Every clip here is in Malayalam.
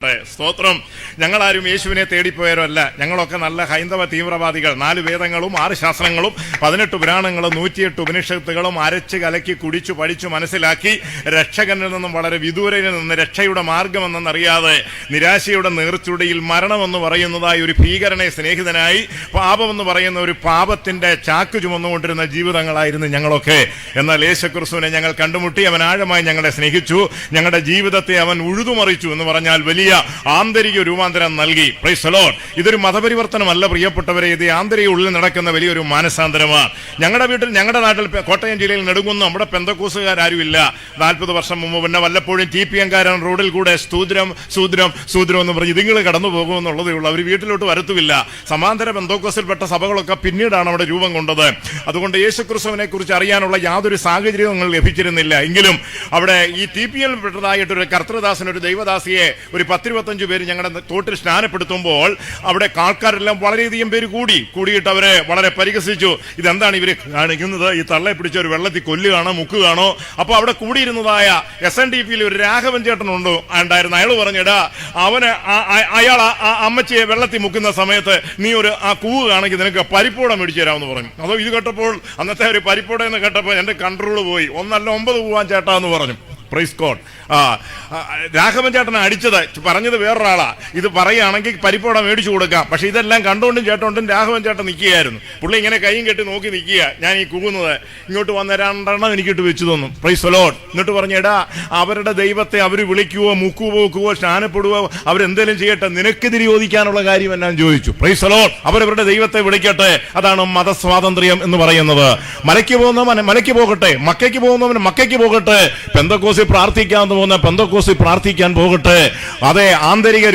സ്തോത്രം. ഞങ്ങളാരും യേശുവിനെ തേടിപ്പോയവരല്ല. ഞങ്ങളൊക്കെ നല്ല ഹൈന്ദവ തീവ്രവാദികൾ. 4 വേദങ്ങളും 6 ശാസ്ത്രങ്ങളും 18 പുരാണങ്ങളും 108 ഉപനിഷത്തുകളും അരച്ച് കലക്കി കുടിച്ചു പഠിച്ചു മനസ്സിലാക്കി രക്ഷകനിൽ നിന്നും വളരെ വിദൂരയിൽ നിന്ന് രക്ഷയുടെ മാർഗമെന്നറിയാതെ നിരാശയുടെ നീർച്ചുടിയിൽ മരണമെന്ന് പറയുന്നതായി ഒരു ഭീകരനെ സ്നേഹിതനായി പാപമെന്ന് പറയുന്ന ഒരു പാപത്തിന്റെ ചാക്ക് ചുമന്നുകൊണ്ടിരുന്ന ജീവിതങ്ങളായിരുന്നു ഞങ്ങളൊക്കെ. എന്നാൽ യേശുക്രിസ്തുവിനെ ഞങ്ങൾ കണ്ടുമുട്ടി. അവൻ ആഴമായി ഞങ്ങളെ സ്നേഹിച്ചു. ഞങ്ങളുടെ ജീവിതത്തെ അവൻ ഉഴുതുമറിച്ചു എന്ന് പറഞ്ഞാൽ വലിയ ആന്തരിക രൂപാന്തരം നൽകി. Price the Lord. ഇതൊരു മതപരിവർത്തനമല്ല പ്രിയപ്പെട്ടവരെ, ഇത് ആന്തരിക ഉള്ളിൽ നടക്കുന്ന വലിയൊരു മാനസാന്തരമാണ്. ഞങ്ങളുടെ നാട്ടിൽ കോട്ടയം ജില്ലയിൽ നെടുങ്കുന്ന് നമ്മുടെ പെന്തക്കോസുകാരും ഇല്ല. 40 വർഷം മുമ്പ് പിന്നെ വല്ലപ്പോഴും TPM-കാരൻ റോഡിൽ കൂടെ സൂദ്രം എന്ന് പറഞ്ഞ് ഇതിങ്ങൾ കടന്നു പോകുമെന്നുള്ളതേ ഉള്ളൂ. അവർ വീട്ടിലോട്ട് വരത്തുമില്ല. സമാന്തര പെന്തക്കോസിൽപ്പെട്ട സഭകളൊക്കെ പിന്നീടാണ് അവിടെ രൂപം കൊണ്ടത്. അതുകൊണ്ട് യേശുക്രിസ്തുവിനെ കുറിച്ച് അറിയാനുള്ള യാതൊരു സാഹചര്യവും ലഭിച്ചിരുന്നില്ല. എങ്കിലും അവിടെ ഈ TPM പെട്ടതായിട്ടൊരു കർത്തൃദാസൻ, ഒരു ദൈവദാസിയെ ഒരു 10-25 പേര് ഞങ്ങളുടെ തോട്ടിൽ സ്നാനപ്പെടുത്തുമ്പോൾ അവിടെ ആൾക്കാരെല്ലാം വളരെയധികം പേര് കൂടിയിട്ട് അവരെ വളരെ പരിഹസിച്ചു. ഇതെന്താണ് ഇവര് കാണിക്കുന്നത്? ഈ തള്ളയെ പിടിച്ച ഒരു വെള്ളത്തിൽ കൊല്ലുകയാണോ മുക്കുകയാണോ? അപ്പൊ അവിടെ കൂടിയിരുന്നതായ SNDP-യിൽ ഒരു രാഘവൻ ചേട്ടനുണ്ട് ഉണ്ടായിരുന്നു. അയാൾ പറഞ്ഞിടാ അവന് അയാൾ ആ അമ്മച്ചിയെ വെള്ളത്തിൽ മുക്കുന്ന സമയത്ത് നീ ഒരു ആ കൂവുകയാണെങ്കിൽ നിനക്ക് പരിപ്പോട മേടിച്ചു തരാമെന്ന് പറഞ്ഞു. അതോ ഇത് കേട്ടപ്പോൾ അന്നത്തെ ഒരു പരിപ്പോട എന്ന് കേട്ടപ്പോൾ എന്റെ കൺട്രോൾ പോയി. 1 അല്ല 9 പോവാൻ ചേട്ടാ എന്ന് പറഞ്ഞു. Praise God. രാഘവൻ ചേട്ടനെ അടിച്ചത് പറഞ്ഞത് വേറൊരാളാ. ഇത് പറയുകയാണെങ്കിൽ പരിപ്പോട മേടിച്ചു കൊടുക്കാം. പക്ഷെ ഇതെല്ലാം കണ്ടോണ്ടും ചേട്ടോണ്ടും രാഘവൻ ചേട്ടൻ നിൽക്കുകയായിരുന്നു. പുള്ളി ഇങ്ങനെ കൈയും കെട്ടി നോക്കി നിൽക്കുക. ഞാൻ ഈ കൂകുന്നത് ഇങ്ങോട്ട് വന്ന 2 എണ്ണം എനിക്കിട്ട് വെച്ചു തന്നു. Price the Lord. എന്നിട്ട് പറഞ്ഞേടാ അവരുടെ ദൈവത്തെ അവർ വിളിക്കുവോ മുക്കുവോ സ്നാനപ്പെടുവോ അവരെന്തെങ്കിലും ചെയ്യട്ടെ, നിനക്കെതിരെ ചോദിക്കാനുള്ള കാര്യം എന്നാന്ന് ചോദിച്ചു. Price the Lord. അവരവരുടെ ദൈവത്തെ വിളിക്കട്ടെ. അതാണ് മതസ്വാതന്ത്ര്യം എന്ന് പറയുന്നത്. മലയ്ക്ക് പോകുന്നവൻ മലയ്ക്ക് പോകട്ടെ, മക്കയ്ക്ക് പോകുന്നവൻ മക്കയ്ക്ക് പോകട്ടെ, പെന്തക്കോസിൽ പ്രാർത്ഥിക്കാൻ പോകുന്ന പെന്തക്കോസിൽ പ്രാർത്ഥിക്കാൻ പോകട്ടെ. അതെ, ആന്തരിക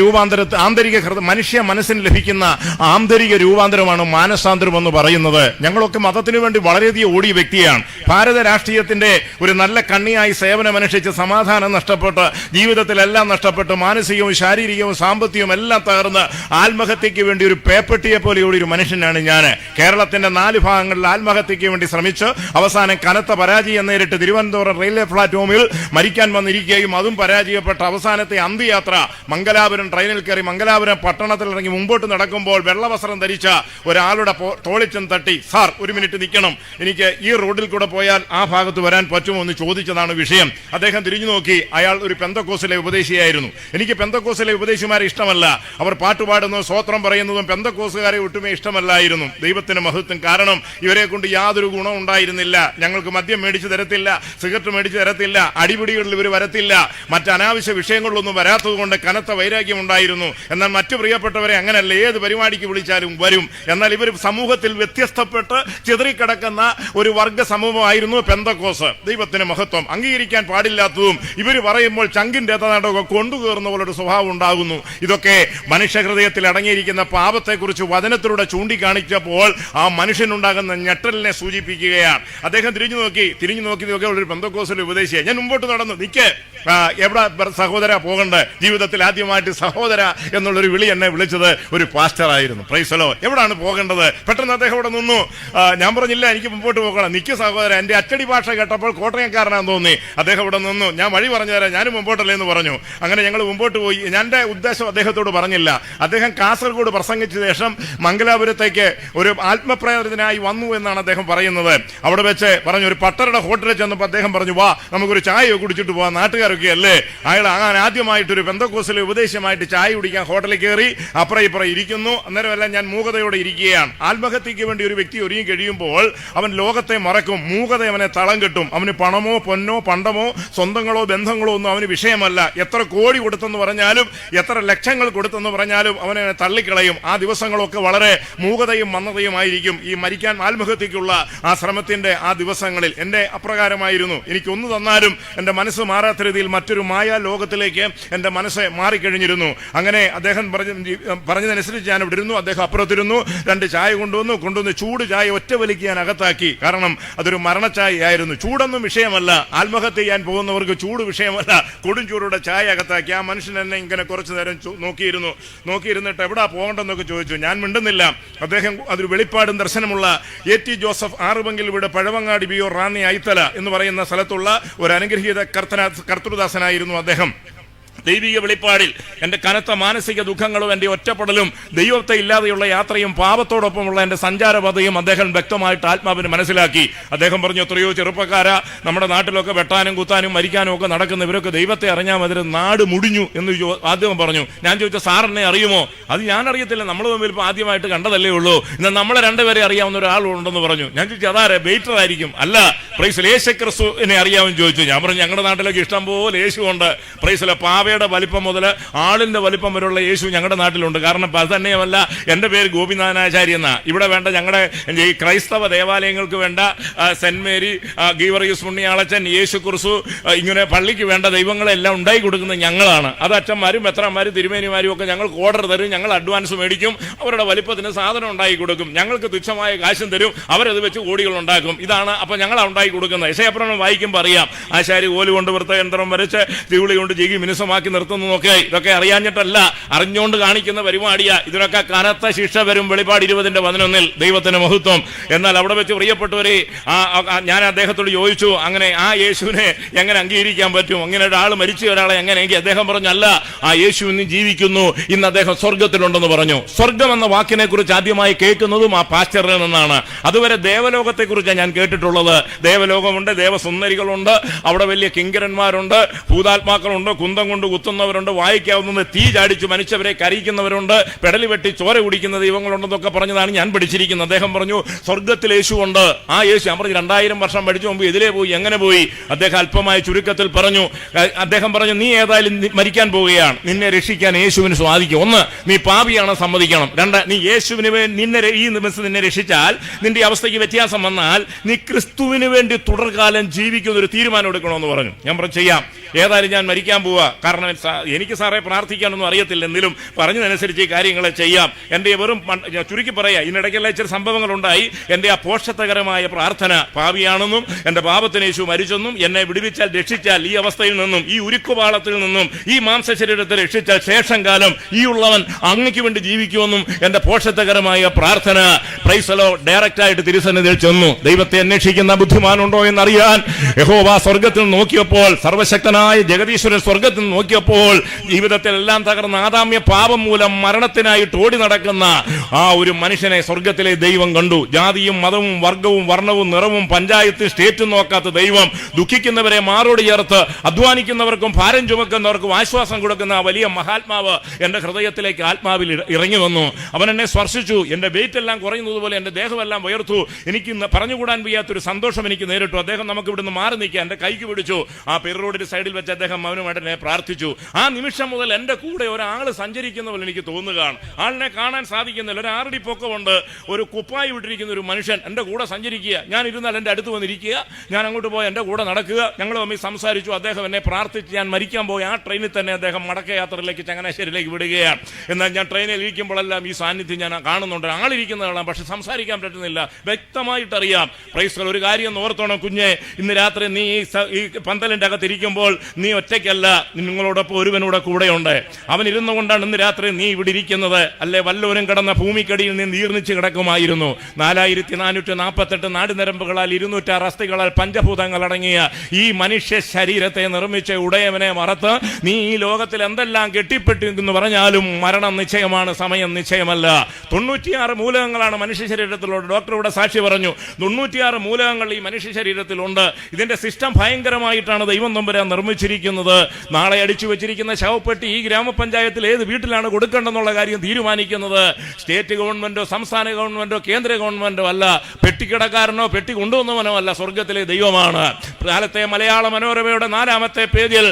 മനുഷ്യ മനസ്സിന് ലഭിക്കുന്ന ആന്തരിക രൂപാന്തരമാണ് മാനസാന്തരം എന്ന് പറയുന്നത്. ഞങ്ങളൊക്കെ മതത്തിനു വേണ്ടി വളരെയധികം ഓടിയ വ്യക്തിയാണ്. ഭാരത രാഷ്ട്രീയത്തിന്റെ ഒരു നല്ല കണ്ണിയായി സേവനമനുഷ്ഠിച്ച് സമാധാനം നഷ്ടപ്പെട്ട് ജീവിതത്തിലെല്ലാം നഷ്ടപ്പെട്ട് മാനസികവും ശാരീരികവും സാമ്പത്തികവും എല്ലാം തകർന്ന് ആത്മഹത്യക്ക് വേണ്ടി ഒരു പേപ്പട്ടിയെ പോലെ ഒരു മനുഷ്യനാണ് ഞാൻ. കേരളത്തിന്റെ 4 ഭാഗങ്ങളിൽ ആത്മഹത്യക്ക് വേണ്ടി ശ്രമിച്ച് അവസാനം കനത്ത പരാജയം നേരിട്ട് തിരുവനന്തപുരം റെയിൽവേ പ്ലാറ്റ്ഫോമിൽ മരിക്കാൻ വന്നിരിക്കുകയും അതും പരാജയപ്പെട്ട അവസാനത്തെ അന്ത്യയാത്ര മംഗലാപുരം ട്രെയിനിൽ കയറി മംഗലാപുരം പട്ടണത്തിൽ ഇറങ്ങി മുമ്പോട്ട് നടക്കുമ്പോൾ വെള്ളവസ്ത്രം ധരിച്ച ഒരാളുടെ തോളിച്ചൻ തട്ടി, സാർ 1 മിനിറ്റ് നിൽക്കണം, എനിക്ക് ഈ റോഡിൽ കൂടെ പോയാൽ ആ ഭാഗത്ത് വരാൻ പറ്റുമോ എന്ന് ചോദിച്ചതാണ് വിഷയം. അദ്ദേഹം തിരിഞ്ഞു നോക്കി. അയാൾ ഒരു പെന്തക്കോസിലെ ഉപദേശിയായിരുന്നു. എനിക്ക് പെന്തക്കോസിലെ ഉപദേശിമാരെ ഇഷ്ടമല്ല. അവർ പാട്ടുപാടുന്നതും സ്വോത്രം പറയുന്നതും പെന്തക്കോസുകാരെ ഒട്ടുമേ ഇഷ്ടമല്ലായിരുന്നു. ദൈവത്തിന് മഹത്വം. കാരണം ഇവരെ കൊണ്ട് യാതൊരു ഗുണം ഉണ്ടായിരുന്നില്ല. ഞങ്ങൾക്ക് മദ്യം മേടിച്ചു തരത്തില്ല, സിഗരറ്റ് മേടിച്ചു തരത്തില്ല, അടിപിടികളിൽ ഇവർ വരത്തില്ല, മറ്റ് അനാവശ്യ വിഷയങ്ങളിലൊന്നും വരാത്തത് കൊണ്ട് കനത്ത വൈരാഗ്യം ഉണ്ടായിരുന്നു. എന്നാൽ മറ്റു പ്രിയപ്പെട്ടവരെ അങ്ങനല്ല, ഏത് പരിപാടിക്ക് വിളിച്ചാലും വരും. എന്നാൽ ഇവർ സമൂഹത്തിൽ വ്യത്യസ്തപ്പെട്ട് ചിതറിക്കിടക്കുന്ന ഒരു വർഗ സമൂഹമായിരുന്നു പെന്തക്കോസ്. ദൈവത്തിന് മഹത്വം. അംഗീകരിക്കാൻ പാടില്ലാത്തതും ഇവർ പറയുമ്പോൾ ചങ്കിന്റെ നാടൊക്കെ കൊണ്ടുകയറുന്ന പോലൊരു സ്വഭാവം ഉണ്ടാകുന്നു. ഇതൊക്കെ മനുഷ്യഹൃദയത്തിൽ അടങ്ങിയിരിക്കുന്ന പാപത്തെക്കുറിച്ച് വചനത്തിലൂടെ ചൂണ്ടിക്കാണിച്ചപ്പോൾ ആ മനുഷ്യനുണ്ടാകുന്ന ഞെട്ടലിനെ സൂചിപ്പിക്കുകയാണ്. അദ്ദേഹം തിരിഞ്ഞു നോക്കി ഒരു പെന്തക്കോസിലെ ഉപദേശിയെ ഞാൻ മുമ്പോട്ട് നടന്നു. നിക്ക്, എവിടെ സഹോദര പോകണ്ടേ? ജീവിതത്തിൽ ആദ്യമായിട്ട് സഹോദര എന്നുള്ളൊരു വിളി എന്നെ വിളിച്ചത് ഒരു പാസ്റ്ററായിരുന്നു. Price the Lord. എവിടാണ് പോകേണ്ടത്? പെട്ടെന്ന് അദ്ദേഹം ഇവിടെ നിന്നു. ഞാൻ പറഞ്ഞില്ല എനിക്ക് മുമ്പോട്ട് പോകണം. നിക്ക് സഹോദര. എന്റെ അച്ചടി ഭാഷ കേട്ടപ്പോൾ കോട്ടയംകാരനാന്ന് തോന്നി. അദ്ദേഹം ഇവിടെ നിന്നു. ഞാൻ വഴി പറഞ്ഞു തരാം, ഞാനും മുമ്പോട്ടല്ലേ എന്ന് പറഞ്ഞു. അങ്ങനെ ഞങ്ങൾ മുമ്പോട്ട് പോയി. എൻ്റെ ഉദ്ദേശം അദ്ദേഹത്തോട് പറഞ്ഞില്ല. അദ്ദേഹം കാസർഗോഡ് പ്രസംഗിച്ച ശേഷം മംഗലാപുരത്തേക്ക് ഒരു ആത്മപ്രേരിതനായി വന്നു എന്നാണ് അദ്ദേഹം പറയുന്നത്. അവിടെ വെച്ച് പറഞ്ഞു ഒരു പട്ടരുടെ ഹോട്ടലിൽ ചെന്നപ്പോൾ അദ്ദേഹം പറഞ്ഞു, വാ നമുക്കൊരു ചായ കുടിച്ചിട്ട് പോവാം, നാട്ടുകാരൊക്കെ അല്ലേ. അയാൾ അങ്ങനെ ആദ്യമായിട്ടൊരു പെന്തക്കോസിലെ ഉപദേശമായിട്ട് ചായ കുടിക്കാൻ ഹോട്ടലിൽ കയറി അപ്പുറം ഇപ്പുറം ഇരിക്കുന്നു. അന്നേരമെല്ലാം ഞാൻ മൂകതയോടെ ഇരിക്കുകയാണ്. ആത്മഹത്യക്ക് വേണ്ടി ഒരു വ്യക്തി ഒരുങ്ങി കഴിയുമ്പോൾ അവൻ ലോകത്തെ മറക്കും. മൂകത അവനെ തളം കെട്ടും. അവന് പണമോ പൊന്നോ പണ്ടമോ സ്വന്തങ്ങളോ ബന്ധങ്ങളോ ഒന്നും അവന് വിഷയമല്ല. എത്ര കോടി കൊടുത്തെന്ന് പറഞ്ഞാലും എത്ര ലക്ഷങ്ങൾ കൊടുത്തെന്ന് പറഞ്ഞാലും അവനെ തള്ളിക്കളയും. ആ ദിവസങ്ങളൊക്കെ വളരെ മൂകതയും മന്ദതയുമായിരിക്കും. ഈ മരിക്കാൻ ആത്മഹത്യക്കുള്ള ആ ശ്രമത്തിന്റെ ആ ദിവസങ്ങളിൽ എൻ്റെ അപ്രകാരമായിരുന്നു. എനിക്കൊന്നു തന്നാലും എൻ്റെ മനസ്സ് മാറാത്ത രീതിയിൽ മറ്റൊരു മായാ ലോകത്തിലേക്ക് എൻ്റെ മനസ്സ് മാറിക്കഴിഞ്ഞിരുന്നു. അങ്ങനെ അദ്ദേഹം പറഞ്ഞതനുസരിച്ച് ഞാൻ ഇവിടെ ഇരുന്നു. അദ്ദേഹം അപ്പുറത്തിരുന്നു. 2 ചായ കൊണ്ടുവന്ന് ചൂട് ചായ ഒറ്റ വലിക്ക് ഞാൻ അകത്താക്കി. കാരണം അതൊരു മരണച്ചായയായിരുന്നു. ചൂടൊന്നും വിഷയമല്ല. ആത്മഹത്യ ചെയ്യാൻ പോകുന്നവർക്ക് ചൂട് വിഷയമല്ല. കൊടും ചൂടുടെ ചായ അകത്താക്കി. ആ മനുഷ്യൻ എന്നെ ഇങ്ങനെ കുറച്ചു നേരം നോക്കിയിരുന്നിട്ട് എവിടാ പോകണ്ടെന്നൊക്കെ ചോദിച്ചു. ഞാൻ മിണ്ടുന്നില്ല. അദ്ദേഹം അതൊരു വെളിപ്പാടും ദർശനമുള്ള A.T. ജോസഫ് ആറുപെങ്കിൽ ഇവിടെ പഴവങ്ങാടി ബിയോ റാന്നി ഐത്തല എന്ന് പറയുന്ന സ്ഥലത്തുള്ള ഒരു അനുഗ്രഹീത കർത്തൃദാസനായിരുന്നു അദ്ദേഹം. ദൈവിക വെളിപ്പാടിൽ എൻ്റെ കനത്ത മാനസിക ദുഃഖങ്ങളും എൻ്റെ ഒറ്റപ്പെടലും ദൈവത്തെ ഇല്ലാതെയുള്ള യാത്രയും പാപത്തോടൊപ്പമുള്ള എൻ്റെ സഞ്ചാരപഥയും അദ്ദേഹം വ്യക്തമായിട്ട് ആത്മാവിന് മനസ്സിലാക്കി. അദ്ദേഹം പറഞ്ഞു, എത്രയോ ചെറുപ്പക്കാരാ നമ്മുടെ നാട്ടിലൊക്കെ വെട്ടാനും കുത്താനും മരിക്കാനും ഒക്കെ നടക്കുന്ന ഇവരൊക്കെ ദൈവത്തെ അറിഞ്ഞാൽ മതി, നാട് മുടിഞ്ഞു എന്ന് ആദ്യം പറഞ്ഞു. ഞാൻ ചോദിച്ച സാറിനെ അറിയുമോ? അത് ഞാൻ അറിയത്തില്ല, നമ്മൾ തമ്മിൽ ഇപ്പോൾ ആദ്യമായിട്ട് കണ്ടതല്ലേ ഉള്ളൂ, എന്നാൽ നമ്മളെ രണ്ടുപേരെ അറിയാവുന്ന ഒരാളുണ്ടെന്ന് പറഞ്ഞു. ഞാൻ ചോദിച്ചു അതാരെ? വെയിറ്റർ ആയിരിക്കും. അല്ല, പ്രൈസ് യേശുക്രിസ്തുവിനെ അറിയാമെന്ന് ചോദിച്ചു. ഞാൻ പറഞ്ഞു ഞങ്ങളുടെ നാട്ടിലൊക്കെ ഇഷ്ടം പോലെ യേശു ഉണ്ട്. പ്രൈസിലെ പാവയുടെ വലിപ്പം മുതൽ ആളിന്റെ വലിപ്പം വരെയുള്ള യേശു ഞങ്ങളുടെ നാട്ടിലുണ്ട്. കാരണം അത് തന്നെയുമല്ല, എൻ്റെ പേര് ഗോപിനാഥാചാരി എന്നാ. ഇവിടെ വേണ്ട ഞങ്ങളുടെ ഈ ക്രൈസ്തവ ദേവാലയങ്ങൾക്ക് വേണ്ട സെന്റ് മേരി, ഗീവർഗീസ് പുണ്യാളച്ചൻ, യേശു ക്രിസ്തു, ഇങ്ങനെ പള്ളിക്ക് വേണ്ട ദൈവങ്ങളെല്ലാം ഉണ്ടായി കൊടുക്കുന്നത് ഞങ്ങളാണ്. അത് അച്ഛന്മാരും മെത്രാന്മാരും തിരുമേനിമാരും ഒക്കെ ഞങ്ങൾക്ക് ഓർഡർ തരും, ഞങ്ങൾ അഡ്വാൻസ് മേടിക്കും, അവരുടെ വലിപ്പത്തിന് സാധനം ഉണ്ടാക്കി കൊടുക്കും, ഞങ്ങൾക്ക് തുച്ഛമായ കാശും തരും, അവരത് വെച്ച് കോടികൾ ഉണ്ടാക്കും. ഇതാണ് അപ്പൊ ഞങ്ങൾ ഉണ്ടാക്കി കൊടുക്കുന്നത്. യശയപ്രവചനം വായിക്കുമ്പോൾ അറിയാം, ആശാരി കോല് കൊണ്ട് വൃത്തയന്ത്രം വരച്ച് തിരുവിളി കൊണ്ട് ജിഗി മിനുസമാക്കി നിർത്തുന്നതൊക്കെ ഇതൊക്കെ അറിയാഞ്ഞിട്ടല്ല, അറിഞ്ഞുകൊണ്ട് കാണിക്കുന്ന പരിപാടിയാ. ഇതിനൊക്കെ കനത്ത ശിക്ഷ വരും. വെളിപ്പാട് 20:11 ദൈവത്തിന് മഹത്വം. എന്നാൽ അവിടെ വെച്ച് പ്രിയപ്പെട്ടവരെ, ഞാൻ അദ്ദേഹത്തോട് ചോദിച്ചു, അങ്ങനെ ആ യേശുവിനെ എങ്ങനെ അംഗീകരിക്കാൻ പറ്റും? അങ്ങനെ ഒരാൾ മരിച്ച ഒരാളെ എങ്ങനെയെങ്കിൽ അദ്ദേഹം പറഞ്ഞു, അല്ല, ആ യേശു ഇന്ന് ജീവിക്കുന്നു, ഇന്ന് അദ്ദേഹം സ്വർഗത്തിലുണ്ടെന്ന് പറഞ്ഞു. സ്വർഗം എന്ന വാക്കിനെ കുറിച്ച് ആദ്യമായി കേൾക്കുന്നതും ആ പാസ്റ്ററിൽ നിന്നാണ്. അതുവരെ ദേവലോകത്തെ കുറിച്ചാണ് ഞാൻ കേട്ടിട്ടുള്ളത്. ദേവലോകമുണ്ട്, ദേവസുന്ദരികളുണ്ട്, അവിടെ വലിയ കിങ്കരന്മാരുണ്ട്, ഭൂതാത്മാക്കളുണ്ട്, കുന്തം കൊണ്ട് കുത്തുന്നവരുണ്ട്, വായിക്കാവുന്നത് തീ ചാടിച്ച് മനുഷ്യവരെ കരയിക്കുന്നവരുണ്ട്, പെടലി വെട്ടി ചോര കുടിക്കുന്ന ദൈവങ്ങളുണ്ടെന്നൊക്കെ പറഞ്ഞതാണ് ഞാൻ പഠിച്ചിരിക്കുന്നത്. അദ്ദേഹം പറഞ്ഞു സ്വർഗത്തിൽ യേശു ഉണ്ട്. ആ യേശു ഞാൻ പറഞ്ഞു 2000 വർഷം പഠിച്ചു മുമ്പ് ഇതിലേ പോയി, എങ്ങനെ പോയി? അദ്ദേഹം അല്പമായ ചുരുക്കത്തിൽ പറഞ്ഞു. അദ്ദേഹം പറഞ്ഞു, നീ ഏതായാലും മരിക്കാൻ പോവുകയാണ്, നിന്നെ രക്ഷിക്കാൻ യേശുവിന് സാധിക്കും. ഒന്ന്, നീ പാപിയാണ്, സമ്മതിക്കണം. രണ്ട്, നീ യേശുവിന് ഈ നിമിഷം നിന്നെ രക്ഷിച്ചാൽ നിന്റെ അവസ്ഥയ്ക്ക് വ്യത്യാസം വന്നാൽ നീ ക്രിസ്തുവിന് വേണ്ടി തുടർകാലം ജീവിക്കുന്ന ഒരു തീരുമാനം എടുക്കണമെന്ന് പറഞ്ഞു. ഞാൻ പറഞ്ഞു ചെയ്യാം, ഏതായാലും ഞാൻ മരിക്കാൻ പോവാ, കാരണം എനിക്ക് സാറേ പ്രാർത്ഥിക്കാനൊന്നും അറിയത്തില്ല, എന്തെങ്കിലും പറഞ്ഞതനുസരിച്ച് ഈ കാര്യങ്ങളെ ചെയ്യാം. എൻ്റെ വെറും ചുരുക്കി പറയാ, ഇതിനിടയ്ക്കെല്ലാം ഇച്ചിരി സംഭവങ്ങളുണ്ടായി. എൻ്റെ ആ പോഷത്വകരമായ പ്രാർത്ഥന, പാപിയാണെന്നും എൻ്റെ പാപത്തിന് യേശു മരിച്ചെന്നും എന്നെ വിടുവിച്ചാൽ രക്ഷിച്ചാൽ ഈ അവസ്ഥയിൽ നിന്നും, ഈ ഉരുക്കുപാളത്തിൽ നിന്നും, ഈ മാംസ ശരീരത്തെ രക്ഷിച്ചാൽ ശേഷം കാലം ഈ ഉള്ളവൻ അങ്ങയ്ക്ക് വേണ്ടി ജീവിക്കുമെന്നും എൻ്റെ പോഷത്വകരമായ പ്രാർത്ഥന പ്രൈസലോ ഡയറക്റ്റായിട്ട് തിരുസന്നിധിയിൽ ചെന്നു. ദൈവത്തെ അന്വേഷിക്കുന്ന ബുദ്ധിമാനുണ്ടോ എന്നറിയാൻ യഹോവ സ്വർഗത്തിൽ നോക്കിയപ്പോൾ, സർവശക്തനായ ജഗദീശ്വരൻ സ്വർഗത്തിൽ നോക്കിയപ്പോൾ, ജീവിതത്തിൽ എല്ലാം തകർന്ന ആദാമ്യ പാപം മൂലം മരണത്തിനായിട്ട് ഓടി നടക്കുന്ന ആ ഒരു മനുഷ്യനെ സ്വർഗത്തിലെ ദൈവം കണ്ടു. ജാതിയും മതവും വർഗവും വർണ്ണവും നിറവും പഞ്ചായത്ത് സ്റ്റേറ്റും നോക്കാത്ത ദൈവം ദുഃഖിക്കുന്നവരെ മാറോട് ചേർത്ത് അധ്വാനിക്കുന്നവർക്കും ഭാരം ചുമക്കുന്നവർക്കും ആശ്വാസം കൊടുക്കുന്ന ആ വലിയ മഹാത്മാവ് എൻ്റെ ഹൃദയത്തിലേക്ക് ആത്മാവിൽ ഇറങ്ങി വന്നു. അവൻ എന്നെ സ്പർശിച്ചു. എൻ്റെ വെയിറ്റ് എല്ലാം കുറയുന്നതുപോലെ എൻ്റെ ദേഹമെല്ലാം ഉയർത്തു. എനിക്ക് പറഞ്ഞുകൂടാൻ വയ്യാത്തൊരു സന്തോഷം എനിക്ക് നേരിട്ടു. അദ്ദേഹം നമുക്ക് ഇവിടുന്ന് മാറി നിൽക്കുക, എൻ്റെ കൈക്ക് പിടിച്ചു. ആ പെരുറോഡിന്റെ സൈഡിൽ വെച്ച് അദ്ദേഹം മൗനമായിട്ട് എന്നെ പ്രാർത്ഥിച്ചു. ആ നിമിഷം മുതൽ എൻ്റെ കൂടെ ഒരാൾ സഞ്ചരിക്കുന്ന പോലെ എനിക്ക് തോന്നുകയാണ്. ആളിനെ കാണാൻ സാധിക്കുന്നില്ല, ഒരു 6 അടി പൊക്കമുണ്ട്, ഒരു കുപ്പായി വിട്ടിരിക്കുന്ന ഒരു മനുഷ്യൻ എൻ്റെ കൂടെ സഞ്ചരിക്കുക. ഞാൻ ഇരുന്നാൽ എൻ്റെ അടുത്ത് വന്നിരിക്കുക, ഞാൻ അങ്ങോട്ട് പോയി എൻ്റെ കൂടെ നടക്കുക. ഞങ്ങൾ തമ്മിൽ സംസാരിച്ചു. അദ്ദേഹം എന്നെ പ്രാർത്ഥിച്ച് ഞാൻ മരിക്കാൻ പോയി ആ ട്രെയിനിൽ തന്നെ അദ്ദേഹം മടക്കയാത്രയിലേക്ക് ചങ്ങനാശ്ശേരിയിലേക്ക് വിടുകയാണ്. എന്നാൽ ഞാൻ ട്രെയിനിൽ ഇരിക്കുമ്പോഴെല്ലാം ഈ സാന്നിധ്യം ഞാൻ കാണുന്നുണ്ട്. ആളിരിക്കുന്നത് കാണാം, പക്ഷെ സംസാരിക്കാൻ പറ്റുന്നില്ല. വ്യക്തമായിട്ടറിയാം. പ്രൈസ് ഒരു കാര്യം ഓർത്തോണം കുഞ്ഞെ, ഇന്ന് രാത്രി നീ ഈ പന്തലിൻ്റെ അകത്തിരിക്കുമ്പോൾ നീ ഒറ്റയ്ക്കല്ല, നിങ്ങളോടൊപ്പം ഒരുവനൂടെ കൂടെയുണ്ട്. അവൻ ഇരുന്നുകൊണ്ടാണ് ഇന്ന് രാത്രി നീ ഇവിടെ ഇരിക്കുന്നത്. അല്ലെ വല്ലവരും കിടന്ന ഭൂമിക്കടിയിൽ നീ നീർന്നിച്ച് കിടക്കുമായിരുന്നു. 4448 നാടിനരമ്പുകളാൽ 206 അസ്ഥികളാൽ പഞ്ചഭൂതങ്ങൾ അടങ്ങിയ ഈ മനുഷ്യ ശരീരത്തെ നിർമ്മിച്ച ഉടയവനെ മറത്ത് നീ ഈ ലോകത്തിൽ എന്തെല്ലാം കെട്ടിപ്പെട്ടിരിക്കുന്നു പറഞ്ഞാലും മരണം നിശ്ചയമാണ്, സമയം നിശ്ചയമല്ല. 96 മൂലകങ്ങളാണ് മനുഷ്യ ശരീരത്തിലുള്ളത്. ഡോക്ടർ ഇവിടെ സാക്ഷി പറഞ്ഞു, 96 മൂലകങ്ങൾ ഈ മനുഷ്യ ശരീരത്തിലുണ്ട്. ഇതിന്റെ സിസ്റ്റം ഭയങ്കരമായിട്ടാണ് ദൈവം തമ്പുരാൻ നിർമ്മിച്ചിരിക്കുന്നത്. നാളെ അടിച്ചു വെച്ചിരിക്കുന്ന ശവപ്പെട്ടി ഈ ഗ്രാമപഞ്ചായത്തിൽ ഏത് വീട്ടിലാണ് കൊടുക്കേണ്ടെന്നുള്ള കാര്യം തീരുമാനിക്കുന്നത് സ്റ്റേറ്റ് ഗവൺമെന്റോ സംസ്ഥാന ഗവൺമെന്റോ കേന്ദ്ര ഗവൺമെന്റോ അല്ല, പെട്ടിക്കിടക്കാരനോ പെട്ടി കൊണ്ടുവന്നവനോ അല്ല, സ്വർഗത്തിലെ ദൈവമാണ്. കാലത്തെ മലയാള മനോരമയുടെ 4ാമത്തെ പേജിൽ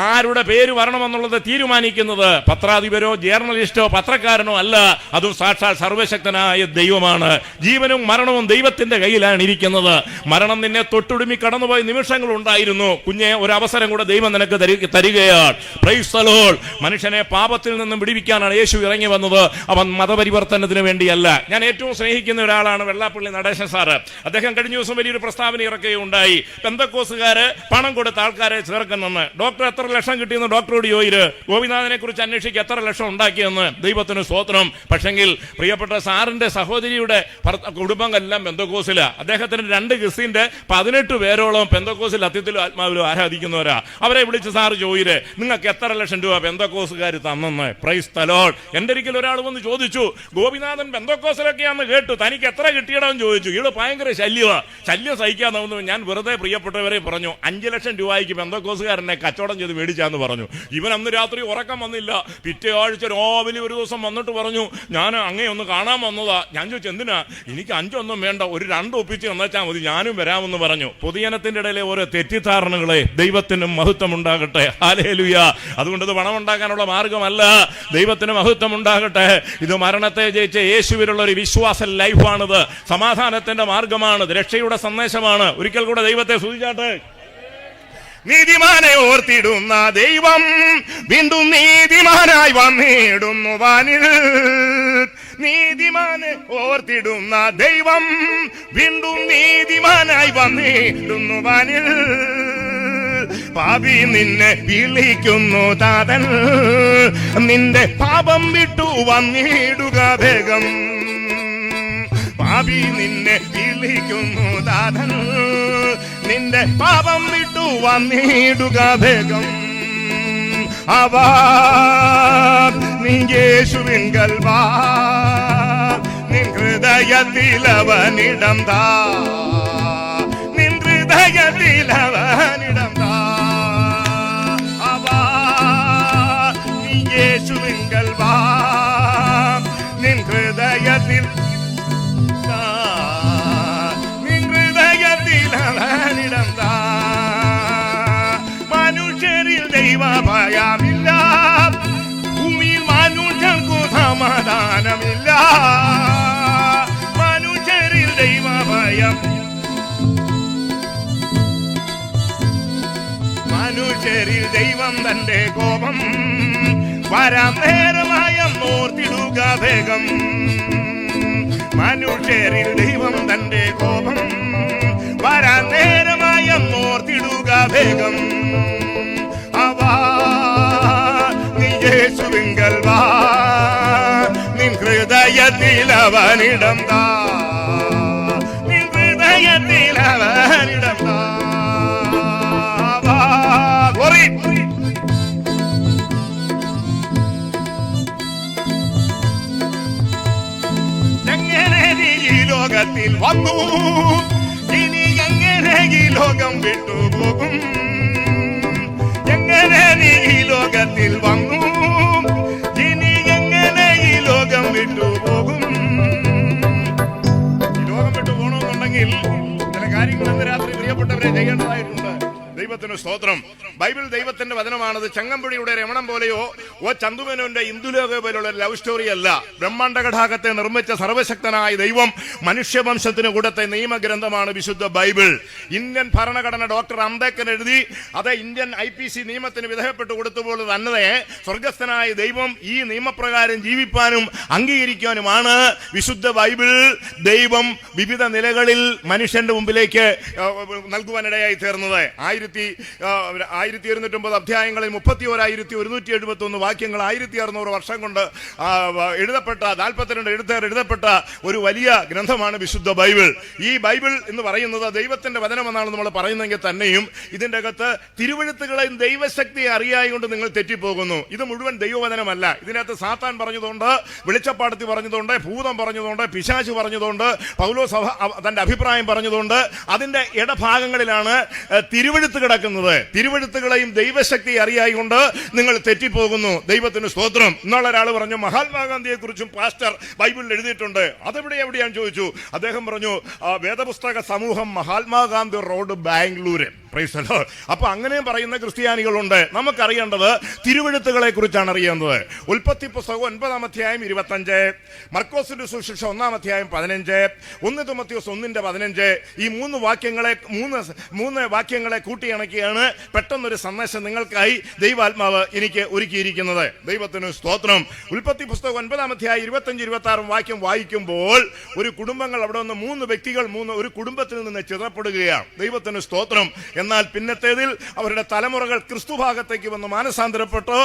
ആരുടെ പേര് വരണമെന്നുള്ളത് തീരുമാനിക്കുന്നത് പത്രാധിപരോ ജേർണലിസ്റ്റോ പത്രക്കാരനോ അല്ല, അതും സാക്ഷാൽ സർവശക്തനായ ദൈവമാണ്. ജീവനും മരണവും ദൈവത്തിന്റെ കയ്യിലാണ് ഇരിക്കുന്നത്. മരണം നിന്നെ തൊട്ടുടുമി കടന്നുപോയ നിമിഷങ്ങൾ ഉണ്ടായിരുന്നു. കുഞ്ഞെ, ഒരു അവസരം കൂടെ ദൈവം നിനക്ക് തരികയാണ്. Price the Lord. മനുഷ്യനെ പാപത്തിൽ നിന്നും വിടുവിക്കാനാണ് യേശു ഇറങ്ങി വന്നത്. അവൻ മതപരിവർത്തനത്തിന് വേണ്ടിയല്ല. ഞാൻ ഏറ്റവും സ്നേഹിക്കുന്ന ഒരാളാണ് വെള്ളാപ്പള്ളി നടേശൻ സാറ്. അദ്ദേഹം കഴിഞ്ഞ ദിവസം വലിയൊരു പ്രസ്താവന ഇറക്കുകയുണ്ടായി. പെന്തക്കോസുകാര് പണം കൊടുത്ത ആൾക്കാരെ ചേർക്കുന്നെന്ന്. ഡോക്ടർ എത്ര ലക്ഷം കിട്ടിയെന്ന് ഡോക്ടറോട് ചോദിര്. ഗോപിനാഥനെ കുറിച്ച് അന്വേഷിക്കുക, എത്ര ലക്ഷം ഉണ്ടാക്കിയെന്ന്. ദൈവത്തിന് സ്തോത്രം. പക്ഷെങ്കിൽ പ്രിയപ്പെട്ട സാറിന്റെ സഹോദരിയുടെ കുടുംബം എല്ലാം പെന്തക്കോസില. അദ്ദേഹത്തിന് 2 ക്രിസ്ത്യന്റെ 18 പേരോളം പെന്തക്കോസിൽ അത്യത്തിലും ആത്മാവിലും ആരാധിക്കുന്നവരാ. അവരെ വിളിച്ച് സാറ് ചോദിരെ, നിങ്ങൾക്ക് എത്ര ലക്ഷം രൂപ പെന്തക്കോസുകാർ തന്നെന്ന്? Praise the lord. എൻ്റെ ഒരിക്കൽ ഒരാൾ വന്ന് ചോദിച്ചു, ഗോപിനാഥൻ പെന്തക്കോസിലൊക്കെയാന്ന് കേട്ടു, തനിക്ക് എത്ര കിട്ടിയിടാന്ന് ചോദിച്ചു. ഇയാള് ഭയങ്കര ശല്യം സഹിക്കാമെന്ന് ഞാൻ വെറുതെ പ്രിയപ്പെട്ടവരെ പറഞ്ഞു, 5 ലക്ഷം രൂപയ്ക്ക് പെന്തക്കോസുകാരനെ കച്ചവടം ചെയ്ത് മേടിച്ചാന്ന് പറഞ്ഞു. ഇവൻ അന്ന് രാത്രി ഉറക്കം വന്നില്ല. പിറ്റേ ആഴ്ച രാവിലെ ഒരു ദിവസം വന്നിട്ട് പറഞ്ഞു, ഞാൻ അങ്ങേ ഒന്ന് കാണാൻ വന്നതാ. ഞാൻ ചോദിച്ചു, എന്തിനാ? എനിക്ക് 5 ഒന്നും വേണ്ട, ഒരു 2 ഒപ്പിച്ച് തന്നേച്ചാൽ മതി, ഞാനും വരാമെന്ന് പറഞ്ഞു. പൊതുജനത്തിന്റെ ഇടയിലെ ഓരോ തെറ്റിദ്ധാരണകളെ ദൈവത്തിന് മഹത്വം ഉണ്ടാകട്ടെ. ഹല്ലേലൂയ. അതുകൊണ്ട് ഇത് പണം ഉണ്ടാക്കാനുള്ള മാർഗമല്ല, ദൈവത്തിന് മഹത്വം ഉണ്ടാകട്ടെ. ഇത് മരണത്തെ ജയിച്ച യേശുവിലുള്ള ഒരു വിശ്വാസ ലൈഫാണിത്. സമാധാനത്തിന്റെ മാർഗമാണ്, രക്ഷയുടെ സന്ദേശമാണ്. ഒരിക്കൽ കൂടെ ദൈവത്തെ സ്തുതിച്ചാട്ടെ. നീതിമാനെ ഓർത്തിടുന്ന ദൈവം വീണ്ടും നീതിമാനായി വന്നിടുന്നു വാനിൽ. നീതിമാനെ ഓർത്തിടുന്ന ദൈവം വീണ്ടും നീതിമാനായി വന്നിടുന്നു വാനിൽ. പാപി നിന്നെ വിളിക്കുന്നു താതൻ, നിന്റെ പാപം വിട്ടു വന്നിടുക വേഗം. പാപി നിന്നെ വിളിക്കുന്നു താതൻ, നിന്റെ പാപം വിട്ടു വന്നിടുക വേഗം. അവ നീ യേശുവിങ്കൽ വാ, നിൻ ഹൃദയത്തിൽ അവനിടം താ, നിൻ ഹൃദയത്തിൽ അവനിടം താ. അവ നീ യേശുവിങ്കൽ വാ, നിൻ ഹൃദയത്തിൽ മനുഷ്യരിൽ ദൈവഭയമില്ല, ഭൂമിയിൽ മനുഷ്യർക്കു സമാധാനമില്ല. മനുഷ്യരിൽ ദൈവഭയം, മനുഷ്യരിൽ ദൈവം തന്റെ കോപം വരാൻ നേരമായ ഓർത്തിടുക വേഗം. മനുഷ്യരിൽ ദൈവം തന്റെ കോപം വരാൻ നേരമായ ഓർത്തിടുക വേഗം. അവ നീ യേശുവിങ്കൽ വാ, നിൻ ഹൃദയത്തിൽ അവനിടം താ, നിൻ ഹൃദയത്തിൽ അവനിടം താ. എങ്ങനെ നീ ഈ ലോകത്തിൽ വന്നു, ഇനി എങ്ങനെ ഈ ലോകം വിട്ടുപോകും? എങ്ങനെ നീ ഈ ലോകത്തിൽ വന്നു, ഇനി എങ്ങനെ ഈ ലോകം വിട്ടുപോകും? ഈ ലോകം വിട്ടു പോകണമെന്നുണ്ടെങ്കിൽ ചില കാര്യങ്ങൾ ഇന്ന് രാത്രി പ്രിയപ്പെട്ടവരെ ചെയ്യേണ്ടതായിട്ടുണ്ട്. ദൈവത്തിന് സ്തോത്രം. ബൈബിൾ ദൈവത്തിന്റെ വചനമാണത്. ചങ്ങമ്പുഴിയുടെ രമണം പോലെയോ ചന്തുമേനോന്റെ ഇന്ദുലോക പോലുള്ള ലവ് സ്റ്റോറി അല്ല. ബ്രഹ്മാണ്ഡ ഘടാകത്തെ നിർമ്മിച്ച സർവശക്തനായ ദൈവം മനുഷ്യവംശത്തിന് കൊടുത്ത നിയമഗ്രന്ഥമാണ് വിശുദ്ധ ബൈബിൾ. ഇന്ത്യൻ ഭരണഘടന ഡോക്ടർ അംബേദ്കർ എഴുതി, അത് ഇന്ത്യൻ IPC നിയമത്തിന് വിധേയപ്പെട്ടു കൊടുത്തപ്പോൾ തന്നെ സ്വർഗസ്ഥനായ ദൈവം ഈ നിയമപ്രകാരം ജീവിപ്പാനും അംഗീകരിക്കാനുമാണ് വിശുദ്ധ ബൈബിൾ ദൈവം വിവിധ നിലകളിൽ മനുഷ്യന്റെ മുമ്പിലേക്ക് നൽകുവാനിടയായി തീർന്നത്. 1209 അധ്യായങ്ങളിൽ 31,171 വാക്യങ്ങൾ 1600 വർഷം കൊണ്ട് എഴുതപ്പെട്ട 42 എഴുത്തുകാർ എഴുതപ്പെട്ട ഒരു വലിയ ഗ്രന്ഥമാണ് വിശുദ്ധ ബൈബിൾ. ഈ ബൈബിൾ എന്ന് പറയുന്നത് ദൈവത്തിന്റെ വചനമെന്നാണ് നമ്മൾ പറയുന്നതെങ്കിൽ തന്നെയും ഇതിന്റെ അകത്ത് തിരുവെഴുത്തുകളെയും ദൈവശക്തിയെ അറിയായതുകൊണ്ട് നിങ്ങൾ തെറ്റിപ്പോകുന്നു. ഇത് മുഴുവൻ ദൈവവചനമല്ല. ഇതിനകത്ത് സാത്താൻ പറഞ്ഞതുകൊണ്ട്, വെളിച്ചപ്പാടത്തി പറഞ്ഞതുകൊണ്ട്, ഭൂതം പറഞ്ഞതുകൊണ്ട്, പിശാച് പറഞ്ഞതുകൊണ്ട്, പൗലോസ് തന്റെ അഭിപ്രായം പറഞ്ഞതുകൊണ്ട് അതിന്റെ ഇടഭാഗങ്ങളിലാണ് തിരുവെഴുത്ത് കിടക്കുന്നത്. തിരുവെഴുത്തുകളെയും ദൈവശക്തി അറിയായിക്കൊണ്ട് നിങ്ങൾ തെറ്റിപ്പോകുന്നു. ദൈവത്തിന് സ്തോത്രം. ഇന്നാളെ ഒരാൾ പറഞ്ഞു, മഹാത്മാഗാന്ധിയെ കുറിച്ചും പാസ്റ്റർ ബൈബിളിൽ എഴുതിയിട്ടുണ്ട്. അതെവിടെയാന്ന് ചോദിച്ചു. അദ്ദേഹം പറഞ്ഞു, വേദപുസ്തക സമൂഹം മഹാത്മാഗാന്ധി റോഡ് ബാംഗ്ലൂര്. അപ്പൊ അങ്ങനെയും പറയുന്ന ക്രിസ്ത്യാനികളുണ്ട്. നമുക്കറിയേണ്ടത് തിരുവെഴുത്തുകളെ കുറിച്ചാണ് അറിയേണ്ടത്. ഉൽപ്പത്തി പുസ്തകം 9-ാം അധ്യായം 25, മർക്കോസിന്റെ സുവിശേഷം 1-ാം അധ്യായം 15, 1 തിമോഥെയോസ് 1:15 ഈ മൂന്ന് വാക്യങ്ങളെ കൂട്ടിയിണക്കിയാണ് പെട്ടെന്നൊരു സന്ദേശം നിങ്ങൾക്കായി ദൈവാത്മാവ് എനിക്ക് ഒരുക്കിയിരിക്കുന്നത്. ദൈവത്തിന് സ്തോത്രം. ഉൽപ്പത്തി പുസ്തകം 9-ാം അധ്യായം 25-26 വാക്യം വായിക്കുമ്പോൾ ഒരു കുടുംബങ്ങൾ അവിടെ നിന്ന് 3 വ്യക്തികൾ ഒരു കുടുംബത്തിൽ നിന്ന് ചിതറപ്പെടുകയാണ്. ദൈവത്തിന് സ്തോത്രം. എന്നാൽ പിന്നത്തേതിൽ അവരുടെ തലമുറകൾ ക്രിസ്തുഭാഗത്തേക്ക് വന്ന് മാനസാന്തരപ്പെട്ട്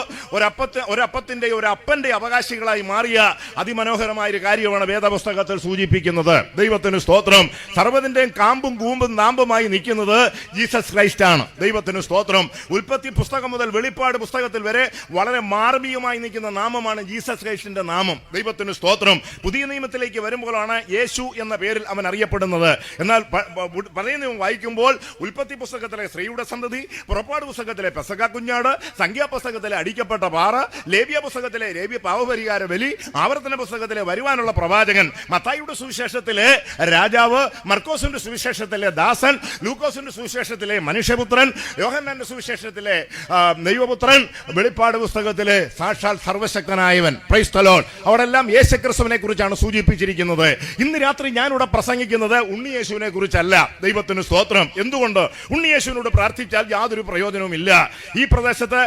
ഒരപ്പത്തിന്റെ ഒരു അപ്പന്റെ അവകാശികളായി മാറിയ അതിമനോഹരമായ ഒരു കാര്യമാണ് വേദപുസ്തകത്തിൽ സൂചിപ്പിക്കുന്നത്. ദൈവത്തിന് സ്തോത്രം. സർവ്വതിന്റെയും കാമ്പും കൂമ്പും നാമ്പുമായി നിൽക്കുന്നത് ജീസസ് ക്രൈസ്റ്റ് ആണ്. ദൈവത്തിന് സ്തോത്രം. ഉൽപ്പത്തി പുസ്തകം മുതൽ വെളിപ്പാട് പുസ്തകത്തിൽ വരെ വളരെ മാർമീയമായി നിൽക്കുന്ന നാമമാണ് ജീസസ് ക്രൈസ്റ്റിന്റെ നാമം. ദൈവത്തിന് സ്തോത്രം. പുതിയ നിയമത്തിലേക്ക് വരുമ്പോഴാണ് യേശു എന്ന പേരിൽ അവൻ അറിയപ്പെടുന്നത്. എന്നാൽ പഴയ നിയമം വായിക്കുമ്പോൾ ഉൽപ്പത്തി പുസ്തകത്തിലെ സ്ത്രീയുടെ സന്തതി, പുറപ്പാട് പുസ്തകത്തിലെ പെസഹ കുഞ്ഞാട്, സംഖ്യാപുസ്തകത്തിലെ അടിക്കപ്പെട്ട പാറ, ലേവ്യ പുസ്തകത്തിലെ ലേവ്യ പാവപരിഹാര ബലി, ആവർത്തന പുസ്തകത്തിലെ വരുവാനുള്ള പ്രവാചകൻ, മത്തായിയുടെ സുവിശേഷത്തിലെ രാജാവ്, മർക്കോസിന്റെ സുവിശേഷത്തിലെ ദാസൻ, ലൂക്കോസിന്റെ സുവിശേഷത്തിലെ മനുഷ്യപുത്രൻ, യോഹന്നാന്റെ സുവിശേഷത്തിലെ ദൈവപുത്രൻ, വെളിപ്പാട് പുസ്തകത്തിലെ സാക്ഷാൽ സർവശക്തനായവൻ. Praise the lord. അവിടെല്ലാം യേശുക്രിസ്തുവിനെ കുറിച്ചാണ് സൂചിപ്പിച്ചിരിക്കുന്നത്. ഇന്ന് രാത്രി ഞാനിവിടെ പ്രസംഗിക്കുന്നത് ഉണ്ണിയേശുവിനെ കുറിച്ചല്ല. ദൈവത്തിന് സ്തോത്രം. എന്തുകൊണ്ട്? ഉണ്ണിയേശുവിനോട് പ്രാർത്ഥിച്ചാൽ യാതൊരു പ്രയോജനവുമില്ല. ഈ പ്രദേശത്ത്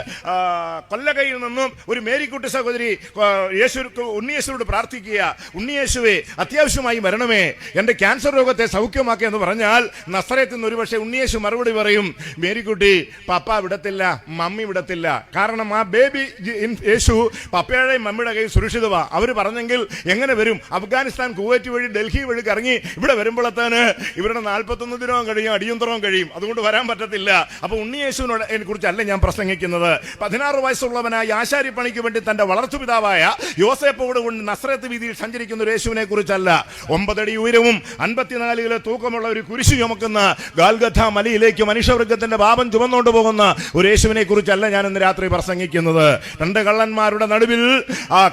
കൊല്ലകയിൽ നിന്നും ഒരു മേരിക്കുട്ടി സഹോദരി ഉണ്ണിയേശുവിനോട് പ്രാർത്ഥിക്കുക, ഉണ്ണിയേശുവേ അത്യാവശ്യമായി വരണമേ, എന്റെ ക്യാൻസർ രോഗത്തെ സൗഖ്യമാക്കുക എന്ന് പറഞ്ഞാൽ നസറേത്തിൽ നിന്ന് ഒരുപക്ഷെ ഉണ്ണിയേശു മറുപടി പറയും, മേരിക്കുട്ടി പപ്പ വിടത്തില്ല, മമ്മി വിടത്തില്ല. കാരണം ആ ബേബി യേശു പപ്പയുടെയും മമ്മിയുടെ കയ്യിൽ സുരക്ഷിതമാ. അവർ പറഞ്ഞെങ്കിൽ എങ്ങനെ വരും? അഫ്ഗാനിസ്ഥാൻ, കുവൈറ്റ് വഴി, ഡൽഹി വഴി കറങ്ങി ഇവിടെ വരുമ്പോഴത്തേന് ഇവരുടെ 41 ദിനവും കഴിയും, അടിയന്തരവും കഴിയും. അതുകൊണ്ട് വരാൻ പറ്റത്തില്ല. അപ്പൊ ഉണ്ണിയേശുവിനോട് കുറിച്ചല്ല ഞാൻ പ്രസംഗിക്കുന്നത്. 16 വയസ്സുള്ളവനായ ആശാരിപ്പണിക്ക് വേണ്ടി തന്റെ വളർത്തുപിതാവായ യോസേപ്പോട് കൊണ്ട് നസ്രത്ത് വീതിയിൽ സഞ്ചരിക്കുന്ന ഒരു യേശുവിനെ കുറിച്ചല്ല. 9 അടി ഉയരവും 54 കിലോ തൂക്കമുള്ള ഒരു കുരിശു ചുമക്കുന്ന ഗാൽഗഥ മലയിലേക്ക് മനുഷ്യവർഗത്തിന്റെ പാപം ചുമന്നുകൊണ്ട് പോകുന്ന ഒരു യേശുവിനെ കുറിച്ചല്ല ഞാൻ ഇന്ന് രാത്രി പ്രസംഗിക്കുന്നത്. 2 കള്ളന്മാരുടെ നടുവിൽ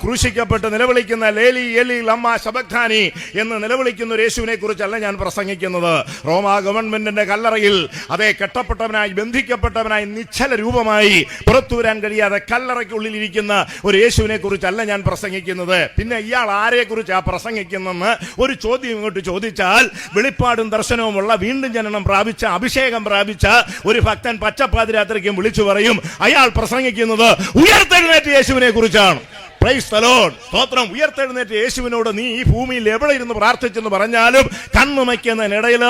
ക്രൂശിക്കപ്പെട്ട് നിലവിളിക്കുന്ന ലേലി എലി ലമ്മ ശബക്താനി എന്ന് നിലവിളിക്കുന്ന ഒരു യേശുവിനെ കുറിച്ചല്ല ഞാൻ പ്രസംഗിക്കുന്നത്. റോമാ ഗവൺമെന്റിന്റെ കല്ലറയിൽ അതേ കെട്ടപ്പെട്ടവനായി, ബന്ധിക്കപ്പെട്ടവനായി, നിശ്ചല രൂപമായി പുറത്തു വരാൻ കഴിയാതെ കല്ലറയ്ക്കുള്ളിൽ ഇരിക്കുന്ന ഒരു യേശുവിനെ കുറിച്ചല്ല ഞാൻ പ്രസംഗിക്കുന്നത്. പിന്നെ ഇയാൾ ആരെ കുറിച്ചാ പ്രസംഗിക്കുന്നെന്ന് ഒരു ചോദ്യം ഇങ്ങോട്ട് ചോദിച്ചാൽ, വെളിപ്പാടും ദർശനവുമുള്ള വീണ്ടും ജനനം പ്രാപിച്ച, അഭിഷേകം പ്രാപിച്ച ഒരു ഭക്തൻ പച്ചപ്പാതിരാത്രിക്കും വിളിച്ചു പറയും അയാൾ പ്രസംഗിക്കുന്നത് ഉയർത്തെഴുന്നേറ്റ യേശുവിനെ കുറിച്ചാണ്. Price the lord. സ്തോത്രം. ഉയർത്തെഴുന്നേറ്റ യേശുവിനോട് നീ ഈ ഭൂമിയിൽ എവിടെ ഇരുന്ന് പ്രാർത്ഥിച്ചെന്ന് പറഞ്ഞാലും കണ്ണുമയ്ക്കുന്നതിനിടയിൽ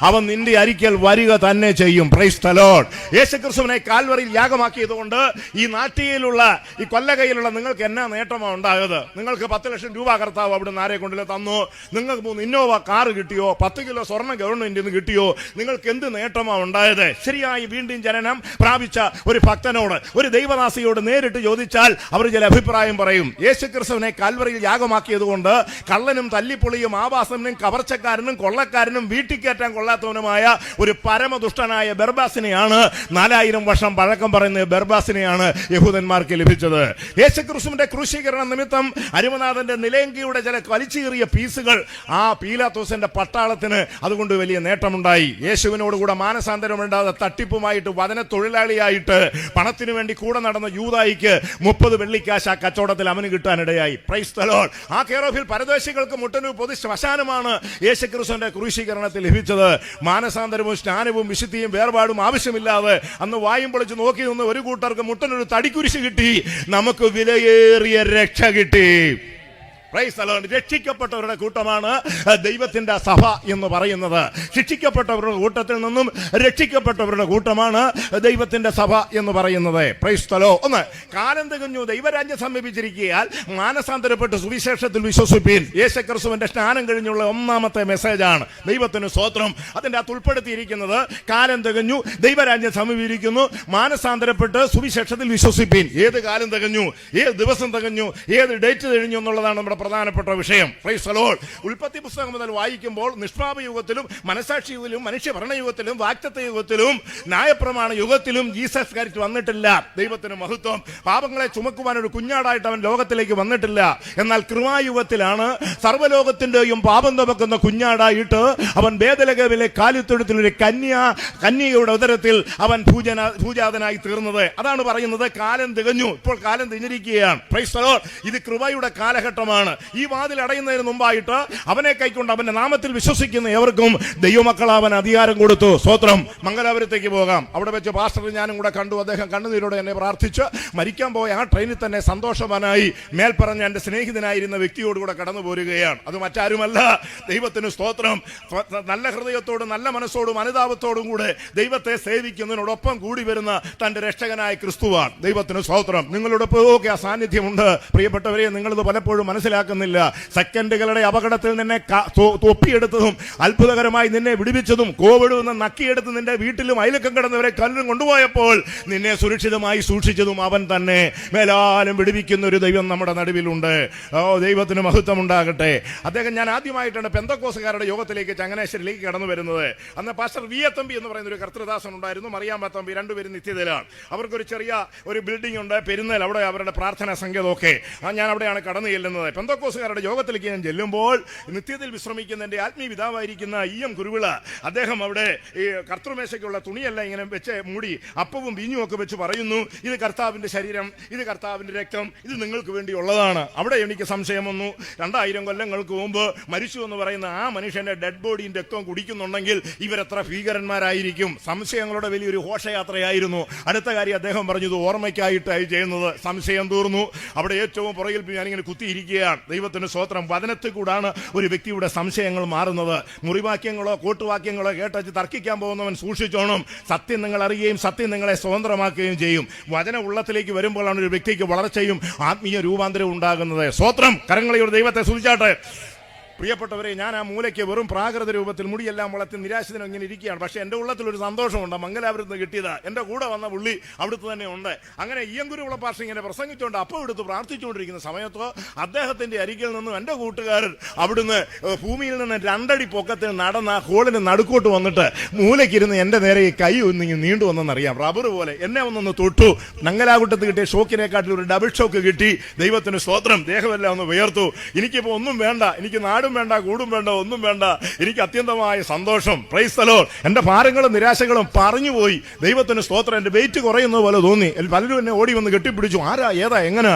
അവൻ നിന്റെ അരിക്കൽ വരിക തന്നെ ചെയ്യും. Price the Lord. യേശുക്രിസ്തുവിനെ കാൽവറിയിൽ യാഗമാക്കിയതുകൊണ്ട് ഈ നാട്ടിലുള്ള, ഈ കൊല്ലകയിലുള്ള നിങ്ങൾക്ക് എന്നാ നേട്ടമാണ് ഉണ്ടായത്? നിങ്ങൾക്ക് 10 ലക്ഷം രൂപ കർത്താവ് അവിടെ നിന്ന് ആരെ കൊണ്ടില്ല തന്നു? നിങ്ങൾക്ക് 3 ഇന്നോവ കാറ് കിട്ടിയോ? 10 കിലോ സ്വർണ്ണം ഗവൺമെന്റിൽ നിന്ന് കിട്ടിയോ? നിങ്ങൾക്ക് എന്ത് നേട്ടമാണ് ഉണ്ടായത്? ശരിയായി വീണ്ടും ജനനം പ്രാപിച്ച ഒരു ഭക്തനോട്, ഒരു ദൈവദാസിയോട് നേരിട്ട് ചോദിച്ചാൽ അവർ ചില അഭിപ്രായം പറയും. യേശുക്രിസ്തുവിനെ കാൽവറിയിൽ യാഗമാക്കിയത് കൊണ്ട് കള്ളനും തല്ലിപ്പൊളിയും ആവാസനും കവർച്ചക്കാരനും കൊള്ളക്കാരനും വീട്ടിൽ കയറ്റാൻ കൊള്ളാത്തവനുമായ ഒരു പരമദുഷ്ടനായ ബർബാസിനെയാണ്, 4000 വർഷം പഴക്കം പറയുന്ന ബർബാസിനെയാണ് യഹൂദന്മാർക്ക് ലഭിച്ചത്. യേശുക്രിസ്തുവിന്റെ ക്രൂശീകരണ നിമിത്തം അരുമനാഥന്റെ നിലയങ്കിയുടെ ചില വലിച്ചേറിയ പീസുകൾ ആ പീലാത്തോസിന്റെ പട്ടാളത്തിന് അതുകൊണ്ട് വലിയ നേട്ടമുണ്ടായി. യേശുവിനോട് കൂടെ മാനസാന്തരമുണ്ടാകാതെ തട്ടിപ്പുമായിട്ട് വചന തൊഴിലാളിയായിട്ട് പണത്തിനു വേണ്ടി കൂടെ നടന്ന യൂദായിക്ക് 30 വെള്ളിക്കാശ് ആ കച്ചവടത്തിൽ അവന് കിട്ടാനിടയായി. Price the Lord. ആ കേറോഫിൽ പരദേശികൾക്ക് മുട്ടനു പൊതു ശ്മശാനമാണ് യേശുക്രിസ്തുവിന്റെ ക്രൂശീകരണത്തിൽ ലഭിച്ചത്. മാനസാന്തരവും സ്നാനവും വിശുദ്ധിയും വേർപാടും ആവശ്യമില്ലാതെ അന്ന് വായും പൊളിച്ച് നോക്കി നിന്ന് ഒരു കൂട്ടർക്ക് മുട്ടനൊരു തടിക്കുരിശ് കിട്ടി, നമുക്ക് വിലയേറിയ രക്ഷ കിട്ടി. രക്ഷിക്കപ്പെട്ടവരുടെ കൂട്ടമാണ് ദൈവത്തിന്റെ സഭ എന്ന് പറയുന്നത്. ശിക്ഷിക്കപ്പെട്ടവരുടെ കൂട്ടത്തിൽ നിന്നും രക്ഷിക്കപ്പെട്ടവരുടെ കൂട്ടമാണ് ദൈവത്തിന്റെ സഭ എന്ന് പറയുന്നത്. Price the Lord. ഒന്ന്, കാലം തികഞ്ഞു, ദൈവരാജ്യം സമീപിച്ചിരിക്കയാൽ മാനസാന്തരപ്പെട്ട് സുവിശേഷത്തിൽ വിശ്വസിപ്പീൻ. യേശുക്രിസ്തുവിന്റെ സ്നാനം കഴിഞ്ഞുള്ള 1ാമത്തെ മെസ്സേജാണ്. ദൈവത്തിന് സ്തോത്രം. അതിന്റെ അകത്ത് ഉൾപ്പെടുത്തിയിരിക്കുന്നത് കാലം തികഞ്ഞു, ദൈവരാജ്യം സമീപിച്ചിരിക്കുന്നു, മാനസാന്തരപ്പെട്ട് സുവിശേഷത്തിൽ വിശ്വസിപ്പീൻ. ഏത് കാലം തികഞ്ഞു, ഏത് ദിവസം തികഞ്ഞു, ഏത് ഡേറ്റ് കഴിഞ്ഞു എന്നുള്ളതാണ് നമ്മുടെ പ്രധാനപ്പെട്ട വിഷയം. Price the Lord. ഉൽപ്പത്തി പുസ്തകം മുതൽ വായിക്കുമ്പോൾ നിഷ്പാപ യുഗത്തിലും മനസാക്ഷി യുഗത്തിലും മനുഷ്യഭരണ യുഗത്തിലും വാക്തത്വ യുഗത്തിലും ന്യായപ്രമാണ യുഗത്തിലും ജീസസ് ക്രൈസ്റ്റ് വന്നിട്ടില്ല. ദൈവത്തിന് മഹത്വം. പാപങ്ങളെ ചുമക്കുവാൻ ഒരു കുഞ്ഞാടായിട്ട് അവൻ ലോകത്തിലേക്ക് വന്നിട്ടില്ല. എന്നാൽ കൃപായുഗത്തിലാണ് സർവ്വലോകത്തിന്റെയും പാപം ചുമക്കുന്ന കുഞ്ഞാടായിട്ട് അവൻ ബേഥലഹേമിലെ കാലിത്തൊഴുത്തിൽ ഒരു കന്യകയുടെ ഉദരത്തിൽ അവൻ പൂജാതനായി തീർന്നത്. അതാണ് പറയുന്നത് കാലം തികഞ്ഞു. ഇപ്പോൾ കാലം തികഞ്ഞിരിക്കുകയാണ്. Price the Lord. ഇത് കൃപയുടെ കാലഘട്ടമാണ്. ഈ വാതിൽ അടയുന്നതിന് മുമ്പായിട്ട് അവനെ കൈക്കൊണ്ട് അവന്റെ നാമത്തിൽ വിശ്വസിക്കുന്ന ഏവർക്കും ദൈവമക്കളാവൻ അധികാരം കൊടുത്തു. സ്തോത്രം. മംഗലാപുരത്തേക്ക് പോകാം. അവിടെ വെച്ച് പാസ്റ്റർ ഞാനും കൂടെ കണ്ടു. അദ്ദേഹം കണ്ണുനീരോടെ എന്നെ പ്രാർത്ഥിച്ച് മരിക്കാൻ പോയ ആ ട്രെയിനിൽ തന്നെ സന്തോഷവാനായി മേൽപ്പറഞ്ഞ എന്റെ സ്നേഹിതനായിരുന്ന വ്യക്തിയോടുകൂടെ കടന്നു പോരുകയാണ്. അത് മറ്റാരുമല്ല, ദൈവത്തിന് സ്തോത്രം. നല്ല ഹൃദയത്തോടും നല്ല മനസ്സോടും അനുതാപത്തോടും കൂടെ ദൈവത്തെ സേവിക്കുന്നതിനോടൊപ്പം കൂടി വരുന്ന തന്റെ രക്ഷകനായ ക്രിസ്തുവാണ്. ദൈവത്തിന് സ്തോത്രം. നിങ്ങളുടെ ഒക്കെ ആ സാന്നിധ്യമുണ്ട് പ്രിയപ്പെട്ടവരെ. നിങ്ങളിത് പലപ്പോഴും മനസ്സിലാക്കുന്നില്ല. സെക്കൻഡുകളുടെ അപകടത്തിൽ നിന്നെ തൊപ്പിയെടുത്തതും അത്ഭുതകരമായി നിന്നെ വിടുവിച്ചതും കോവിഡ് നിന്ന് നക്കിയെടുത്ത് നിന്റെ വീട്ടിലും അയലക്കം കിടന്നവരെ കല്ലും കൊണ്ടുപോയപ്പോൾ നിന്നെ സുരക്ഷിതമായി സൂക്ഷിച്ചതും അവൻ തന്നെ. മേലാലും വിടുവിക്കുന്ന ഒരു ദൈവം നമ്മുടെ നടുവിലുണ്ട്. ഓ, ദൈവത്തിന് മഹത്വം ഉണ്ടാകട്ടെ. അദ്ദേഹം ഞാൻ ആദ്യമായിട്ടാണ് പെന്തക്കോസുകാരുടെ യോഗത്തിലേക്ക് ചങ്ങനാശ്ശേരിയിലേക്ക് കടന്നു വരുന്നത്. അന്ന് പാസ്റ്റർ വി എ തമ്പി എന്ന് പറയുന്ന ഒരു കർത്തൃദാസൻ ഉണ്ടായിരുന്നു, മറിയാമ്മ തമ്പി. രണ്ടുപേരും നിത്യതയിലാണ്. അവർക്കൊരു ചെറിയ ഒരു ബിൽഡിംഗ് ഉണ്ട് പെരുന്നൽ. അവിടെ അവരുടെ പ്രാർത്ഥനാ സങ്കേതമൊക്കെ. ഞാൻ അവിടെയാണ് കടന്നു ചെല്ലുന്നത്. പെന്തക്കോസുകാരുടെ യോഗത്തിലേക്ക് ഞാൻ ചെല്ലുമ്പോൾ നിത്യതയിൽ വിശ്രമിക്കുന്ന എൻ്റെ ആത്മീയ പിതാവായിരിക്കുന്ന EM കുരുവിള അദ്ദേഹം അവിടെ ഈ കർത്തൃമേശയ്ക്കുള്ള തുണിയെല്ലാം ഇങ്ങനെ വെച്ച് മൂടി അപ്പവും വീഞ്ഞും ഒക്കെ വെച്ച് പറയുന്നു, ഇത് കർത്താവിന്റെ ശരീരം, ഇത് കർത്താവിന്റെ രക്തം, ഇത് നിങ്ങൾക്ക് വേണ്ടിയുള്ളതാണ്. അവിടെ എനിക്ക് സംശയം വന്നു. 2000 കൊല്ലങ്ങൾക്ക് മുമ്പ് മരിച്ചു എന്ന് പറയുന്ന ആ മനുഷ്യന്റെ ഡെഡ് ബോഡിയും രക്തവും കുടിക്കുന്നുണ്ടെങ്കിൽ ഇവരെത്ര ഭീകരന്മാരായിരിക്കും. സംശയങ്ങളുടെ വലിയൊരു ഘോഷയാത്രയായിരുന്നു. അടുത്ത കാര്യം അദ്ദേഹം പറഞ്ഞത് ഓർമ്മയ്ക്കായിട്ടായി ചെയ്യുന്നത്. സംശയം തീർന്നു. അവിടെ ഏറ്റവും പുറകിൽ ഞാനിങ്ങനെ കുത്തിയിരിക്കുകയാണ്. ദൈവത്തിന് സ്തോത്രം. വചനത്തിൽ കൂടാണ് ഒരു വ്യക്തിയുടെ സംശയങ്ങൾ മാറുന്നത്. മുറിവാക്യങ്ങളോ കൂട്ടുവാക്യങ്ങളോ കേട്ടച്ച് തർക്കിക്കാൻ പോകുന്നവൻ സൂക്ഷിച്ചോണം. സത്യം നിങ്ങൾ അറിയുകയും സത്യം നിങ്ങളെ സ്വതന്ത്രമാക്കുകയും ചെയ്യും. വചന ഉള്ളത്തിലേക്ക് വരുമ്പോഴാണ് ഒരു വ്യക്തിക്ക് വളർച്ചയും ആത്മീയ രൂപാന്തരവും ഉണ്ടാകുന്നത്. സ്തോത്രം. കരങ്ങളെ ഒരു ദൈവത്തെ സ്തുതിച്ചാട്ടെ. പ്രിയപ്പെട്ടവരെ, ഞാൻ ആ മൂലയ്ക്ക് വെറും പ്രാകൃത രൂപത്തിൽ മുടിയെല്ലാം വളർത്തി നിരാശിതനും ഇങ്ങനെ ഇരിക്കുകയാണ്. പക്ഷേ എൻ്റെ ഉള്ളത്തിലൊരു സന്തോഷമുണ്ട്. മംഗലാപുരത്ത് നിന്ന് കിട്ടിയതാ. എൻ്റെ കൂടെ വന്ന പുള്ളി അവിടുത്തെ തന്നെ ഉണ്ട്. അങ്ങനെ ഈയങ്കുരുവിള പാസ്റ്റർ ഇങ്ങനെ പ്രസംഗിച്ചുകൊണ്ട് അപ്പം എടുത്ത് പ്രാർത്ഥിച്ചുകൊണ്ടിരിക്കുന്ന സമയത്ത് അദ്ദേഹത്തിൻ്റെ അരികിൽ നിന്നും എൻ്റെ കൂട്ടുകാരൻ അവിടുന്ന് ഭൂമിയിൽ നിന്ന് 2 അടി പൊക്കത്തിൽ നടന്ന ആ ഹോളിന് നടുക്കോട്ട് വന്നിട്ട് മൂലയ്ക്കിരുന്ന് എൻ്റെ നേരെ ഈ കൈ ഒന്നിങ്ങനെ നീണ്ടു വന്നെന്നറിയാം. റബ്ബർ പോലെ എന്നെ ഒന്നൊന്ന് തൊട്ടു. മംഗലാകുട്ടത്ത് കിട്ടിയ ഷോക്കിനെക്കാട്ടിൽ ഒരു ഡബിൾ ഷോക്ക് കിട്ടി. ദൈവത്തിന് സ്തോത്രം. ദേഹമെല്ലാം ഒന്ന് ഉയർത്തു. എനിക്കിപ്പോൾ ഒന്നും വേണ്ട. എനിക്ക് നാടും വേണ്ട, കൂടും വേണ്ട, ഒന്നും വേണ്ട. എനിക്ക് അത്യന്തമായ സന്തോഷം. Price the Lord. എന്റെ ഭാരങ്ങളും നിരാശകളും പറഞ്ഞുപോയി. ദൈവത്തിന് സ്തോത്രം. എന്റെ വെയിറ്റ് കുറയുന്നത് പോലെ തോന്നി. പലരും എന്നെ ഓടി വന്ന് കെട്ടിപ്പിടിച്ചു. ആരാ ഏതാ എങ്ങനെ?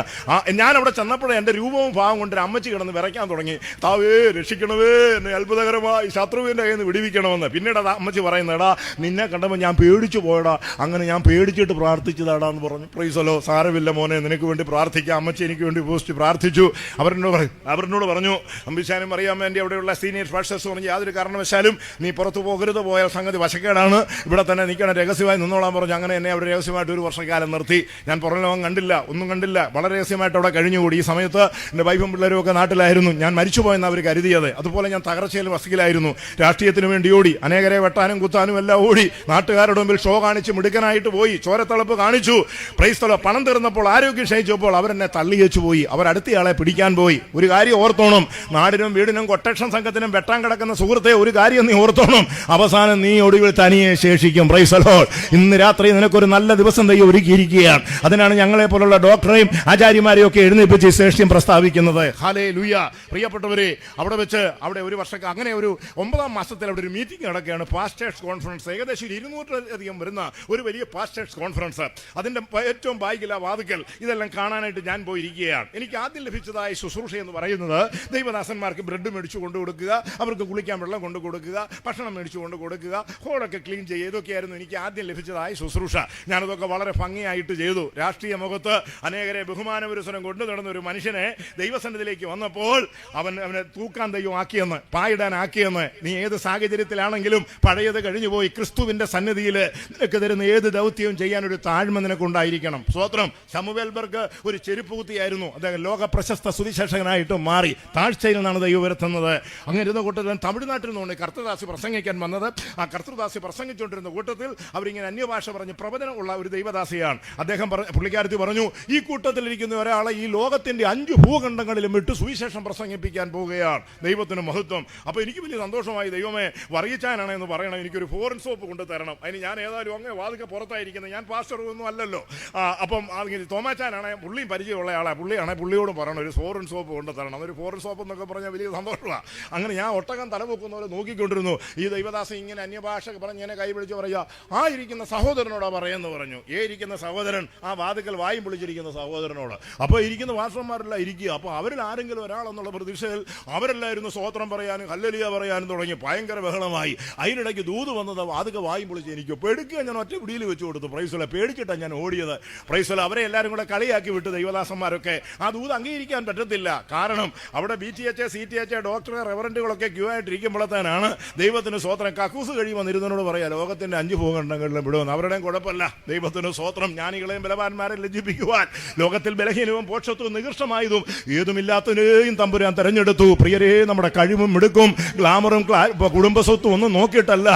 ഞാൻ അവിടെ ചെന്നപ്പോഴേ എന്റെ രൂപവും ഭാവം കൊണ്ട് അമ്മച്ചി കിടന്ന് വിറയ്ക്കാൻ തുടങ്ങി. താവേ രക്ഷിക്കണവേ, എന്നെ അത്ഭുതകരമായി ശത്രുവിന്റെ കയ്യിൽ നിന്ന് വിടിവിക്കണമെന്ന്. പിന്നീട് അമ്മച്ചി പറയുന്നേടാ, നിന്നെ കണ്ടപ്പോൾ ഞാൻ പേടിച്ചു പോയടാ, അങ്ങനെ ഞാൻ പേടിച്ചിട്ട് പ്രാർത്ഥിച്ചതാടാ എന്ന് പറഞ്ഞു. Price the Lord. സാരമില്ല മോനെ, നിനക്ക് വേണ്ടി പ്രാർത്ഥിക്കാം. അമ്മച്ചി എനിക്ക് വേണ്ടി പോസ്റ്റ് പ്രാർത്ഥിച്ചു. അവരോട് പറഞ്ഞു, അമ്പിശാനും അറിയാമോ എൻ്റെ അവിടെയുള്ള സീനിയർ പാസ്റ്റേഴ്സ് പറഞ്ഞു, യാതൊരു കാരണവശാലും നീ പുറത്തു പോകരുത്. പോയാൽ സംഗതി വശക്കേടാണ്. ഇവിടെ തന്നെ നിൽക്കണം, രഹസ്യമായി നിന്നോളാൻ പറഞ്ഞു. അങ്ങനെ എന്നെ അവിടെ രഹസ്യമായിട്ട് 1 വർഷക്കാലം നിർത്തി. ഞാൻ പുറം ലോകം കണ്ടില്ല, ഒന്നും കണ്ടില്ല. വളരെ രഹസ്യമായിട്ട് അവിടെ കഴിഞ്ഞുകൂടി. ഈ സമയത്ത് എൻ്റെ വൈഫും പിള്ളേരും ഒക്കെ നാട്ടിലായിരുന്നു. ഞാൻ മരിച്ചുപോയെന്ന് അവർ കരുതിയത്. അതുപോലെ ഞാൻ തകർച്ചയിലും വസകിലായിരുന്നു. രാഷ്ട്രീയത്തിന് വേണ്ടി ഓടി, അനേകരെ വെട്ടാനും കുത്താനും എല്ലാം ഓടി. നാട്ടുകാരുടെ മുമ്പിൽ ഷോ കാണിച്ച് മിടുക്കനായിട്ട് പോയി, ചോരത്തളപ്പ് കാണിച്ചു. Price the Lord. പണം തീർന്നപ്പോൾ, ആരോഗ്യം ക്ഷയിച്ചപ്പോൾ അവരെന്നെ തള്ളിയേച്ചു പോയി. അവരടുത്തയാളെ പിടിക്കാൻ പോയി. ഒരു കാര്യം ഓർത്തോണം, നാടിനും വീടിനും കൊട്ടേഷൻ സംഘത്തിനും വെട്ടാൻ കിടക്കുന്ന സുഹൃത്തെ, ഒരു കാര്യം നീ ഓർത്തോണം, അവസാനം നീ ഒടുവിൽ തനിയെ ശേഷിക്കും. Price the lord. ഇന്ന് രാത്രി നിനക്കൊരു നല്ല ദിവസം ദൈവം ഒരുക്കിയിരിക്കുകയാണ്. അതിനാണ് ഞങ്ങളെ പോലുള്ള ഡോക്ടറെയും ആചാര്യമാരെയും ഒക്കെ എഴുന്നേൽപ്പിച്ച് ശേഷ്യം പ്രസ്താവിക്കുന്നത്. ഹല്ലേലൂയ. പ്രിയപ്പെട്ടവരെ, അവിടെ വെച്ച് അവിടെ 1 വർഷം അങ്ങനെ ഒരു 9ാം മാസത്തിൽ അവിടെ ഒരു മീറ്റിംഗ് നടക്കുകയാണ്. Pastors conference. ഏകദേശം 200-ലധികം വരുന്ന ഒരു വലിയ പാസ്റ്റേഴ്സ് കോൺഫറൻസ്. അതിന്റെ ഏറ്റവും ബായിക്കില്ല വാതുക്കൽ ഇതെല്ലാം കാണാനായിട്ട് ഞാൻ പോയിരിക്കുകയാണ്. എനിക്ക് ആദ്യം ലഭിച്ചതായ ശുശ്രൂഷ എന്ന് പറയുന്നത് ദൈവദാസന്മാർക്ക് ബ്രെഡ് മേടിച്ചു കൊണ്ടു കൊടുക്കുക, അവർക്ക് കുളിക്കാൻ വെള്ളം കൊണ്ടു കൊടുക്കുക, ഭക്ഷണം മേടിച്ചു കൊണ്ട് കൊടുക്കുക, ഹോളൊക്കെ ക്ലീൻ ചെയ്യുക. ഇതൊക്കെയായിരുന്നു എനിക്ക് ആദ്യം ലഭിച്ചതായ ശുശ്രൂഷ. ഞാനതൊക്കെ വളരെ ഭംഗിയായിട്ട് ചെയ്തു. രാഷ്ട്രീയ മുഖത്ത് അനേകരെ ബഹുമാനപുരസരം കൊണ്ടു നടന്ന ഒരു മനുഷ്യനെ ദൈവസന്നിധിയിലേക്ക് വന്നപ്പോൾ അവനെ തൂക്കാൻ ദൈവം ആക്കിയെന്ന്, പായിടാൻ ആക്കിയെന്ന്. നീ ഏത് സാഹചര്യത്തിലാണെങ്കിലും പഴയത് കഴിഞ്ഞുപോയി ക്രിസ്തുവിന്റെ സന്നിധിയിൽ നിനക്ക് തരുന്ന ഏത് ദൗത്യവും ചെയ്യാൻ ഒരു താഴ്മ നിനക്കുണ്ടായിരിക്കണം. സ്തോത്രം. ശമുവേൽബർഗ് ഒരു ചെരുപ്പ് കുത്തിയായിരുന്നു. അദ്ദേഹം ലോക പ്രശസ്ത സുവിശേഷകനായിട്ട് മാറി. താഴ്ചയിൽ നിന്നാണ് ദൈവം വരുത്തുന്നത്. അങ്ങനെ ഇരുന്ന കൂട്ടത്തിൽ തമിഴ്നാട്ടിൽ നിന്നുകൊണ്ട് കർത്തൃദാസി പ്രസംഗിക്കാൻ വന്നത്. ആ കർത്തൃദാസി പ്രസംഗിച്ചുകൊണ്ടിരുന്ന കൂട്ടത്തിൽ അവരിങ്ങനെ അന്യഭാഷ പറഞ്ഞ് പ്രവചനമുള്ള ഒരു ദൈവദാസിയാണ്. അദ്ദേഹം പുള്ളിക്കാരത്തി പറഞ്ഞു, ഈ കൂട്ടത്തിലിരിക്കുന്ന ഒരാളെ ഈ ലോകത്തിന്റെ 5 ഭൂഖണ്ഡങ്ങളിലും വിട്ട് സുവിശേഷം പ്രസംഗിപ്പിക്കാൻ പോവുകയാണ്. ദൈവത്തിന് മഹത്വം. അപ്പോൾ എനിക്ക് വലിയ സന്തോഷമായി. ദൈവമേ, വർഗിച്ചാനാണ് എന്ന് പറയണം, എനിക്കൊരു ഫോറിൻ സോപ്പ് കൊണ്ടു തരണം. അതിന് ഞാൻ ഏതായാലും അങ്ങനെ വാതിക്കെ പുറത്തായിരിക്കുന്നത്, ഞാൻ പാസ്റ്റർ ഒന്നും അല്ലല്ലോ. അപ്പം തോമാച്ചാനാണ്, പുള്ളിയും പരിചയമുള്ള ആളാണ്. പുള്ളിയോടും പറയണം ഒരു ഫോറിൻ സോപ്പ് കൊണ്ടു തരണം. ഒരു ഫോറിൻ സോപ്പ് എന്നൊക്കെ പറഞ്ഞാൽ വലിയ സന്തോഷമാണ്. അങ്ങനെ ഞാൻ ഒട്ടകം തലപൊക്കുന്ന പോലെ നോക്കിക്കൊണ്ടിരുന്നു. ഈ ദൈവദാസൻ ഇങ്ങനെ അന്യഭാഷ പറഞ്ഞ് എന്നെ കൈ പിടിച്ച് പറയുക, ആ ഇരിക്കുന്ന സഹോദരനോടാ പറയുമെന്ന് പറഞ്ഞു. ഇരിക്കുന്ന സഹോദരൻ, ആ വാതിക്കൽ വായും പൊളിച്ചിരിക്കുന്ന സഹോദരനോട്. അപ്പോൾ ഇരിക്കുന്ന വാസന്മാരെല്ലാം ഇരിക്കുക. അപ്പോൾ അവരിൽ ആരെങ്കിലും ഒരാളെന്നുള്ള പ്രതീക്ഷയിൽ അവരെല്ലായിരുന്നു സ്വോത്രം പറയാനും ഹല്ലേലൂയ പറയാനും തുടങ്ങി. ഭയങ്കര ബഹളമായി. അതിനിടയ്ക്ക് ദൂത് വന്നത് വാതിക്ക് വായും പൊളിച്ച് എനിക്ക് പേടിക്കുക. ഞാൻ ഒറ്റ പിടിയിൽ വെച്ച് കൊടുത്തു. പ്രൈസല പേടിച്ചിട്ടാണ് ഞാൻ ഓടിയത്. പ്രൈസല അവരെ എല്ലാവരും കൂടെ കളിയാക്കി വിട്ട് ദൈവദാസന്മാരൊക്കെ. ആ ദൂത് അംഗീകരിക്കാൻ പറ്റത്തില്ല. കാരണം അവിടെ BTH CTH ഡോക്ടർ റെവറൻറ്റുകളൊക്കെ ക്യൂ ആയിട്ടിരിക്കുമ്പോഴത്തേനാണ് ദൈവത്തിന് സ്വോത്രം. കക്കൂസ് കഴിയും വന്നിരുന്നതിനോട് പറയാം ലോകത്തിന്റെ 5 ഭൂഖണ്ഡങ്ങളിലും വിടുമെന്ന്. അവരുടെയും കുഴപ്പമില്ല. ദൈവത്തിന് സ്വോത്രം. ജ്ഞാനികളെയും ബലവാന്മാരെ ലജ്ജിപ്പിക്കുവാൻ ലോകത്തിൽ ബലഹീനവും പോഷത്വവും നികൃഷ്ടമായതും ഏതുമില്ലാത്തതിനെയും തമ്പുരാൻ തെരഞ്ഞെടുത്തു. പ്രിയരേ, നമ്മുടെ കഴിവും മിടുക്കും ഗ്ലാമറും കുടുംബസ്വത്തും ഒന്നും നോക്കിയിട്ടല്ല.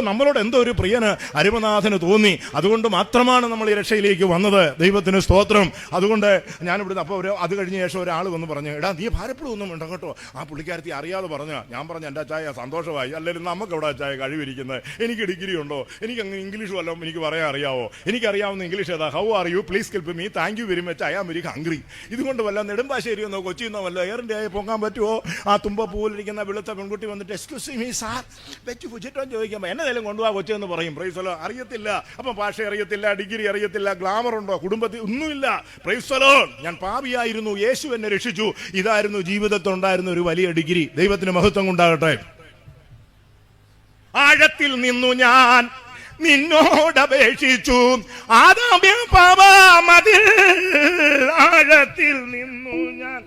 നമ്മളോട് എന്തോ ഒരു പ്രിയന് അരുമനാഥന് തോന്നി. അതുകൊണ്ട് മാത്രമാണ് നമ്മൾ ഈ രക്ഷയിലേക്ക് വന്നത്. ദൈവത്തിന് സ്തോത്രം. അതുകൊണ്ട് ഞാനിവിടുന്ന് അപ്പോൾ അത് കഴിഞ്ഞ ശേഷം ഒരാൾ വന്ന് പറഞ്ഞു, എടാ നീ ഭാരപ്പെടുമൊന്നും ഉണ്ടോ കേട്ടോ. ആ പുള്ളിക്കാരത്തി അറിയാതെ പറഞ്ഞ. ഞാൻ പറഞ്ഞു, എൻ്റെ അച്ചായ സന്തോഷമായി. അല്ലെങ്കിൽ നമുക്ക് എവിടെ അച്ചായ കഴിവിരിക്കുന്നത്? എനിക്ക് ഡിഗ്രി ഉണ്ടോ? എനിക്ക് അങ്ങനെ ഇംഗ്ലീഷ് വല്ലതും എനിക്ക് പറയാൻ അറിയാവോ? എനിക്കറിയാവുന്ന ഇംഗ്ലീഷ് ഏതാ? How are you, please help me, thank you very much, I am very hungry. ഇതുകൊണ്ട് വല്ല നെടുമ്പാശ്ശേരി എന്നോ കൊച്ചിന്നോ വല്ല എയർ ഇന്ത്യയെ പോകാൻ പറ്റുമോ? ആ തുമ്പപ്പൂവിലിരിക്കുന്ന വെളുത്ത പെൺകുട്ടി വന്നിട്ട് എക്സ്ക്യൂസ് മീ സാർ വെച്ച് പുച്ചിട്ടോ ചോദിക്കുമ്പോൾ എന്നതേലും കൊണ്ടുപോകാൻ കൊച്ചെന്ന് പറയും. പ്രൈസലോ അറിയത്തില്ല. അപ്പം ഭാഷ അറിയത്തില്ല, ഡിഗ്രി അറിയത്തില്ല, ഗ്ലാമർ ഉണ്ടോ, കുടുംബത്തിൽ ഒന്നുമില്ല. പ്രൈസലോ ഞാൻ പാപിയായിരുന്നു, യേശു എന്നെ രക്ഷിച്ചു. ഇതായിരുന്നു ജീവിതത്തിൽ ഉണ്ടായിരുന്ന ഒരു വലിയ ഡിഗ്രി. ദൈവത്തിന് മഹത്വം ഉണ്ടാകട്ടെ. ആഴത്തിൽ നിന്നു ഞാൻ നിന്നോടപേക്ഷിച്ചു ആദാമ്യ പാപമതിൽ. ആഴത്തിൽ നിന്നു ഞാൻ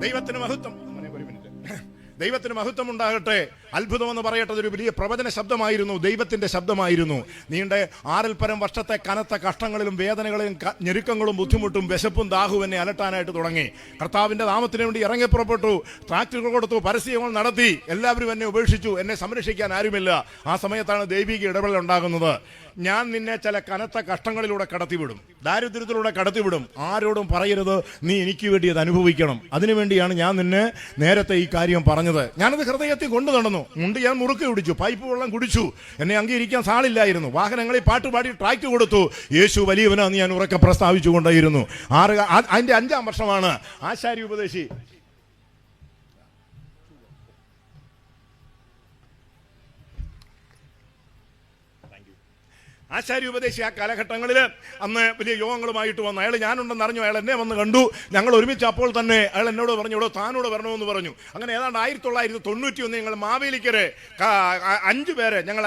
ദൈവത്തിന് മഹത്വം. ദൈവത്തിന് മഹത്വം ഉണ്ടാകട്ടെ. അത്ഭുതം എന്ന് പറയട്ടെ, ഒരു വലിയ പ്രവചന ശബ്ദമായിരുന്നു, ദൈവത്തിന്റെ ശബ്ദമായിരുന്നു. നീണ്ട 6 പരം വർഷത്തെ കനത്ത കഷ്ടങ്ങളിലും വേദനകളിലും ഞെരുക്കങ്ങളും ബുദ്ധിമുട്ടും വിശപ്പും ദാഹവും എന്നെ അലട്ടാനായിട്ട് തുടങ്ങി. കർത്താവിന്റെ നാമത്തിന് വേണ്ടി ഇറങ്ങിപ്പുറപ്പെട്ടു. ട്രാക്ടറുകൾ കൊടുത്തു, പരസ്യങ്ങൾ നടത്തി. എല്ലാവരും എന്നെ ഉപേക്ഷിച്ചു. എന്നെ സംരക്ഷിക്കാൻ ആരുമില്ല. ആ സമയത്താണ് ദൈവിക ഇടപെടൽ ഉണ്ടാകുന്നത്. ഞാൻ നിന്നെ ചില കനത്ത കഷ്ടങ്ങളിലൂടെ കടത്തിവിടും, ദാരിദ്ര്യത്തിലൂടെ കടത്തിവിടും. ആരോടും പറയരുത്, നീ എനിക്ക് വേണ്ടി അത് അനുഭവിക്കണം. അതിനുവേണ്ടിയാണ് ഞാൻ നിന്നെ നേരത്തെ ഈ കാര്യം പറഞ്ഞത്. ഞാനത് ഹൃദയത്തിൽ കൊണ്ടു നടന്നു. മുണ്ട് ഞാൻ മുറുക്കി കുടിച്ചു, പൈപ്പ് വെള്ളം കുടിച്ചു. എന്നെ അംഗീകരിക്കാൻ സാളില്ലായിരുന്നു. വാഹനങ്ങളിൽ പാട്ടുപാടി ട്രാക്ട് കൊടുത്തു. യേശു വലിയവനാന്ന് ഞാൻ ഉറക്കെ പ്രസ്താവിച്ചു കൊണ്ടായിരുന്നു. അതിന്റെ 5ാം വർഷമാണ് ആശാരി ഉപദേശി ആശാരി ഉപദേശി ആ കാലഘട്ടങ്ങളിൽ അന്ന് വലിയ യോഗങ്ങളുമായിട്ട് വന്നു. അയാൾ ഞാനുണ്ടെന്ന് അറിഞ്ഞു. അയാൾ എന്നെ വന്ന് കണ്ടു. ഞങ്ങൾ ഒരുമിച്ച് അപ്പോൾ തന്നെ അയാൾ എന്നോട് പറഞ്ഞു, ഇവിടെ താനോട് വരണമെന്ന് പറഞ്ഞു. അങ്ങനെ ഏതാണ്ട് 1991 ഞങ്ങൾ മാവേലിക്കരെ 5 പേര്, ഞങ്ങൾ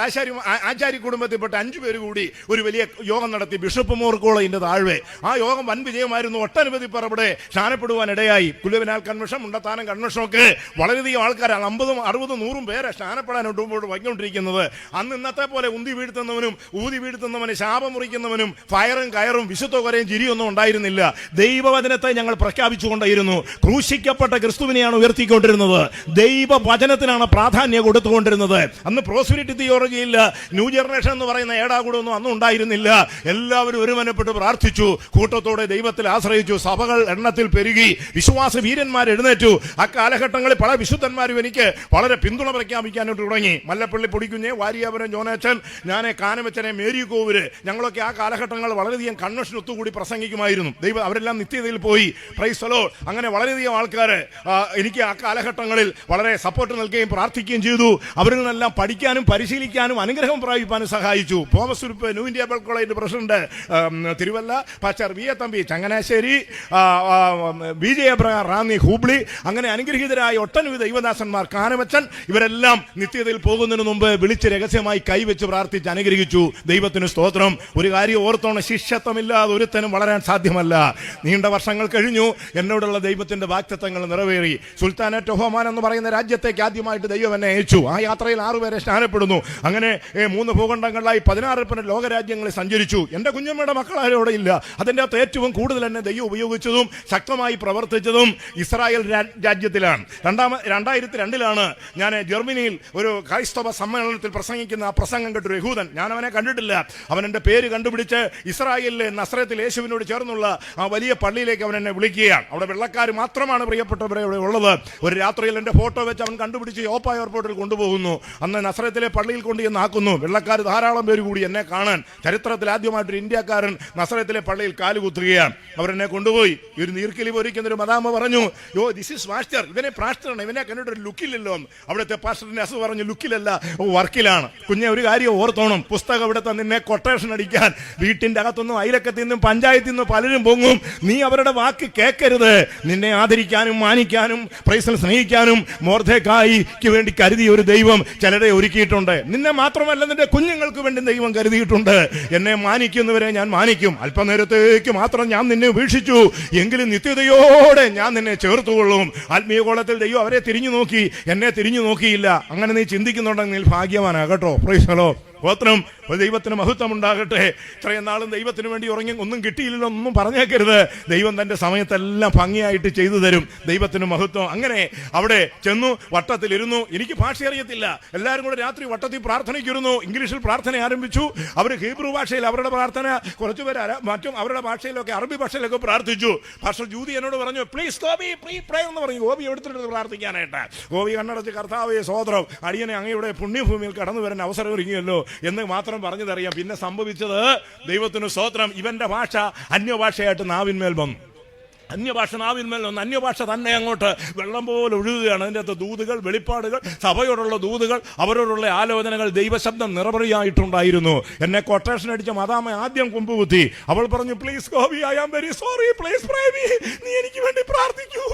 ആചാരി കുടുംബത്തിൽപ്പെട്ട 5 പേര് കൂടി ഒരു വലിയ യോഗം നടത്തി. ബിഷപ്പ് മോർക്കോളയിന്റെ താഴ്വേ. ആ യോഗം വൻ വിജയമായിരുന്നു. ഒട്ടനവധി പേർ അവിടെ സ്നാനപ്പെടുവാനിടയായി. കുലുവനാൽ കൺവെൻഷൻ, മുണ്ടത്താനം കൺവെൻഷനൊക്കെ വളരെയധികം ആൾക്കാരാണ്. 50, 60, 100 പേരെ സ്നാനപ്പെടാനോട്ട് മുമ്പോട്ട് വൈകൊണ്ടിരിക്കുന്നത്. അന്ന് ഇന്നത്തെ പോലെ ഉന്തി വീഴ്ത്തുന്നവനും ഊതി വീഴ്ത്തുന്നവന്, ശാപം മുറിക്കുന്നവനും ഫയറും കയറും വിശുദ്ധ കൊരയും ചിരിയൊന്നും ഉണ്ടായിരുന്നില്ല. ദൈവവചനത്തെ ഞങ്ങൾ പ്രഖ്യാപിച്ചുകൊണ്ടിരുന്നു. ക്രൂശിക്കപ്പെട്ട ക്രിസ്തുവിനെയാണ് ഉയർത്തിക്കൊണ്ടിരുന്നത്. ദൈവവചനത്തിനാണ് പ്രാധാന്യം കൊടുത്തുകൊണ്ടിരുന്നത്. അന്ന് പ്രോസ്പെരിറ്റി തിയോളജിയില്ല, ന്യൂ ജനറേഷൻ എന്ന് പറയുന്ന ഏടാകൂടൊന്നും അന്നും ഉണ്ടായിരുന്നില്ല. എല്ലാവരും ഒരുമനപ്പെട്ട് പ്രാർത്ഥിച്ചു. കൂട്ടത്തോടെ ദൈവത്തിൽ ആശ്രയിച്ചു. സഭകൾ എണ്ണത്തിൽ പെരുകി. വിശ്വാസ വീരന്മാർ എഴുന്നേറ്റു. ആ കാലഘട്ടങ്ങളിൽ പല വിശുദ്ധന്മാരും എനിക്ക് വളരെ പിന്തുണ പ്രഖ്യാപിക്കാനായിട്ട് തുടങ്ങി. മല്ലപ്പള്ളി പൊടിക്കുഞ്ഞ്, വാരിയാപുരം ജോനാച്ചൻ, ഞാൻ കാനമച്ചനെ, മേരി കോവില്, ഞങ്ങളൊക്കെ ആ കാലഘട്ടങ്ങൾ വളരെയധികം കൺവെൻഷൻ ഒത്തുകൂടി പ്രസംഗിക്കുമായിരുന്നു. ദൈവം അവരെല്ലാം നിത്യതയിൽ പോയി. Price the Lord. അങ്ങനെ വളരെയധികം ആൾക്കാർ എനിക്ക് ആ കാലഘട്ടങ്ങളിൽ വളരെ സപ്പോർട്ട് നൽകുകയും പ്രാർത്ഥിക്കുകയും ചെയ്തു. അവരിൽ നിന്നെല്ലാം പഠിക്കാനും പരിശീലിക്കാനും അനുഗ്രഹം പ്രാപിക്കാനും സഹായിച്ചു. തോമസ് ഉരുപ്പ്, new India Bible college president Thiruvalla, pastor V. A. Thampi Changanassery, BJ Abraham Ranni Hubli, അങ്ങനെ അനുഗ്രഹീതരായ ഒട്ടനവധി ദൈവദാസന്മാർ, കാനമച്ചൻ, ഇവരെല്ലാം നിത്യതയിൽ പോകുന്നതിന് മുമ്പ് വിളിച്ച് രഹസ്യമായി കൈവച്ച് പ്രാർത്ഥിച്ച് അനുഗ്രഹിച്ചു. ദൈവത്തിന് സ്തോത്രം. ഒരു കാര്യം ഓർത്തോണം, ശിഷ്യത്വമില്ലാതെ ഒരുത്തനും വളരാൻ സാധ്യമല്ല. നീണ്ട വർഷങ്ങൾ കഴിഞ്ഞു. എന്നോടുള്ള ദൈവത്തിന്റെ വാഗ്ദത്തങ്ങൾ നിറവേറി. സുൽത്താനറ്റ് ഒഹോമാൻ എന്ന് പറയുന്ന രാജ്യത്തേക്ക് ആദ്യമായിട്ട് ദൈവം എന്നെ അയച്ചു. ആ യാത്രയിൽ 6 പേരെ സ്നാനപ്പെടുന്നു. അങ്ങനെ 3 ഭൂഖണ്ഡങ്ങളിലായി 16 ലോകരാജ്യങ്ങളിൽ സഞ്ചരിച്ചു. എന്റെ കുഞ്ഞമ്മയുടെ മക്കളാരോടെ ഇല്ല. അതിൻ്റെ അകത്ത് ഏറ്റവും കൂടുതൽ എന്നെ ദൈവം ഉപയോഗിച്ചതും ശക്തമായി പ്രവർത്തിച്ചതും ഇസ്രായേൽ രാജ്യത്തിലാണ്. 2002 ഞാൻ ജർമ്മനിയിൽ ഒരു ക്രൈസ്തവ സമ്മേളനത്തിൽ പ്രസംഗിക്കുന്ന ആ പ്രസംഗം കേട്ടൊരു യഹൂദൻ. ഞാൻ അവനെ കണ്ടിട്ടില്ല. അവൻ എൻ്റെ പേര് കണ്ടുപിടിച്ച് ഇസ്രായേലിലെ നസ്രത്തിൽ യേശുവിനോട് ചേർന്നുള്ള ആ വലിയ പള്ളിയിലേക്ക് അവൻ എന്നെ വിളിക്കുകയാണ്. അവിടെ വെള്ളക്കാർ മാത്രമാണ് പ്രിയപ്പെട്ടവരെ അവിടെ ഉള്ളത്. ഒരു രാത്രിയിൽ എൻ്റെ ഫോട്ടോ വെച്ച് അവൻ കണ്ടുപിടിച്ച് യോപ്പ എയർപോർട്ടിൽ കൊണ്ടുപോകുന്നു. അന്ന് നസ്രത്തിലെ പള്ളിയിൽ കൊണ്ട് ചെന്നാക്കുന്നു. വെള്ളക്കാർ ധാരാളം പേര് കൂടി എന്നെ കാണാൻ. ചരിത്രത്തിൽ ആദ്യമായിട്ടൊരു ഇന്ത്യക്കാരൻ നസ്രത്തിലെ പള്ളിയിൽ കാലുകുത്തുകയാണ്. അവരെന്നെ കൊണ്ടുപോയി ഒരു നീർക്കിലി പൊരിക്കുന്ന ഒരു മദാമ പറഞ്ഞു, യോ ദിസ് ഇസ് മാസ്റ്റർ, ഇവനെ പ്രാസ്റ്ററാണ്, ഇവനെ കണ്ടിട്ടൊരു ലുക്കില്ലല്ലോ. അവിടുത്തെ പാസ്റ്ററിന്റെ അസ് പറഞ്ഞു, ലുക്കിലല്ല, വർക്കിലാണ്. കുഞ്ഞെ ഒരു കാര്യം ഓർത്തോണം, പുസ്തകം ഇവിടുത്തെ നിന്നെ കൊട്ടേഷൻ അടിക്കാൻ വീട്ടിന്റെ അകത്തൊന്നും അയലക്കത്തിൽ നിന്നും പഞ്ചായത്തിൽ നിന്നും പലരും പൊങ്ങും. നീ അവരുടെ വാക്ക് കേൾക്കരുത്. നിന്നെ ആദരിക്കാനും മാനിക്കാനും പ്രൈസിൽ സ്നേഹിക്കാനും മൊർദെഖായിക്ക് വേണ്ടി കരുതിയ ഒരു ദൈവം ചിലരെ ഒരുക്കിയിട്ടുണ്ട്. നിന്നെ മാത്രമല്ല നിന്റെ കുഞ്ഞുങ്ങൾക്ക് വേണ്ടി ദൈവം കരുതിയിട്ടുണ്ട്. എന്നെ മാനിക്കുന്നവരെ ഞാൻ മാനിക്കും. അല്പനേരത്തേക്ക് മാത്രം ഞാൻ നിന്നെ ഉപേക്ഷിച്ചു, എങ്കിലും നിത്യതയോടെ ഞാൻ നിന്നെ ചേർത്തുകൊള്ളും. ആത്മീയ കോളത്തിൽ ദൈവം അവരെ തിരിഞ്ഞു നോക്കി, എന്നെ തിരിഞ്ഞു നോക്കിയില്ല. അങ്ങനെ നീ ചിന്തിക്കുന്നുണ്ടെങ്കിൽ ഭാഗ്യവാനാകട്ടോ. Praise the lord. സ്തോത്രം. ദൈവത്തിന് മഹത്വം ഉണ്ടാകട്ടെ. ഇത്രയും നാളും ദൈവത്തിന് വേണ്ടി ഉറങ്ങി ഒന്നും കിട്ടിയില്ലല്ലോ ഒന്നും പറഞ്ഞേക്കരുത്. ദൈവം തന്റെ സമയത്തെല്ലാം ഭംഗിയായിട്ട് ചെയ്തു തരും. ദൈവത്തിന് മഹത്വം. അങ്ങനെ അവിടെ ചെന്നു, വട്ടത്തിലിരുന്നു. എനിക്ക് ഭാഷ അറിയത്തില്ല. എല്ലാവരും കൂടെ രാത്രി വട്ടത്തിൽ പ്രാർത്ഥനയ്ക്കിരുന്നു. ഇംഗ്ലീഷിൽ പ്രാർത്ഥന ആരംഭിച്ചു. അവർ ഹീബ്രു ഭാഷയിൽ അവരുടെ പ്രാർത്ഥന, കുറച്ചുപേർ മറ്റും അവരുടെ ഭാഷയിലൊക്കെ അറബി ഭാഷയിലൊക്കെ പ്രാർത്ഥിച്ചു. പാസ്റ്റർ ജൂതി എന്നോട് പറഞ്ഞു, പ്ലീസ് ഗോപി പ്രേ എന്ന് പറഞ്ഞു. ഗോപി എടുത്തിട്ട് പ്രാർത്ഥിക്കാനായിട്ട്. ഗോപി കണ്ണടച്ച്, കർത്താവേ സ്തോത്രം, അടിയനെ അങ്ങയുടെ പുണ്യഭൂമിയിൽ കടന്നു വരാൻ അവസരം ഒരുങ്ങിയല്ലോ എന്ന് മാത്രം പറഞ്ഞതറിയാം. പിന്നെ സംഭവിച്ചത്, ദൈവത്തിന് സ്തോത്രം, ഇവന്റെ ഭാഷ അന്യഭാഷയായിട്ട് നാവിന്മേൽ വന്നു. അന്യഭാഷ നാവിന്മേൽ വന്നു. അന്യഭാഷ തന്നെ അങ്ങോട്ട് വെള്ളം പോലെ ഒഴുകുകയാണ്. അതിൻ്റെ അകത്ത് ദൂതുകൾ, വെളിപ്പാടുകൾ, സഭയോടുള്ള ദൂതുകൾ, അവരോടുള്ള ആലോചനകൾ, ദൈവശബ്ദം നിറപറിയായിട്ടുണ്ടായിരുന്നു. എന്നെ കൊട്ടേഷൻ അടിച്ച മദാമ ആദ്യം കുമ്പുകുത്തി. അവൾ പറഞ്ഞു, please Gopi, I am very sorry, please pray me, നീ എനിക്ക് വേണ്ടി പ്രാർത്ഥിക്കൂ.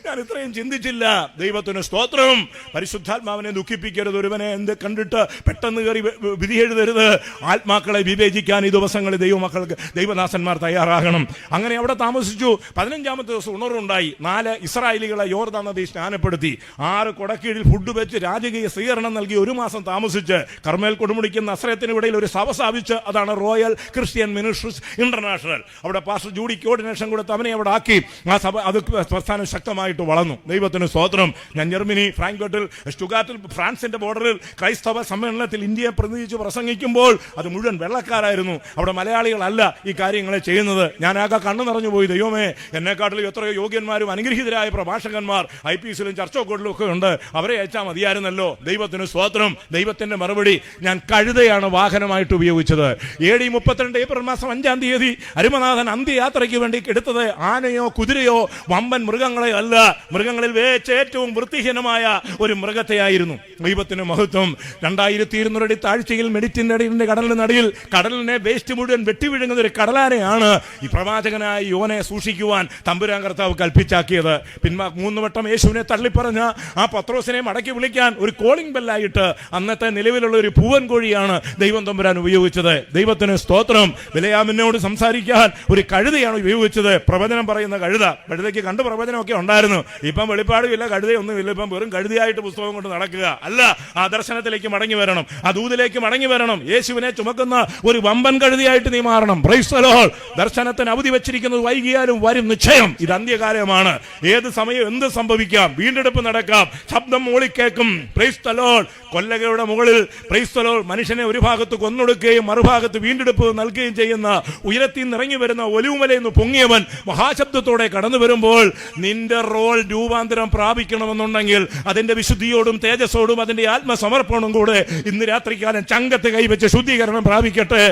ഞാൻ ഇത്രയും ചിന്തിച്ചില്ല. ദൈവത്തിന് സ്തോത്രം. പരിശുദ്ധാത്മാവിനെ ദുഃഖിപ്പിക്കരുത്. ഒരുവനെ എന്ത് കണ്ടിട്ട് പെട്ടെന്ന് കയറി വിധി എഴുതരുത്. ആത്മാക്കളെ വിവേചിക്കാൻ ഈ ദിവസങ്ങളിൽ ദൈവമക്കൾക്ക്, ദൈവദാസന്മാർ തയ്യാറാകണം. അങ്ങനെ അവിടെ താമസിച്ചു. 15-ാമത്തെ ദിവസം ഉണർവുണ്ടായി. 4 ഇസ്രായേലികളെ യോർദാൻ നദി സ്നാനപ്പെടുത്തി. 6 കൊടക്കീഴിൽ ഫുഡ് വെച്ച് രാജകീയ സ്വീകരണം നൽകി 1 മാസം താമസിച്ച് കർമ്മേൽ കൊടുമുടിക്കും നസ്രത്തിന് ഇടയിൽ ഒരു സഭ സ്ഥാപിച്ച്, അതാണ് റോയൽ ക്രിസ്ത്യൻ മിനിസ്ട്രീസ് ഇന്റർനാഷണൽ. അവിടെ പാസ്റ്റർ ജൂഡി കോർഡിനേഷൻ കൊടുത്ത് അവനെ അവിടെ ആക്കി. ആ സഭ, അത് പ്രസ്ഥാനം ശക്തമായിട്ട് വളർന്നു. ദൈവത്തിന് സ്തോത്രം. ഞാൻ ജർമ്മനി ഫ്രാങ്ക്ഫർട്ടിൽ, സ്റ്റുഗാർട്ടിൽ, ഫ്രാൻസിന്റെ ബോർഡറിൽ ക്രൈസ്തവ സമ്മേളനത്തിൽ ഇന്ത്യയെ പ്രതിനിധിച്ച് പ്രസംഗിക്കുമ്പോൾ അത് മുഴുവൻ വെള്ളക്കാരായിരുന്നു. അവിടെ മലയാളികളല്ല ഈ കാര്യങ്ങളെ ചെയ്യുന്നത്. ഞാൻ ആകെ കണ്ണു നിറഞ്ഞു പോയി. ദൈവമേ, എന്നെക്കാട്ടിലും എത്രയോ യോഗ്യന്മാരും അനുഗ്രഹീതരായ പ്രഭാഷകന്മാർ ഐപിഎസിലും ചർച്ച കോഡിലും ഒക്കെ ഉണ്ട്. അവരെ അയച്ചാൽ മതിയായിരുന്നല്ലോ. ദൈവത്തിന് സ്തോത്രം. ദൈവത്തിന്റെ മറുപടി, ഞാൻ കഴുതയാണ് വാഹനമായിട്ട് ഉപയോഗിച്ചത്. AD 32 ഏപ്രിൽ മാസം 5-ാം തീയതി അരുമനാഥൻ അന്ത്യയാത്രയ്ക്ക് വേണ്ടി എടുത്തത് ആനയോ കുതിരയോ വമ്പൻ മൃഗങ്ങളെ അല്ല. മൃഗങ്ങളിൽ വെച്ച് ഏറ്റവും വൃത്തിഹീനമായ ഒരു മൃഗത്തെയായിരുന്നു. ദൈവത്തിന് മഹത്വം. 2200 അടി താഴ്ചയിൽ മെഡിറ്റിന്റെ കടലിന്റെ നടിയിൽ കടലിനെ വേസ്റ്റ് മുഴുവൻ വെട്ടി വിഴുങ്ങുന്ന ഒരു കടലാനെയാണ് ഈ പ്രവാചകനായ യോനെ സൂക്ഷിക്കുവാൻ തമ്പുരാൻ കർത്താവ് കൽപ്പിച്ചാക്കിയത്. 3 വട്ടം യേശുവിനെ തള്ളിപ്പറഞ്ഞ ആ പത്രോസിനെ മടക്കി വിളിക്കാൻ ഒരു കോളിംഗ് ബെല്ലായിട്ട് അന്നത്തെ നിലവിലുള്ള ഒരു പൂവൻ കോഴിയാണ് ദൈവം തമ്പുരാൻ ഉപയോഗിച്ചത്. ദൈവത്തിന് സ്തോത്രം. ബിലയാമിനോട് സംസാരിക്കാൻ ഒരു കഴുതയാണ് ഉപയോഗിച്ചത്. പ്രവചനം പറയുന്ന കഴുത. കഴുതയ്ക്ക് കണ്ട് പ്രവചനമൊക്കെ ഉണ്ടായിരുന്നു. ഇപ്പം വെളിപ്പാടുമില്ല, കഴുതയൊന്നുമില്ല. ഇപ്പം വെറും കഴുതയായിട്ട് പുസ്തകം കൊണ്ട് നടക്കുക അല്ല. ആ ദർശനത്തിലേക്ക് മടങ്ങി വരണം, ആ ദൂതിലേക്ക് മടങ്ങി വരണം. യേശുവിനെ ചുമക്കുന്ന ഒരു വമ്പൻ കഴുതയായിട്ട് നീ മാറണം. Price the Lord. ദർശനത്തിന് അവധി വെച്ചിരിക്കുന്നത് വൈകിയാലും വരും നിശ്ചയം. ഇത് അന്ത്യകാലമാണ്. ഏത് സമയം എന്ത് സംഭവിക്കാം. വീണ്ടെടുപ്പ് നടക്കാം. ശബ്ദം മൂളിക്കേക്കും. Praise the lord. കൊല്ലകയുടെ മുകളിൽ പ്രൈസ് ദി ലോർഡ് മനുഷ്യനെ ഒരു ഭാഗത്ത് കൊന്നൊടുക്കുകയും മറുഭാഗത്ത് വീണ്ടെടുപ്പ് നൽകുകയും ചെയ്യുന്ന, ഉയരത്തിൽ നിന്ന് ഇറങ്ങി വരുന്ന ഒലിവുമലയിൽ നിന്ന് പൊങ്ങിയവൻ മഹാശബ്ദത്തോടെ കടന്നു വരുമ്പോൾ നിന്റെ റോൾ രൂപാന്തരം പ്രാപിക്കണമെന്നുണ്ടെങ്കിൽ അതിന്റെ വിശുദ്ധിയോടും തേജസ്സോടും അതിന്റെ ആത്മസമർപ്പണവും കൂടെ ഇന്ന് രാത്രിക്കാലം ചങ്കത്ത് കൈവച്ച് ശുദ്ധീകരണം പ്രാപിക്കട്ടെ.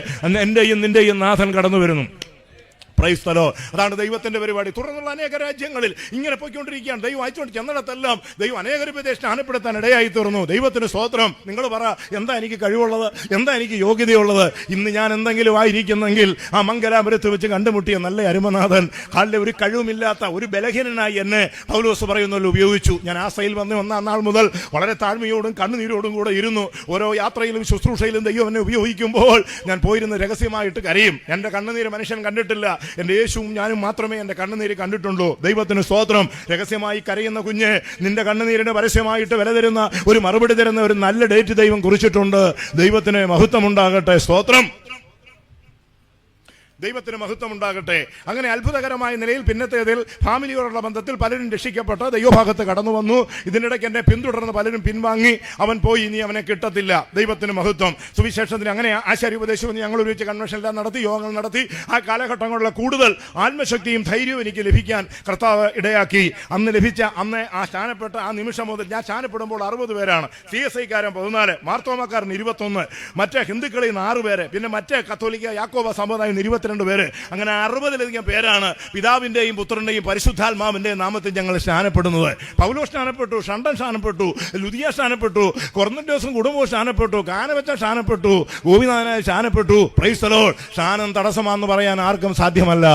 എന്റെയും നിന്റെയും നാഥൻ കടന്നു വരുന്നു. Price the Lord. അതാണ് ദൈവത്തിന്റെ പരിപാടി. തുടർന്നുള്ള അനേക രാജ്യങ്ങളിൽ ഇങ്ങനെ പോയിക്കൊണ്ടിരിക്കുകയാണ്. ദൈവം അയച്ചുകൊണ്ട് ചെന്നിടത്തെല്ലാം ദൈവം അനേക സ്ഥാനപ്പെടുത്താൻ ഇടയായി തീർന്നു. ദൈവത്തിന് സ്തോത്രം. നിങ്ങൾ പറ, എന്താ എനിക്ക് കഴിവുള്ളത്, എന്താ എനിക്ക് യോഗ്യതയുള്ളത്? ഇന്ന് ഞാൻ എന്തെങ്കിലും ആയിരിക്കുന്നെങ്കിൽ ആ മംഗലാപുരത്ത് വെച്ച് കണ്ടുമുട്ടിയ നല്ല അരുമനാഥൻ കാലിലെ ഒരു കഴിവുമില്ലാത്ത ഒരു ബലഹീനനായി എന്നെ പൗലോസ് പറയുന്നല്ലോ ഉപയോഗിച്ചു. ഞാൻ ആസയിൽ വന്ന് വന്ന നാൾ മുതൽ വളരെ താഴ്മയോടും കണ്ണുനീരോടും കൂടെ ഇരുന്നു. ഓരോ യാത്രയിലും ശുശ്രൂഷയിലും ദൈവം എന്നെ ഉപയോഗിക്കുമ്പോൾ ഞാൻ പോയിരുന്ന് രഹസ്യമായിട്ട് കരയും. എൻ്റെ കണ്ണുനീര് മനുഷ്യൻ കണ്ടിട്ടില്ല. എൻ്റെ യേശുവും ഞാനും മാത്രമേ എൻ്റെ കണ്ണുനീര് കണ്ടിട്ടുള്ളൂ. ദൈവത്തിന് സ്തോത്രം. രഹസ്യമായി കരയുന്ന കുഞ്ഞ്, നിന്റെ കണ്ണുനീരിന് പരസ്യമായിട്ട് വില തരുന്ന ഒരു മറുപടി തരുന്ന ഒരു നല്ല ഡേറ്റ് ദൈവം കുറിച്ചിട്ടുണ്ട്. ദൈവത്തിന് മഹത്വം ഉണ്ടാകട്ടെ. സ്തോത്രം. ദൈവത്തിന് മഹത്വം ഉണ്ടാകട്ടെ. അങ്ങനെ അത്ഭുതകരമായ നിലയിൽ പിന്നത്തേതിൽ ഫാമിലിയോടുള്ള ബന്ധത്തിൽ പലരും രക്ഷിക്കപ്പെട്ട് ദൈവഭാഗത്ത് കടന്നു വന്നു. ഇതിനിടയ്ക്ക് എന്നെ പിന്തുടർന്ന് പലരും പിൻവാങ്ങി. അവൻ പോയി, ഇനി അവനെ കിട്ടത്തില്ല. ദൈവത്തിന് മഹത്വം. സുവിശേഷത്തിന് അങ്ങനെ ആശാരി ഉപദേശവും ഞങ്ങൾ ഒരുമിച്ച് കൺവെൻഷനെല്ലാം നടത്തി, യോഗങ്ങൾ നടത്തി. ആ കാലഘട്ടങ്ങളിലുള്ള കൂടുതൽ ആത്മശക്തിയും ധൈര്യവും എനിക്ക് ലഭിക്കാൻ കർത്താവ് ഇടയാക്കി. അന്ന് ആ സ്ഥാനപ്പെട്ട ആ നിമിഷം മുതൽ ഞാൻ സ്ഥാനപ്പെടുമ്പോൾ 60 പേരാണ്. CSI-കാരൻ 14, മാർത്തോമക്കാരൻ 21, മറ്റേ ഹിന്ദുക്കളിൽ നിന്ന് 6 പേര്, പിന്നെ മറ്റേ കത്തോലിക്ക യാക്കോബ സമുദായം 22 പേര്. അങ്ങനെ 60-ലധികം പേരാണ് പിതാവിന്റെയും പുത്രന്റെയും പരിശുദ്ധാത്മാവിന്റെയും നാമത്തിൽ ഞങ്ങൾ സ്നാനപ്പെടുന്നത്. പൗലോസ് സ്നാനപ്പെട്ടു, ഷണ്ടൻ സ്നാനപ്പെട്ടു, ലുദിയ സ്നാനപ്പെട്ടു, കൊർന്നല്യോസും കുടുംബവും സ്നാനപ്പെട്ടു, കാനവച്ച സ്നാനപ്പെട്ടു, ഗോപിനാഥനായ സ്നാനപ്പെട്ടു. Praise the lord. സ്നാനം തടസ്സമാണെന്ന് പറയാൻ ആർക്കും സാധ്യമല്ല.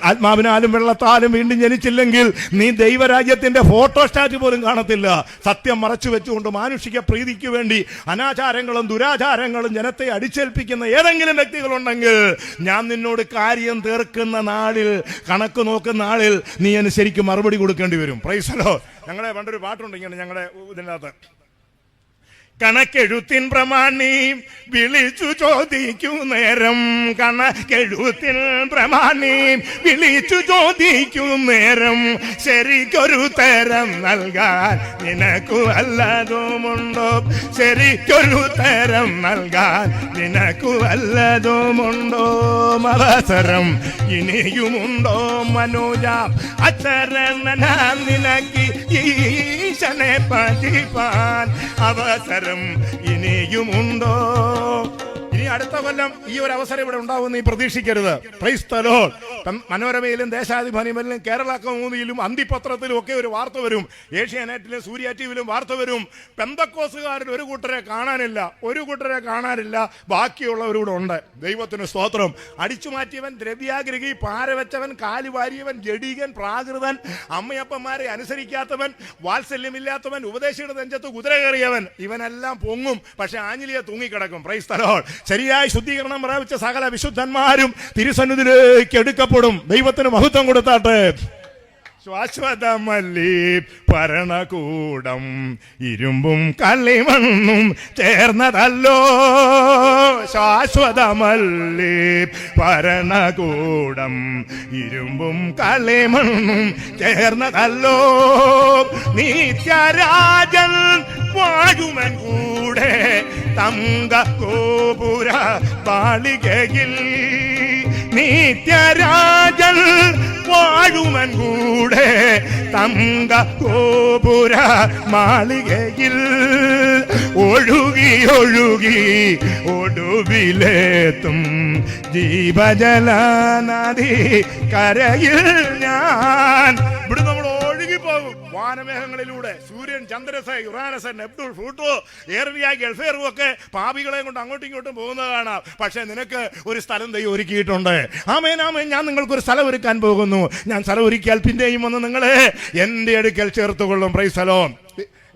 ആത്മാവിനാലും വെള്ളത്താലും വീണ്ടും ജനിച്ചില്ലെങ്കിൽ നീ ദൈവരാജ്യത്തിന്റെ ഫോട്ടോസ്റ്റാറ്റ് പോലും കാണത്തില്ല. സത്യം മറച്ചു വെച്ചുകൊണ്ട് മാനുഷിക പ്രീതിക്ക് വേണ്ടി അനാചാരങ്ങളും ദുരാചാരങ്ങളും ജനത്തെ അടിച്ചേൽപ്പിക്കുന്ന ഏതെങ്കിലും വ്യക്തികളുണ്ടെങ്കിൽ ഞാൻ നിന്നോട് കാര്യം തീർക്കുന്ന നാളിൽ, കണക്ക് നോക്കുന്ന നാളിൽ നീ ശരിക്കും മറുപടി കൊടുക്കേണ്ടി വരും. Price the Lord. ഞങ്ങളെ പണ്ടൊരു പാട്ടുണ്ട് ഇങ്ങനെ, ഞങ്ങളുടെ ഇതിനകത്ത് കണക്കെഴുത്തിൻ പ്രമാണി വിളിച്ചു ചോദിക്കൂ നേരം, കണക്കെഴുത്തിൻ പ്രമാണി വിളിച്ചു ചോദിക്കൂ നേരം, ശരിക്കൊരു തരം നൽകാൻ നിനക്കു വല്ലതുമുണ്ടോ, ശരിക്കൊരു തരം നൽകാൻ നിനക്കു വല്ലതുമുണ്ടോ, അവസരം ഇനിയുമുണ്ടോ മനോജ, അച്ചരണ നിനക്ക് ഈശനെ പതിപ്പാൻ അവസരം ഇനിയുമുണ്ടോ. ഇനി അടുത്ത കൊല്ലം ഈ ഒരു അവസരം ഇവിടെ ഉണ്ടാവുമെന്ന് നീ പ്രതീക്ഷിക്കരുത്. Praise the lord. മനോരമയിലും ദേശാഭിമാനിയിലും കേരള കൗമുദിയിലും അന്തിപത്രത്തിലും ഒക്കെ ഒരു വാർത്ത വരും, ഏഷ്യാനെറ്റിലും സൂര്യ ടിവിയിലും വാർത്ത വരും. പെന്തക്കോസുകാരിൽ ഒരു കൂട്ടരെ കാണാനില്ല, ബാക്കിയുള്ളവരൂടെ ഉണ്ട്. ദൈവത്തിന് സ്തോത്രം. അടിച്ചു മാറ്റിയവൻ, ദ്രവ്യാഗ്രഹി, പാരവച്ചവൻ, കാലുവാരിയവൻ, ജഡീകൻ, പ്രാകൃതൻ, അമ്മയപ്പന്മാരെ അനുസരിക്കാത്തവൻ, വാത്സല്യമില്ലാത്തവൻ, ഉപദേശിയുടെ നെഞ്ചത്ത് കുതിര കയറിയവൻ, ഇവനെല്ലാം പൊങ്ങും, പക്ഷെ ആഞ്ഞിലിയെ തൂങ്ങിക്കിടക്കും. Praise the lord. ശരിയായ ശുദ്ധീകരണം പ്രാപിച്ച സകല വിശുദ്ധന്മാരും തിരുസന്നിധിയിലേക്ക് എടുക്കപ്പെടും. ദൈവത്തിന് മഹത്വം കൊടുത്താട്ടെ. ശാശ്വതമല്ലി ഭരണകൂടം ഇരുമ്പും കളിമണ്ണും ചേർന്നതല്ലോ, ശാശ്വതമല്ലി ഭരണകൂടം ഇരുമ്പും കളിമണ്ണും ചേർന്നതല്ലോ, നിത്യരാജൻ വാഴുമൻ കൂടെ തങ്ക ഗോപുര ബാളികയിൽ, നിത്യരാജൻ വാഴുമൻ കൂടെ തങ്ക ഗോപുര മാളികയിൽ, ഒഴുകി ഒഴുകി ഒടുവിലെത്തും ജീവജലനദി കരയിൽ ഞാൻ. ഇവിടെ നമ്മൾ ഒഴുകിപ്പോകും വാനമേഘങ്ങളിലൂടെ. സൂര്യൻ, ചന്ദ്രസ, യുറാനസ്, നെപ്റ്റൂൺ, ഫ്ലൂട്ടോ, ഏറിയ, ഗൾഫേറും ഒക്കെ പാപികളെ കൊണ്ട് അങ്ങോട്ടും ഇങ്ങോട്ടും പോകുന്നതാണ്. പക്ഷെ നിനക്ക് ഒരു സ്ഥലം ദൈവം ഒരുക്കിയിട്ടുണ്ട്. ആമേൻ, ആമേൻ. ഞാൻ നിങ്ങൾക്കൊരു സ്ഥലം ഒരുക്കാൻ പോകുന്നു. ഞാൻ സ്ഥലം ഒരുക്കിയാൽ പിന്നെയും വന്ന് നിങ്ങളെ എൻ്റെ അടുക്കൽ ചേർത്തുകൊള്ളും. Praise the lord.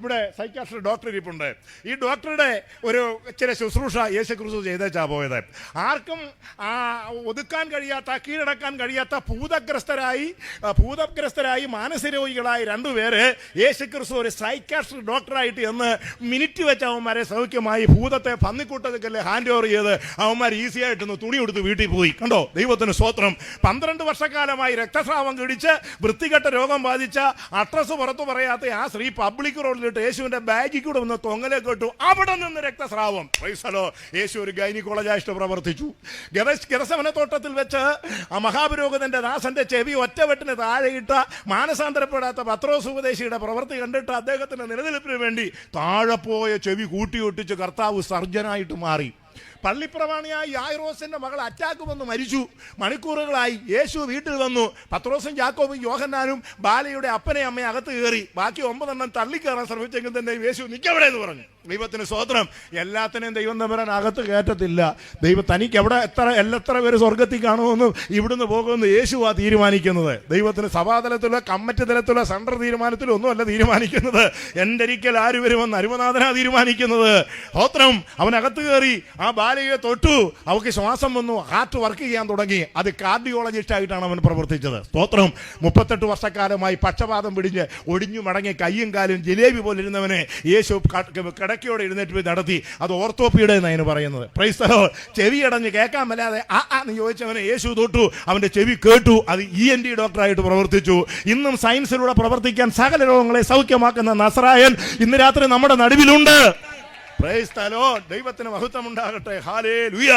ഇവിടെ സൈക്കാട്രിസ്റ്റ് ഡോക്ടർ ഇരിപ്പുണ്ട്. ഈ ഡോക്ടറുടെ ഒരു ചില ശുശ്രൂഷ യേശുക്രിസ്തു ചെയ്തേച്ചാ പോയത്. ആർക്കും ഒതുക്കാൻ കഴിയാത്ത, കീഴടക്കാൻ കഴിയാത്ത ഭൂതഗ്രസ്തരായി മാനസികരോഗികളായി 2 പേര് യേശുക്രിസ്തു ഒരു സൈക്കാട്രിസ്റ്റ് ഡോക്ടറായിട്ട് എന്ന് മിനിറ്റ് വെച്ച് അവന്മാരെ സൗഖ്യമായി ഭൂതത്തെ പന്നിക്കൂട്ടത്തിക്കല്ലേ ഹാൻഡ് ഓവർ ചെയ്ത് അവന്മാർ ഈസി ആയിട്ടൊന്ന് തുണി കൊടുത്ത് വീട്ടിൽ പോയി. കണ്ടോ? ദൈവത്തിന് സ്തോത്രം. 12 വർഷക്കാലമായി രക്തസ്രാവം കിടിച്ച് വൃത്തികെട്ട രോഗം ബാധിച്ച, അഡ്രസ് പുറത്തു പറയാത്ത ആ സ്ത്രീ പബ്ലിക് റോഡിൽ യേശുവിന്റെ ബാഗിൽ കൂടെ ഒന്ന് തൊങ്ങലെ കേട്ടു. അവിടെ നിന്ന് രക്തസ്രാവം. പ്രൈസലോ. യേശു ഒരു ഗൈനിക്കോളജായിട്ട് പ്രവർത്തിച്ചു. ഗെത്സമനെ തോട്ടത്തിൽ വെച്ച് ആ മഹാപുരോഹിതന്റെ ദാസന്റെ ചെവി ഒറ്റവെട്ടിന് താഴെയിട്ട മാനസാന്തരപ്പെടാത്ത പത്രോസ് ഉപദേശിയുടെ പ്രവൃത്തി കണ്ടിട്ട് അദ്ദേഹത്തിന്റെ നിലനിൽപ്പിന് വേണ്ടി താഴെ പോയ ചെവി കൂട്ടിയൊട്ടിച്ച് കർത്താവ് സർജനായിട്ട് മാറി. പള്ളിപ്രമാണിയായ യായിറോസിന്റെ മകൾ അറ്റാക്ക് വന്ന് മരിച്ചു. മണിക്കൂറുകളായി യേശു വീട്ടിൽ വന്നു. പത്രോസും യാക്കോബും യോഹന്നാനും ബാലയുടെ അപ്പനെ അമ്മയെ അകത്ത് കയറി. ബാക്കി 9 തള്ളിക്കയറാൻ ശ്രമിച്ചെങ്കിൽ തന്നെ യേശു നിൽക്കവിടെ എന്ന് പറഞ്ഞു. ദൈവത്തിന് സ്തോത്രം. എല്ലാത്തിനെയും ദൈവം തമ്പുരാൻ അകത്ത് കയറ്റത്തില്ല. തനിക്ക് എവിടെ എത്ര പേര് സ്വർഗത്തിൽ കാണുമെന്നും ഇവിടുന്ന് പോകുമെന്ന് യേശുവാ തീരുമാനിക്കുന്നത്. ദൈവത്തിന് സഭാതലത്തിലോ കമ്മിറ്റി തലത്തിലോ സെൻട്രൽ തീരുമാനത്തിലോ ഒന്നുമല്ല തീരുമാനിക്കുന്നത്. എൻ്റെ ഒരിക്കൽ ആര് വരുമെന്ന് അരുമനാഥനാ തീരുമാനിക്കുന്നത്. സ്തോത്രം. അവനകത്ത് കയറി ആ ബാലയെ തൊട്ടു. അവൾക്ക് ശ്വാസം വന്നു. ഹാർട്ട് വർക്ക് ചെയ്യാൻ തുടങ്ങി. അത് കാർഡിയോളജിസ്റ്റ് ആയിട്ടാണ് അവൻ പ്രവർത്തിച്ചത്. സ്തോത്രം. 38 വർഷക്കാലമായി പക്ഷപാതം പിടിഞ്ഞ് ഒടിഞ്ഞു മടങ്ങി കയ്യും കാലും ജിലേബി പോലെ ഇരുന്നവനെ യേശു കിടക്കയോടെ എഴുന്നേറ്റ് പോയി നടത്തി. അത് ഓർത്തോപ്പിയുടെ എന്നാണ് പറയുന്നത്. Price the Lord. ചെവി അടഞ്ഞ് കേൾക്കാൻ മേലാതെ എന്ന് ചോദിച്ചവനെ യേശു തൊട്ടു, അവന്റെ ചെവി കേട്ടു. അത് ENT ഡോക്ടറായിട്ട് പ്രവർത്തിച്ചു. ഇന്നും സയൻസിലൂടെ പ്രവർത്തിക്കാൻ സകല രോഗങ്ങളെ സൗഖ്യമാക്കുന്ന നസറായൻ ഇന്ന് രാത്രി നമ്മുടെ നടുവിലുണ്ട്. Price the Lord. ദൈവത്തിന് മഹത്വം ഉണ്ടാകട്ടെ. ഹല്ലേലൂയ.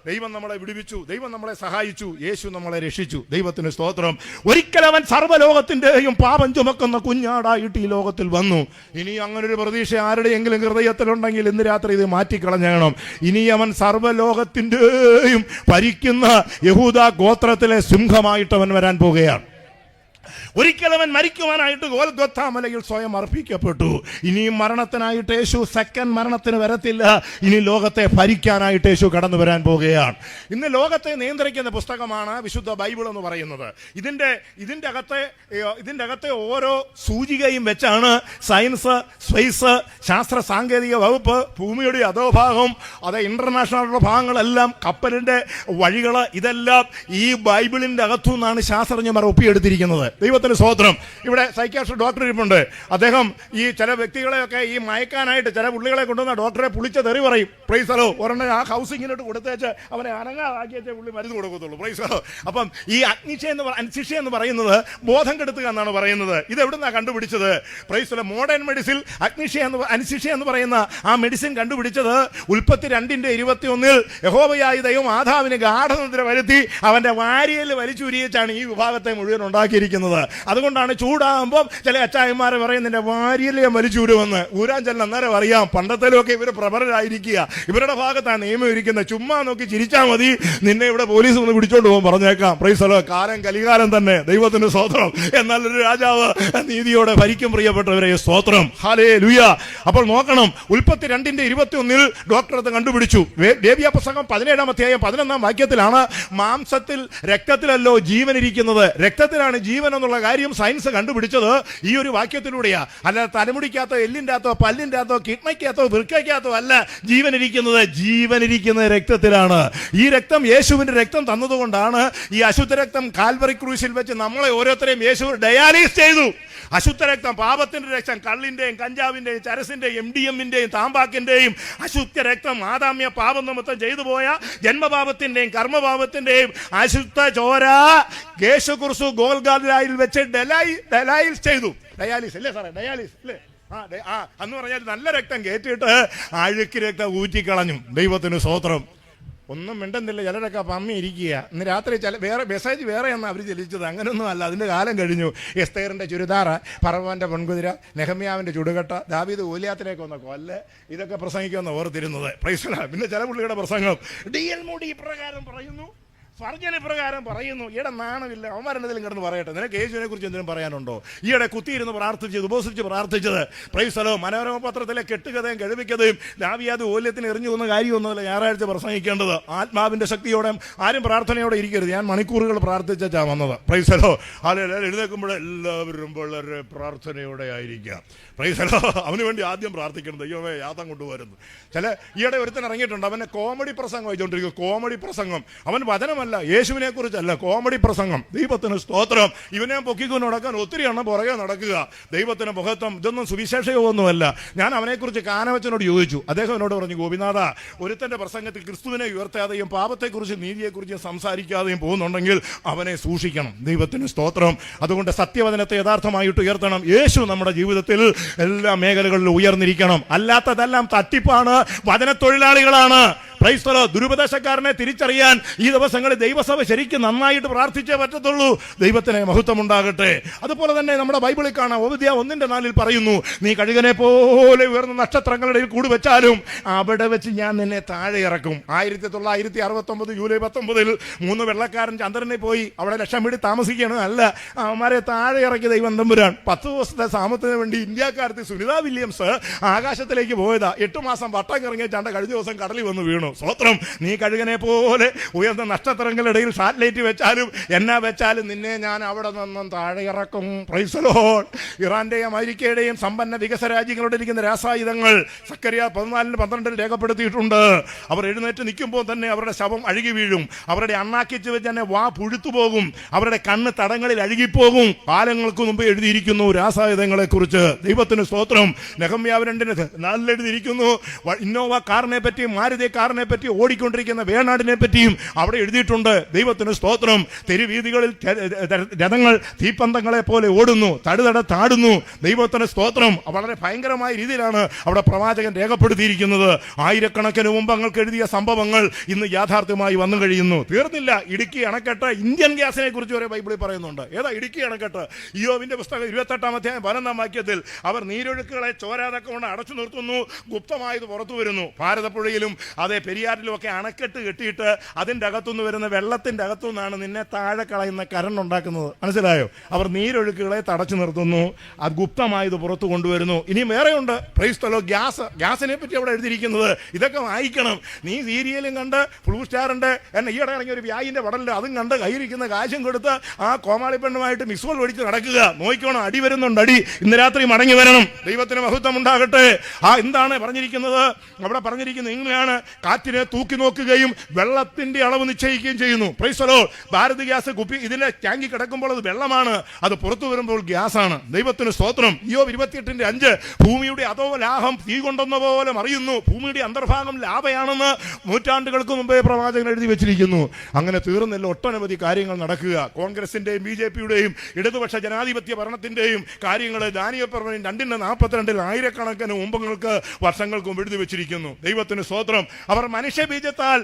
ദൈവം നമ്മളെ വിടുവിച്ചു, ദൈവം നമ്മളെ സഹായിച്ചു, യേശു നമ്മളെ രക്ഷിച്ചു. ദൈവത്തിന് സ്തോത്രം. ഒരിക്കൽ അവൻ സർവ്വലോകത്തിന്റെയും പാപം ചുമക്കുന്ന കുഞ്ഞാടായിട്ട് ഈ ലോകത്തിൽ വന്നു. ഇനി അങ്ങനൊരു പ്രതീക്ഷ ആരുടെയെങ്കിലും ഹൃദയത്തിലുണ്ടെങ്കിൽ ഇന്ന് രാത്രി ഇത് മാറ്റിക്കളഞ്ഞേണം. ഇനി അവൻ സർവ്വലോകത്തിന്റെയും ഭരിക്കുന്ന യഹൂദ ഗോത്രത്തിലെ സിംഹമായിട്ട് അവൻ വരാൻ പോകുകയാണ്. ഒരിക്കൽ അവൻ മരിക്കുവാനായിട്ട് ഗോൽഗൊഥാ മലയിൽ സ്വയം അർപ്പിക്കപ്പെട്ടു. ഇനിയും മരണത്തിനായിട്ട് യേശു സെക്കൻഡ് മരണത്തിന് വരത്തില്ല. ഇനി ലോകത്തെ ഭരിക്കാനായിട്ട് യേശു കടന്നു വരാൻ പോകുകയാണ്. ഇന്ന് ലോകത്തെ നിയന്ത്രിക്കുന്ന പുസ്തകമാണ് വിശുദ്ധ ബൈബിൾ എന്ന് പറയുന്നത്. ഇതിന്റെ അകത്തെ ഓരോ സൂചികയും വെച്ചാണ് സയൻസ്, സ്പേസ്, ശാസ്ത്ര സാങ്കേതിക വകുപ്പ്, ഭൂമിയുടെ അധോഭാഗം, അത് ഇന്റർനാഷണൽ ഭാഗങ്ങളെല്ലാം, കപ്പലിന്റെ വഴികൾ, ഇതെല്ലാം ഈ ബൈബിളിന്റെ അകത്തു നിന്നാണ് ശാസ്ത്രജ്ഞന്മാർ ഒപ്പിയെടുത്തിരിക്കുന്നത്. ദൈവത്തിന് സ്തോത്രം. ഇവിടെ സൈക്യാട്രിസ്റ്റ് ഡോക്ടർ ഇരിപ്പുണ്ട്. അദ്ദേഹം ഈ ചില വ്യക്തികളെയൊക്കെ ഈ മയക്കാനായിട്ട് ചില പുള്ളികളെ കൊണ്ടുവന്ന ഡോക്ടറെ പുളിച്ച തെറി പറയും. Price the Lord. ഒരെണ്ണം ആ ഹൗസിങ്ങിനോട്ട് കൊടുത്തേച്ച് അവനെ അനങ്ങാതാക്കിയേ പുള്ളി മരുന്ന് കൊടുക്കത്തുള്ളൂ. Price the Lord. അപ്പം ഈ അഗ്നിശ എന്ന് പറയുന്നത് ബോധം കെടുത്തുക എന്നാണ് പറയുന്നത്. ഇത് എവിടുന്നാണ് കണ്ടുപിടിച്ചത്? Praise the lord. Modern medicine അനിശിഷ എന്ന് പറയുന്ന ആ മെഡിസിൻ കണ്ടുപിടിച്ചത് ഉൽപ്പത്തി 2:21 യഹോവയായ ദൈവം ആദാമിന് ഗാഠനിദ്ര വരുത്തി അവന്റെ വാരിയൽ വലിച്ചുരിയിച്ചാണ് ഈ വിഭാഗത്തെ മുഴുവൻ ഉണ്ടാക്കിയിരിക്കുന്നത്. അതുകൊണ്ടാണ് ചൂടാകുമ്പോൾ ചില അച്ചായന്മാരെ പറയും നിന്റെ വാരിയൽ ഞാൻ വലിച്ചൂരുമെന്ന്. ഊരാൻ ചെല്ലാം അന്നേരം അറിയാം പണ്ടത്തേലൊക്കെ ഇവർ പ്രബലരായിരിക്കുക, ഇവരുടെ ഭാഗത്താണ് നിയമം ഇരിക്കുന്നത്. ചുമ്മാ നോക്കി ചിരിച്ചാൽ മതി, നിന്നെ ഇവിടെ പോലീസ് ഒന്ന് പിടിച്ചോണ്ട് പോകും പറഞ്ഞേക്കാം. Price the Lord. കാലം കലികാലം തന്നെ. ദൈവത്തിന് സ്തോത്രം. എന്നാൽ ഒരു രാജാവ് നീതിയോടെ ഭരിക്കും. പ്രിയപ്പെട്ടവരെ സ്തോത്രം. ഹല്ലേലൂയ. അപ്പോൾ നോക്കണം, ഉൽപ്പത്തി 2:21 ഡോക്ടർ അത് കണ്ടുപിടിച്ചു. ലേവ്യ പുസ്തകം 17-ാം അധ്യായം 11-ാം വാക്യത്തിലാണ് മാംസത്തിൽ രക്തത്തിലല്ലോ ജീവൻ ഇരിക്കുന്നത്, രക്തത്തിലാണ് ജീവൻ എന്നുള്ള കാര്യം സയൻസ് കണ്ടുപിടിച്ചത് ഈ ഒരു വാക്യത്തിലൂടെയാ. അല്ലാതെ തലമുടിക്കകത്തോ എല്ലിൻ്റെ അകത്തോ പല്ലിൻ്റെ അകത്തോ കിഡ്നിക്കകത്തോ വൃക്കയ്ക്കകത്തോ അല്ല ജീവൻ ഇരിക്കുന്നത്. ജീവൻ ഇരിക്കുന്നത് രക്തത്തിലാണ്. ഈ രക്തം യേശുവിന്റെ രക്തം തന്നതുകൊണ്ടാണ് ഈ അശുദ്ധ രക്തം കാൽവറി ക്രൂശിൽ വെച്ച് നമ്മളെ ഓരോരുത്തരെയും യേശു ഡയാലിസ് ചെയ്തു. അശുദ്ധ രക്തം, പാപത്തിന്റെ രക്തം, കള്ളിന്റെയും കഞ്ചാവിന്റെയും ചരസിന്റെയും MDMന്റെയും താമ്പാക്കിന്റെയും അശുദ്ധ രക്തം, ആദാമ്യ പാപം നിമിത്തം ചെയ്തു പോയ ജന്മപാപത്തിന്റെയും കർമ്മപാപത്തിന്റെയും അശുദ്ധ ചോര യേശു ക്രിസ്തു ഗോൽഗോഥയിൽ വെച്ച് ഡയാലിസ് ചെയ്തു. ഡയാലിസ് അല്ലേ സാറേ? ഡയാലിസ് അല്ലേ? അന്ന് പറഞ്ഞാൽ നല്ല രക്തം കയറ്റിയിട്ട് അഴുക്ക് രക്തം ഊറ്റിക്കളഞ്ഞു. ദൈവത്തിന് സ്തോത്രം. ഒന്നും മിണ്ടുന്നില്ല. ചിലരൊക്കെ പമ്മി ഇരിക്കുക. ഇന്ന് രാത്രി വേറെ മെസ്സേജ് വേറെ എന്നാണ് അവർ ചലിച്ചത്. അങ്ങനെയൊന്നും അല്ല. അതിൻ്റെ കാലം കഴിഞ്ഞു. എസ്തേറിൻ്റെ ചുരിദാറ്, ഫറവോന്റെ പെൺകുതിര, നെഹമ്യാവിൻ്റെ ചുടുകട്ട, ദാവീദ് ഗോലിയാത്തിലേക്ക് വന്ന കൊല്ല്, ഇതൊക്കെ പ്രസംഗിക്കുമെന്ന് ഓർത്തിരുന്നത്. Praise the lord. പിന്നെ ചില പുള്ളിയുടെ പ്രസംഗം DL മൂടി ഇപ്രകാരം പറയുന്നു, സർജന പ്രകാരം പറയുന്നു. ഈയിടെ നാണമില്ല, അവന്മാരെന്തെങ്കിലും കിടന്ന് പറയട്ടെ. നിനക്ക് യേശുവിനെ കുറിച്ച് എന്തെങ്കിലും പറയാനുണ്ടോ? ഈയിടെ കുത്തിയിരുന്ന് പ്രാർത്ഥിച്ചത്, ഉപസിച്ച് പ്രാർത്ഥിച്ചത്. Price the Lord. മനോരമ പത്രത്തിലെ കെട്ടുകഥയും കഴിവിക്കഥയും ദാവീദ് ഓല്യത്തിന് എറിഞ്ഞു വന്ന കാര്യമൊന്നുമല്ല ഞായറാഴ്ച പ്രസംഗിക്കേണ്ടത്. ആത്മാവിന്റെ ശക്തിയോടെ ആരും പ്രാർത്ഥനയോടെ ഇരിക്കരുത്. ഞാൻ മണിക്കൂറുകൾ പ്രാർത്ഥിച്ചാ വന്നത്. Price the Lord. അല്ലെങ്കിൽ എഴുന്നേൽക്കുമ്പോൾ എല്ലാവരും വളരെ പ്രാർത്ഥനയോടെ ആയിരിക്കാം. Price the Lord. അവന് വേണ്ടി ആദ്യം പ്രാർത്ഥിക്കണം. ദൈവമേ യാതം കൊണ്ടുവരുന്നു. ചില ഈയിടെ ഒരുത്തൻ ഇറങ്ങിയിട്ടുണ്ട്. അവനെ കോമഡി പ്രസംഗം വായിച്ചുകൊണ്ടിരിക്കും. കോമഡി പ്രസംഗം. അവൻ വചനമല്ല, യേശുവിനെ കുറിച്ചല്ല, കോമഡി പ്രസംഗം. ദൈവത്തിന് സ്തോത്രം. ഇവനെ പൊക്കിക്കൊണ്ട് നടക്കാൻ ഒത്തിരി എണ്ണം പുറകെ നടക്കുക. ദൈവത്തിന് മഹത്വം. ഇതൊന്നും സുവിശേഷമൊന്നുമല്ല. ഞാൻ അവനെക്കുറിച്ച് കാനവച്ചനോട് ചോദിച്ചു. അദ്ദേഹം എന്നോട് പറഞ്ഞു, ഗോപിനാഥ, ഒരുത്തന്റെ പ്രസംഗത്തിൽ ക്രിസ്തുവിനെ ഉയർത്താതെയും പാപത്തെക്കുറിച്ച് നീതിയെക്കുറിച്ച് സംസാരിക്കാതെയും പോകുന്നുണ്ടെങ്കിൽ അവനെ സൂക്ഷിക്കണം. ദൈവത്തിന് സ്തോത്രം. അതുകൊണ്ട് സത്യവചനത്തെ യഥാർത്ഥമായിട്ട് ഉയർത്തണം. യേശു നമ്മുടെ ജീവിതത്തിൽ എല്ലാ മേഖലകളിലും ഉയർന്നിരിക്കണം. അല്ലാത്തതെല്ലാം തട്ടിപ്പാണ്, വചനത്തൊഴിലാളികളാണ്. Praise the lord. ദുരുപദേശക്കാരനെ തിരിച്ചറിയാൻ ഈ ദിവസങ്ങളിൽ ദൈവസഭ ശരിക്കും നന്നായിട്ട് പ്രാർത്ഥിച്ചേ പറ്റത്തുള്ളൂ. ദൈവത്തിന് മഹത്വം ഉണ്ടാകട്ടെ. അതുപോലെ തന്നെ നമ്മുടെ ബൈബിളിൽ കാണാം, ഓബദ്യ 1:4 പറയുന്നു, നീ കഴുകനെ പോലെ ഉയർന്ന നക്ഷത്രങ്ങളുടെ കൂട് വെച്ചാലും അവിടെ വെച്ച് ഞാൻ നിന്നെ താഴെ ഇറക്കും. 1969 ജൂലൈ 19 3 വെള്ളക്കാരൻ ചന്ദ്രനെ പോയി അവിടെ ലക്ഷം വീട് താമസിക്കണം അല്ല, അവന്മാരെ താഴെ ഇറക്കി ദൈവം തമ്പുരാൻ. 10 ദിവസത്തെ സാമത്തിന് വേണ്ടി ഇന്ത്യക്കാരത്തി സുനിത വില്യംസ് ആകാശത്തിലേക്ക് പോയതാ. 8 മാസം വട്ടം കറങ്ങിയ ചണ്ട കഴിഞ്ഞ ദിവസം കടലിൽ വന്ന് വീണു. സ്വത്രം. നീ കഴുകനെ പോലെ ഉയർന്ന നക്ഷത്രങ്ങളിടയിൽ സാറ്റലൈറ്റ് വെച്ചാലും എന്നാ വെച്ചാലും നിന്നെ ഞാൻ അവിടെ നിന്നും താഴെ ഇറക്കും. Price the Lord. ഇറാന്റെയും അമേരിക്കയുടെയും സമ്പന്ന വികസന രാജ്യങ്ങളുടെ ഇരിക്കുന്ന രാസായുധങ്ങൾ സക്കറിയ 14:12 രേഖപ്പെടുത്തിയിട്ടുണ്ട്. അവർ എഴുന്നേറ്റ് നിൽക്കുമ്പോൾ തന്നെ അവരുടെ ശവം അഴുകി വീഴും. അവരുടെ അണ്ണാക്കിച്ച് വെച്ച് തന്നെ വാ പുഴുത്തു പോകും. അവരുടെ കണ്ണ് തടങ്ങളിൽ അഴുകിപ്പോകും. കാലങ്ങൾക്ക് മുമ്പ് എഴുതിയിരിക്കുന്നു രാസായുധങ്ങളെ കുറിച്ച്. ദൈവത്തിന് സ്തോത്രം. നെഹമ്യാവ് 2:4 എഴുതിയിരിക്കുന്നു. ഇന്നോവ കാറിനെ പറ്റിയും മാരുതി കാറിനെ പറ്റി ഓടിക്കൊണ്ടിരിക്കുന്ന വേണാടിനെ പറ്റിയും അവിടെ എഴുതിയിട്ടുണ്ട്. ദൈവത്തിന് സ്തോത്രം. തെരുവീതികളിൽ രഥങ്ങൾ തീപ്പന്തങ്ങളെ പോലെ ഓടുന്നു, തടുതട താടുന്നു. ദൈവത്തിന് സ്തോത്രം. വളരെ ഭയങ്കരമായ രീതിയിലാണ് അവിടെ പ്രവാചകൻ രേഖപ്പെടുത്തിയിരിക്കുന്നത്. ആയിരക്കണക്കിന് മുമ്പങ്ങൾക്ക് എഴുതിയ സംഭവങ്ങൾ ഇന്ന് യാഥാർത്ഥ്യമായി വന്നു കഴിയുന്നു. തീർന്നില്ല. ഇടുക്കി അണക്കെട്ട് ഇന്ത്യൻ ഗ്യാസിനെ കുറിച്ച് വരെ ബൈബിളിൽ പറയുന്നുണ്ട്. ഏതാ ഇടുക്കി അണക്കെട്ട്? ഇയ്യോബിന്റെ പുസ്തകം 28-ാം അധ്യായം 11-ാം വാക്യത്തിൽ അവർ നീരൊഴുക്കുകളെ ചോരാതൊക്കെ കൊണ്ട് അടച്ചു നിർത്തുന്നു, ഗുപ്തമായത് പുറത്തു വരുന്നു. ഭാരതപ്പുഴയിലും അതേ പെരിയാറിലും ഒക്കെ അണക്കെട്ട് കെട്ടിയിട്ട് അതിൻ്റെ അകത്തുനിന്ന് വരുന്ന വെള്ളത്തിന്റെ അകത്തുനിന്നാണ് നിന്നെ താഴെ കളയുന്ന കരണ്ട് ഉണ്ടാക്കുന്നത്. മനസ്സിലായോ? അവർ നീരൊഴുക്കുകളെ തടച്ചു നിർത്തുന്നു, അത് ഗുപ്തമായത് പുറത്തു കൊണ്ടുവരുന്നു. ഇനിയും വേറെയുണ്ട്. Price the Lord. ഗ്യാസിനെ പറ്റി അവിടെ എഴുതിയിരിക്കുന്നത്. ഇതൊക്കെ വായിക്കണം. നീ സീരിയലും കണ്ട് ബ്ലൂ സ്റ്റാറിന്റെ ഈയിടെ ഇറങ്ങിയ ഒരു വ്യായിന്റെ പടലിൽ അതും കണ്ട് കയ്യിരിക്കുന്ന കാശും കൊടുത്ത് ആ കോമാളി പെണ്ണുമായിട്ട് മിസ്വൽ പഠിച്ച് നടക്കുക. നോക്കിക്കോണം, അടി വരുന്നുണ്ട്. അടി ഇന്ന് രാത്രി മടങ്ങി വരണം. ദൈവത്തിന് മഹത്വം ഉണ്ടാകട്ടെ. എന്താണ് പറഞ്ഞിരിക്കുന്നത്? അവിടെ പറഞ്ഞിരിക്കുന്നത് ഇങ്ങനെയാണ്: കാറ്റിനെ തൂക്കി നോക്കുകയും വെള്ളത്തിന്റെ അളവ് നിശ്ചയിക്കുകയും ചെയ്യുന്നു. Price the Lord. Bharat gas കുപ്പി ഇതിന്റെ ടാങ്കി കിടക്കുമ്പോൾ അത് വെള്ളമാണ്, അത് പുറത്തു വരുമ്പോൾ ഗ്യാസാണ്. ദൈവത്തിന് സ്തോത്രം. ഇയ്യോബ് 28:5 ഭൂമിയുടെ അധോ ലാഭം തീ കൊണ്ടെന്ന പോലെ മറിയുന്നു, ഭൂമിയുടെ അന്തർഭാഗം ലാഭയാണെന്ന് നൂറ്റാണ്ടുകൾക്ക് മുമ്പേ പ്രവാചകൻ എഴുതി വെച്ചിരിക്കുന്നു. അങ്ങനെ തീർന്നില്ല, ഒട്ടനവധി കാര്യങ്ങൾ നടക്കുക. കോൺഗ്രസിന്റെയും BJP-യുടെയും ഇടതുപക്ഷ ജനാധിപത്യ ഭരണത്തിന്റെയും കാര്യങ്ങൾ ദാനിയേൽ പ്രവചനം 2:42 ആയിരക്കണക്കിന് മുമ്പങ്ങൾക്ക് വർഷങ്ങൾക്ക് മുമ്പ് എഴുതി വെച്ചിരിക്കുന്നു. ദൈവത്തിന് സ്തോത്രം. അവർ മനുഷ്യ ബീജത്താൽ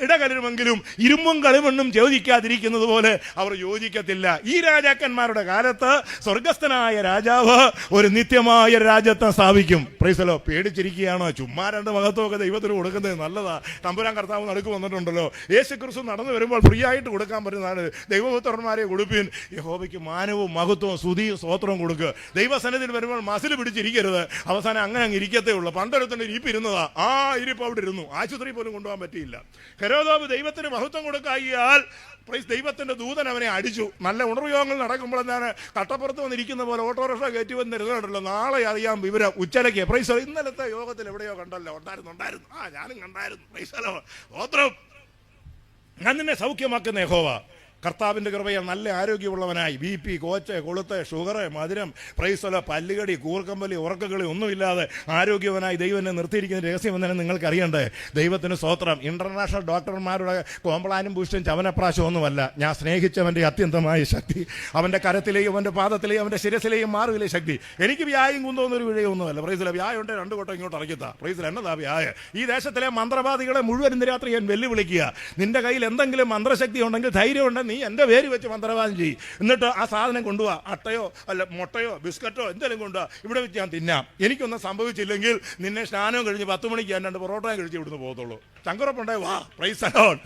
ഇടകലരുമെങ്കിലും ഇരുമ്പും കളിമണ്ണും ചോദിക്കാതിരിക്കുന്നത് പോലെ അവർ യോജിക്കത്തില്ല. ഈ രാജാക്കന്മാരുടെ കാലത്ത് സ്വർഗസ്ഥനായ രാജാവ് ഒരു നിത്യമായ രാജ്യത്തെ സ്ഥാപിക്കും. Praise the lord. പേടിച്ചിരിക്കുകയാണോ? ചുമ്മാ രണ്ട് മഹത്വമൊക്കെ ദൈവത്തിന് കൊടുക്കുന്നത് നല്ലതാ. തമ്പുരാൻ കർത്താവ് നടുക്ക് വന്നിട്ടുണ്ടല്ലോ. യേശു ക്രിസ്തു നടന്നു വരുമ്പോൾ ഫ്രീ ആയിട്ട് കൊടുക്കാൻ പറ്റുന്നതാണ്. ദൈവപുത്രന്മാരെ കൊടുപ്പിൻ. യഹോവയ്ക്ക് മാനവും മഹത്വവും സ്തുതിയും സ്തോത്രവും കൊടുക്കുക. ദൈവസന്നിധിയിൽ വരുമ്പോൾ മസിൽ പിടിച്ചിരിക്കരുത്. അവസാനം അങ്ങനെ അങ്ങ് ഇരിക്കത്തേ ഉള്ളൂ. പണ്ടൊരുത്തൻ്റെ ഇരിപ്പ് ഇരുന്നതാ. ആ ഇരിപ്പ് അവിടെ ഇരുന്നു. ആശുപത്രി പോലും കൊണ്ടുപോകാൻ പറ്റിയില്ല. ഹെരോദാവ് ദൈവത്തിന് മഹത്വം കൊടുക്കായിയാൽ ദൈവത്തിന്റെ ദൂതൻ അവനെ അടിച്ചു. നല്ല ഉണർയോഗങ്ങൾ നടക്കുമ്പോൾ എന്താണ് കട്ടപ്പുറത്ത് വന്നിരിക്കുന്ന പോലെ ഓട്ടോറിക്ഷ കയറ്റി വന്നിരുന്നുണ്ടല്ലോ. നാളെ അറിയാം വിവരം. ഉച്ചയ്ക്ക് പ്രൈസ്. ഇന്നലത്തെ യോഗത്തിൽ എവിടെയോ കണ്ടല്ലോ. ഉണ്ടായിരുന്നു. ഞാനും കണ്ടായിരുന്നു. പ്രൈസലോ സ്തോത്രം. ഞാൻ നിന്നെ സൗഖ്യമാക്കുന്ന യഹോവ. കർത്താവിൻ്റെ കൃപയാൽ നല്ല ആരോഗ്യമുള്ളവനായി BP, കോച്ച്, കൊളുത്ത്, ഷുഗർ, മധുരം, പ്രൈസല, പല്ലുകടി, കൂർക്കമ്പലി, ഉറക്കകളി ഒന്നുമില്ലാതെ ആരോഗ്യവനായി ദൈവം എന്നെ നിർത്തിയിരിക്കുന്ന രഹസ്യം എന്നെ നിങ്ങൾക്ക് അറിയണ്ടേ? ദൈവത്തിന് സ്തോത്രം. ഇന്റർനാഷണൽ ഡോക്ടർമാരുടെ കോംപ്ലാനും ബൂസ്റ്റും ചവനപ്രാശം ഒന്നുമല്ല. ഞാൻ സ്നേഹിച്ചവൻ്റെ അത്യന്തമായ ശക്തി അവൻ്റെ കരത്തിലെയും അവൻ്റെ പാദത്തിലെയും അവൻ്റെ ശിരസിലെയും മാറുവിലെ ശക്തി. എനിക്ക് വ്യായം കുന്തോന്നൊരു വിഴയൊന്നുമല്ല. പ്രൈസിലെ വ്യായം ഉണ്ട്, 2 കൊട്ടം ഇങ്ങോട്ട് ഇറക്കിത്താ. പ്രൈസിൽ എന്നതാ വ്യായ? ഈ ദേശത്തിലെ മന്ത്രവാദികളെ മുഴുവൻ ഇന്ന് രാത്രി ഞാൻ വെല്ലുവിളിക്കുക. നിന്റെ കയ്യിൽ എന്തെങ്കിലും മന്ത്രശക്തി ഉണ്ടെങ്കിൽ, ധൈര്യം ഉണ്ടെങ്കിൽ നീ എൻ്റെ പേര് വെച്ച് മന്ത്രവാദം ചെയ്യും. എന്നിട്ട് ആ സാധനം കൊണ്ടുപോവാ. അട്ടയോ അല്ല മുട്ടയോ ബിസ്ക്കറ്റോ എന്തെങ്കിലും കൊണ്ടുപോവാ. ഇവിടെ വെച്ച് ഞാൻ തിന്നാം. എനിക്കൊന്നും സംഭവിച്ചില്ലെങ്കിൽ നിന്നെ സ്നാനവും കഴിഞ്ഞ് 10 മണിക്ക് ഞാൻ 2 പൊറോട്ടയും കഴിച്ച് ഇവിടുന്ന് പോകത്തുള്ളൂ. ചങ്കുറപ്പുണ്ടേ വാ. Price the Lord.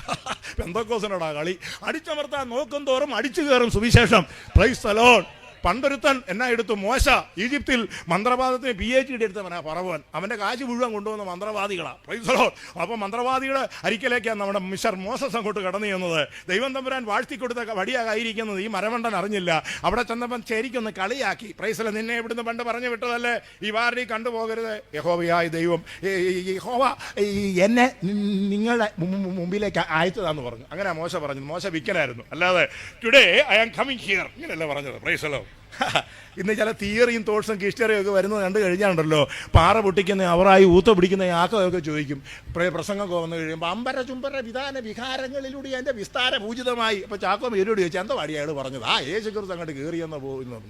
പെന്തക്കോസിനോടാ കളി. അടിച്ചമർത്താൻ നോക്കും തോറും അടിച്ചു കയറും സുവിശേഷം. Price the Lord. പണ്ടൊരുത്തൻ എന്നാ എടുത്തു? മോശ ഈജിപ്തിൽ മന്ത്രവാദത്തിന് PhD എടുത്തവനാ പറവൻ. അവൻ്റെ കാശ് മുഴുവൻ കൊണ്ടുവന്ന മന്ത്രവാദികളാണ്. Price the Lord. അപ്പോൾ മന്ത്രവാദികളെ അരിക്കലേക്കാണ് നമ്മുടെ മിസ്റ്റർ മോസസ് അങ്ങോട്ട് കടന്നു ചെന്നത്. ദൈവം തമ്പുരാൻ വാഴ്ത്തിക്കൊടുത്ത വടിയായിരിക്കുന്നത് ഈ മരമണ്ടൻ അറിഞ്ഞില്ല. അവിടെ ചെന്നപ്പം ശരിക്കൊന്ന് കളിയാക്കി. Praise the. നിന്നെ ഇവിടുന്ന് പണ്ട് പറഞ്ഞു വിട്ടതല്ലേ, ഈ വാരി കണ്ടുപോകരുത്. യഹോവയായ ദൈവം യഹോവ എന്നെ നിങ്ങളുടെ മുമ്പിലേക്ക് അയച്ചതാന്ന് പറഞ്ഞു. അങ്ങനെ മോശ പറഞ്ഞു. മോശ വിക്കലായിരുന്നു. അല്ലാതെ today I am coming here ഇങ്ങനെയല്ല പറഞ്ഞത്. Praise the lord. ഇന്ന് ചില തിയറിയും തോട്ട്സും ഹിസ്റ്ററിയും ഒക്കെ വരുന്നത് കണ്ടു കഴിഞ്ഞാണ്ടല്ലോ, പാറ പൊട്ടിക്കുന്ന അവറായി ഊത്ത പിടിക്കുന്ന ആക്കമൊക്കെ ചോദിക്കും. പ്രസംഗമൊക്കെ വന്നു കഴിയുമ്പോൾ അമ്പര ചുംബര വിധാന വികാരങ്ങളിലൂടെ എൻ്റെ വിസ്താര പൂജിതമായി. അപ്പോൾ ചാക്കോ മേരോട് ചോദിച്ചാൽ എന്താ പാടി അയാൾ പറഞ്ഞത്? യേശു ക്രിസ്തു അങ്ങോട്ട് കയറിയെന്ന് പോകുന്നത്.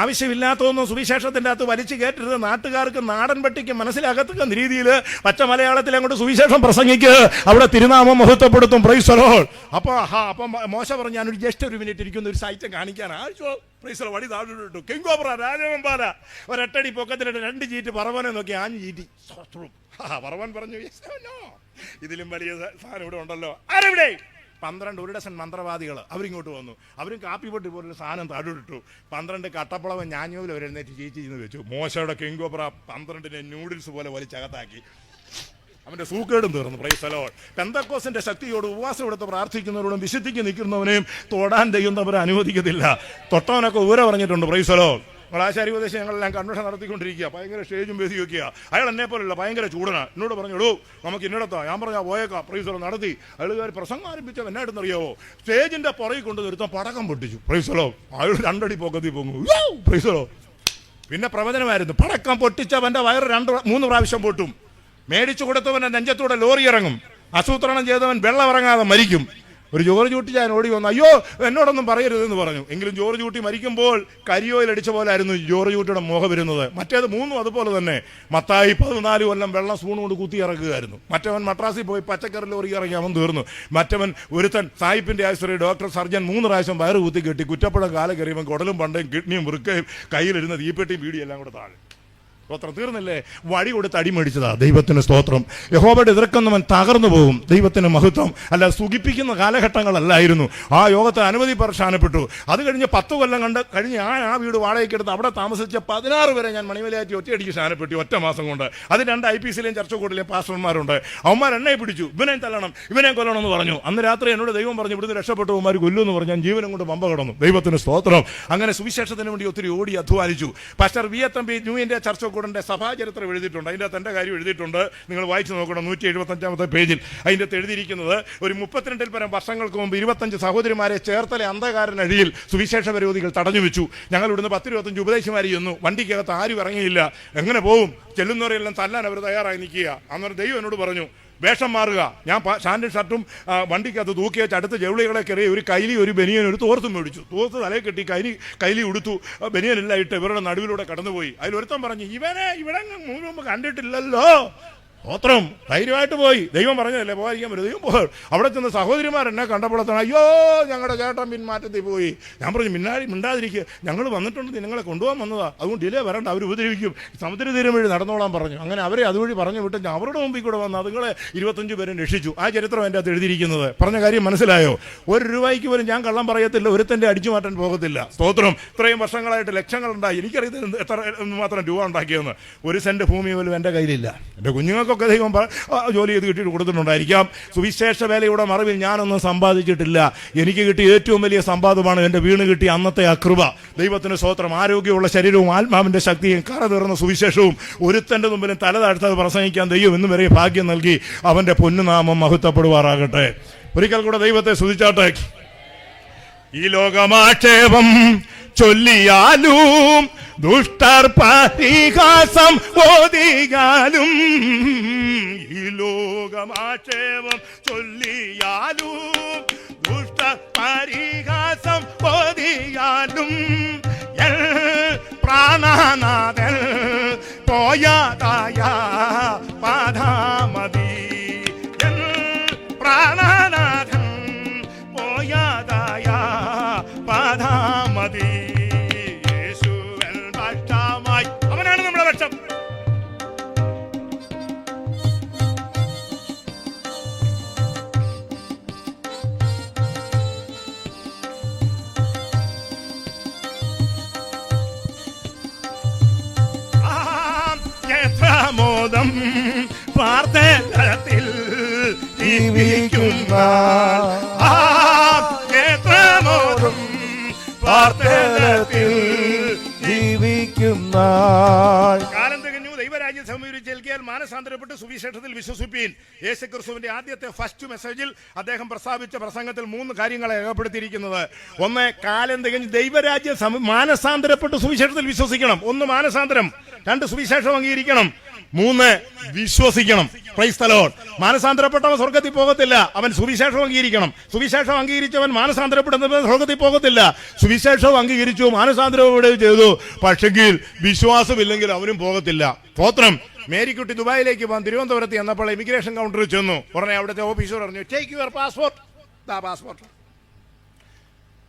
ആവശ്യമില്ലാത്തതൊന്നും സുവിശേഷത്തിൻ്റെ അകത്ത് വലിച്ചു കയറ്റരുത്. നാട്ടുകാർക്ക് നാടൻ പട്ടിക്ക് മനസ്സിലാകത്തക്ക രീതിയിൽ പച്ച മലയാളത്തിൽ അങ്ങോട്ട് സുവിശേഷം പ്രസംഗിക്ക്. അവിടെ തിരുനാമം മഹത്വപ്പെടുത്തും. Price the Lord. അപ്പം മോശ പറഞ്ഞു, ഞാനൊരു ജസ്റ്റ് ഒരു മിനിറ്റ് ഇരിക്കുന്ന ഒരു സൈറ്റ് കാണിക്കാൻ ആഴ്ച. Price the Lord. വടി താഴോട്ടു. കിങ്കോബ്ര രാജവമ്പാല ഒരട്ടടി പൊക്കത്തിലിട്ട് 2 ചീറ്റ് പറവനെ നോക്കി 5 ചീറ്റി. പറവൻ പറഞ്ഞു, ഇതിലും വലിയ സാധനം ഇവിടെ ഉണ്ടല്ലോ. ആരെവിടെ? 12 ഒരു ഡസൻ മന്ത്രവാദികൾ അവരിങ്ങോട്ട് വന്നു. അവരും കാപ്പി പൊട്ടി പോലൊരു സാധനം താഴോട്ടിട്ടു. 12 കട്ടപ്പളവൻ ഞാഞ്ഞൂല് അവരെഴുന്നേറ്റ് ചീച്ചിന്ന് വെച്ചു. മോശയുടെ കിങ്കോബ്ര 12 നൂഡിൽസ് പോലെ വലിച്ചകത്താക്കി. അവന്റെ സൂക്കേടും തീർന്നു. Praise the lord. പെന്തക്കോസ്തിന്റെ ശക്തിയോട് ഉപവാസം എടുത്ത് പ്രാർത്ഥിക്കുന്നവരോടും വിശുദ്ധിക്ക് നിൽക്കുന്നവനെയും തൊടാൻ ദൈവം അനുവദിക്കത്തില്ല. തൊട്ടവനൊക്കെ ഊര പറഞ്ഞിട്ടുണ്ട്. Price the Lord. ആശാരി ഉപദേശം ഞങ്ങളെല്ലാം കൺവെൻഷൻ നടത്തിക്കൊണ്ടിരിക്കുക. ഭയങ്കര സ്റ്റേജും വേദിയും ഒക്കെയാ. അയാൾ എന്നെ പോലുള്ള ഭയങ്കര ചൂടനാ. എന്നോട് പറഞ്ഞു, നമുക്ക് ഇന്നിടത്താ. ഞാൻ പറഞ്ഞാൽ പോയേക്കാം. പ്രൈസ് ദി ലോർഡ് നടത്തി. അയാൾ പ്രസംഗം ആരംഭിച്ച എന്നായിട്ടെന്നറിയാവോ, സ്റ്റേജിന്റെ പുറകിൽ കൊണ്ട് നിർത്താൻ പടക്കം പൊട്ടിച്ചു. Price the Lord. അയാൾ 2 അടി പൊക്കത്തിൽ പോകും. Price the lord. പിന്നെ പ്രവചനമായിരുന്നു. പടക്കം പൊട്ടിച്ചവന്റെ വയറ് 2-3 പ്രാവശ്യം പൊട്ടും. മേടിച്ചു കൊടുത്തവന്റെ നെഞ്ചത്തൂടെ ലോറി ഇറങ്ങും. ആസൂത്രണം ചെയ്തവൻ വെള്ളം ഇറങ്ങാതെ മരിക്കും. ഒരു ജോർജ് കുട്ടി ഞാൻ ഓടി വന്നു, അയ്യോ എന്നോടൊന്നും പറയരുതെന്ന് പറഞ്ഞു. എങ്കിലും ജോർജ് കുട്ടി മരിക്കുമ്പോൾ കരിയോയിൽ അടിച്ച പോലെ ആയിരുന്നു ജോർജ് കുട്ടിയുടെ മുഖം വരുന്നത്. മറ്റേത് 3 അതുപോലെ തന്നെ. മത്തായി 14 കൊല്ലം വെള്ളം സ്പൂൺ കൊണ്ട് കുത്തി ഇറക്കുകയായിരുന്നു. മറ്റവൻ മദ്രാസിൽ പോയി പച്ചക്കറി ലോറി ഇറങ്ങി അവൻ തീർന്നു. മറ്റവൻ ഒരുത്തൻ സായിപ്പിന്റെ ആശുപത്രി ഡോക്ടർ സർജൻ 3 പ്രാവശ്യം വയറ് കുത്തി കെട്ടി കുറ്റപ്പുഴ കാല കയറിയവൻ കുടലും പണ്ടയും കിഡ്നിയും വൃക്കയും കയ്യിലിരുന്ന തീപ്പെട്ടിയും വീടിയും എല്ലാം കൂടെ താഴെ. സ്തോത്രം. തീർന്നില്ലേ? വടി കൊടുത്ത് അടിമേടിച്ചതാ. ദൈവത്തിന് സ്തോത്രം. യഹോവയുടെ എതിർക്കുന്നവൻ തകർന്നു പോകും. ദൈവത്തിന് മഹത്വം. അല്ല, സുഖിപ്പിക്കുന്ന കാലഘട്ടങ്ങളല്ലായിരുന്നു. ആ യോഗത്തെ അനവധി പ്രശാനപ്പെട്ടു. അത് കഴിഞ്ഞ് 10 കൊല്ലം കഴിഞ്ഞ് ആ വീട് വാടകയ്ക്കെടുത്ത് അവിടെ താമസിച്ച 16 വരെ ഞാൻ മണിമലയാറ്റി ഒറ്റയടിക്ക് സ്ഥാനപ്പെട്ടു. ഒറ്റ മാസം കൊണ്ട്. അത് 2 IPCയിലെയും ചർച്ചക്കൂട്ടിലെയും പാസ്റ്റർമാരുണ്ട്. അവന്മാർ എന്നെ പിടിച്ചു. ഇവനെ തല്ലണം, ഇവനെ കൊല്ലണം എന്ന് പറഞ്ഞു. അന്ന് രാത്രി എന്നോട് ദൈവം പറഞ്ഞു, ഇവിടുന്ന് രക്ഷപ്പെട്ടു അവന്മാർ കൊല്ലുമെന്ന് പറഞ്ഞു. ഞാൻ ജീവനും കൊണ്ട് പമ്പ കടന്നു. ദൈവത്തിന് സ്തോത്രം. അങ്ങനെ സുവിശേഷത്തിന് വേണ്ടി ഒത്തിരി ഓടി അധ്വാനിച്ചു. പാസ്റ്റർ VFMB ന്യൂ ഇന്ത്യ ചർച്ച സഭാചരിത്രം എഴുതിയിട്ടുണ്ട്. അതിൻ്റെ അകത്ത് എൻ്റെ കാര്യം എഴുതിയിട്ടുണ്ട്. നിങ്ങൾ വായിച്ചു നോക്കണം. 175-ാമത്തെ പേജിൽ അതിൻ്റെ അകത്ത് എഴുതിയിരിക്കുന്നത്, ഒരു 32 പരം വർഷങ്ങൾക്ക് മുമ്പ് 25 സഹോദരിമാരെ ചേർത്തലെ അന്ധകാരനഴിയിൽ സുവിശേഷ വിരോധികൾ തടഞ്ഞു വെച്ചു. ഞങ്ങൾ ഇവിടുന്ന് 10-25 ഉപദേശിമാരി ചെന്നു. വണ്ടിക്കകത്ത് ആരും ഇറങ്ങിയില്ല. എങ്ങനെ പോവും? ചെല്ലുന്നവരെല്ലാം തല്ലാൻ അവർ തയ്യാറായി നിൽക്കുക. അന്നേരം ദൈവം എന്നോട് പറഞ്ഞു, വേഷം മാറുക. ഞാൻ ഷാൻഡും ഷർട്ടും വണ്ടിക്കകത്ത് തൂക്കി വെച്ച് അടുത്ത ജൗളികളെ കയറി ഒരു കൈലി ഒരു ബനിയൻ ഒരു തോർത്തും മേടിച്ചു. തോർത്ത് തലയിൽ കെട്ടി കൈലി ഉടുത്തു. ബനിയനെല്ലാം ഇട്ട് ഇവരുടെ നടുവിലൂടെ കടന്നുപോയി. അതിലൊരുത്തം പറഞ്ഞു, ഇവനെ ഇവിടെ മുമ്പ് കണ്ടിട്ടില്ലല്ലോ. സ്തോത്രം. ധൈര്യമായിട്ട് പോയി. ദൈവം പറഞ്ഞതല്ലേ പോകാതിരിക്കാൻ പറ്റും. ദൈവം പോയി. അവിടെ ചെന്ന് സഹോദരിമാർ എന്നെ കണ്ടപ്പോഴത്താണ്, അയ്യോ ഞങ്ങളുടെ ചേട്ടൻ പിന്മാറ്റത്തിൽ പോയി. ഞാൻ പറഞ്ഞു, മിണ്ടാതിരിക്കുക, ഞങ്ങൾ വന്നിട്ടുണ്ട്, നിങ്ങളെ കൊണ്ടുപോകാൻ വന്നതാ, അതുകൊണ്ട് ഡിലേ വരണ്ട, അവർ ഉപദ്രവിക്കും, സമുദ്രതീരം വഴി നടന്നോളാൻ പറഞ്ഞു. അങ്ങനെ അവരെ അതുവഴി പറഞ്ഞു വിട്ട് ഞാൻ അവരുടെ മുമ്പിൽ കൂടെ വന്ന് അതുങ്ങളെ 25 പേരും രക്ഷിച്ചു. ആ ചരിത്രം എൻ്റെ അകത്ത് എഴുതിയിരിക്കുന്നത്. പറഞ്ഞ കാര്യം മനസ്സിലായോ? 1 രൂപയ്ക്ക് പോലും ഞാൻ കള്ളം പറയത്തില്ല, ഒരുത്തൻ്റെ അടിച്ചു മാറ്റാൻ പോകത്തില്ല. സ്തോത്രം. ഇത്രയും വർഷങ്ങളായിട്ട് ലക്ഷങ്ങളുണ്ടായി. എനിക്കറിയത്തില്ല എത്ര മാത്രം രൂപ ഉണ്ടാക്കിയെന്ന്. 1 സെന്റ് ഭൂമി പോലും എൻ്റെ കയ്യിലില്ല. എൻ്റെ കുഞ്ഞുങ്ങൾക്ക് ദൈവം ജോലി ചെയ്ത് കിട്ടിയിട്ട് കൊടുത്തിട്ടുണ്ടായിരിക്കാം. സുവിശേഷ വേലയുടെ മറവിൽ ഞാനൊന്നും സമ്പാദിച്ചിട്ടില്ല. എനിക്ക് കിട്ടിയ ഏറ്റവും വലിയ സമ്പാദമാണ് എൻ്റെ വീണ് കിട്ടിയ അന്നത്തെ ആ കൃപ. ദൈവത്തിന് സ്തോത്രം. ആരോഗ്യമുള്ള ശരീരവും ആത്മാവിൻ്റെ ശക്തിയും കറ തീർന്ന സുവിശേഷവും ഒരുത്തൻ്റെ മുമ്പിലും തല താഴ്ത്താതെ പ്രസംഗിക്കാൻ ദൈവം ഇന്ന് വരെ ഭാഗ്യം നൽകി. അവൻ്റെ പൊന്നുനാമം മഹത്വപ്പെടുവാറാകട്ടെ. ഒരിക്കൽ കൂടെ ദൈവത്തെ സ്തുതിച്ചാട്ടെ. ഈ ലോകമാക്ഷേപം ചൊല്ലിയാലും ദുഷ്ടർ പരിഹാസം ഓതിയാലും, ഈ ലോകമാക്ഷേപം ചൊല്ലിയാലും ദുഷ്ടർ പരിഹാസം ഓതിയാലും, പ്രാണനാഥൻ പോയതായ പാധാമതി, പ്രാണനാഥൻ പോയതായ പാധാമതി. അവനാണ് നമ്മുടെ ലക്ഷ്യം. മോദം പ്രാർത്ഥനത്തിൽ ജീവിക്കുന്ന, മോദം പ്രാർത്ഥനത്തിൽ ജീവിക്കുന്ന. കാലം തികഞ്ഞു. ദൈവരാജ്യം സമീപിച്ചേൽക്കിയാൽ മാനസാന്തരപ്പെട്ട് സുവിശേഷത്തിൽ വിശ്വസിപ്പീൻ. യേശുക്രിസ്തുവിന്റെ ആദ്യത്തെ ഫസ്റ്റ് മെസ്സേജിൽ അദ്ദേഹം പ്രസ്താവിച്ച പ്രസംഗത്തിൽ 3 കാര്യങ്ങളെ രേഖപ്പെടുത്തിയിരിക്കുന്നത്. 1, കാലം തികഞ്ഞ് ദൈവരാജ്യം മാനസാന്തരപ്പെട്ട് സുവിശേഷത്തിൽ വിശ്വസിക്കണം. 1 മാനസാന്തരം, 2 സുവിശേഷം അംഗീകരിക്കണം, 3 വിശ്വസിക്കണം. Price the Lord. മാനസാന്തരപ്പെട്ടവൻ സ്വർഗത്തിൽ പോകത്തില്ല, അവൻ സുവിശേഷം അംഗീകരിക്കണം. സുവിശേഷം അംഗീകരിച്ചവൻ മാനസാന്തരപ്പെടുന്നവൻ സ്വർഗത്തിൽ പോകത്തില്ല. സുവിശേഷം അംഗീകരിച്ചു, മാനസാന്തരം ചെയ്തു, പക്ഷെങ്കിൽ വിശ്വാസമില്ലെങ്കിൽ അവനും പോകത്തില്ല. സ്തോത്രം. മേരിക്കുട്ടി ദുബായിലേക്ക് പോകാൻ തിരുവനന്തപുരത്ത് ചെന്നപ്പോൾ ഇമിഗ്രേഷൻ കൗണ്ടറിൽ ചെന്നു. ഉടനെ അവിടുത്തെ ഓഫീസർ പറഞ്ഞു, take your passport. Passport,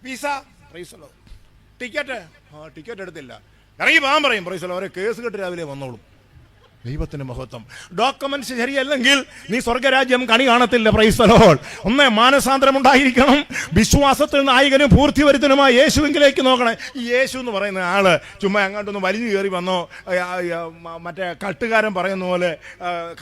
visa, price the Lord, ticket. Ticket എടുത്തില്ല. ഇറങ്ങി പോകാൻ പറയും. Price the Lord. അവരെ കേസ് കെട്ട് രാവിലെ വന്നോളും. ദൈവത്തിന് മഹത്വം. ഡോക്യുമെന്റ്സ് ശരിയല്ലെങ്കിൽ നീ സ്വർഗരാജ്യം കണി കാണത്തില്ല. Price the Lord. ഒന്ന് മാനസാന്തരം ഉണ്ടായിരിക്കണം. വിശ്വാസത്തിൽ നായകനും പൂർത്തി വരുത്തനുമായ യേശുവിലേക്ക് നോക്കണം. ഈ യേശു എന്ന് പറയുന്ന ആള് ചുമ്മാ അങ്ങോട്ടൊന്ന് വലിഞ്ഞു കയറി വന്നോ, മറ്റേ കട്ടുകാരൻ പറയുന്ന പോലെ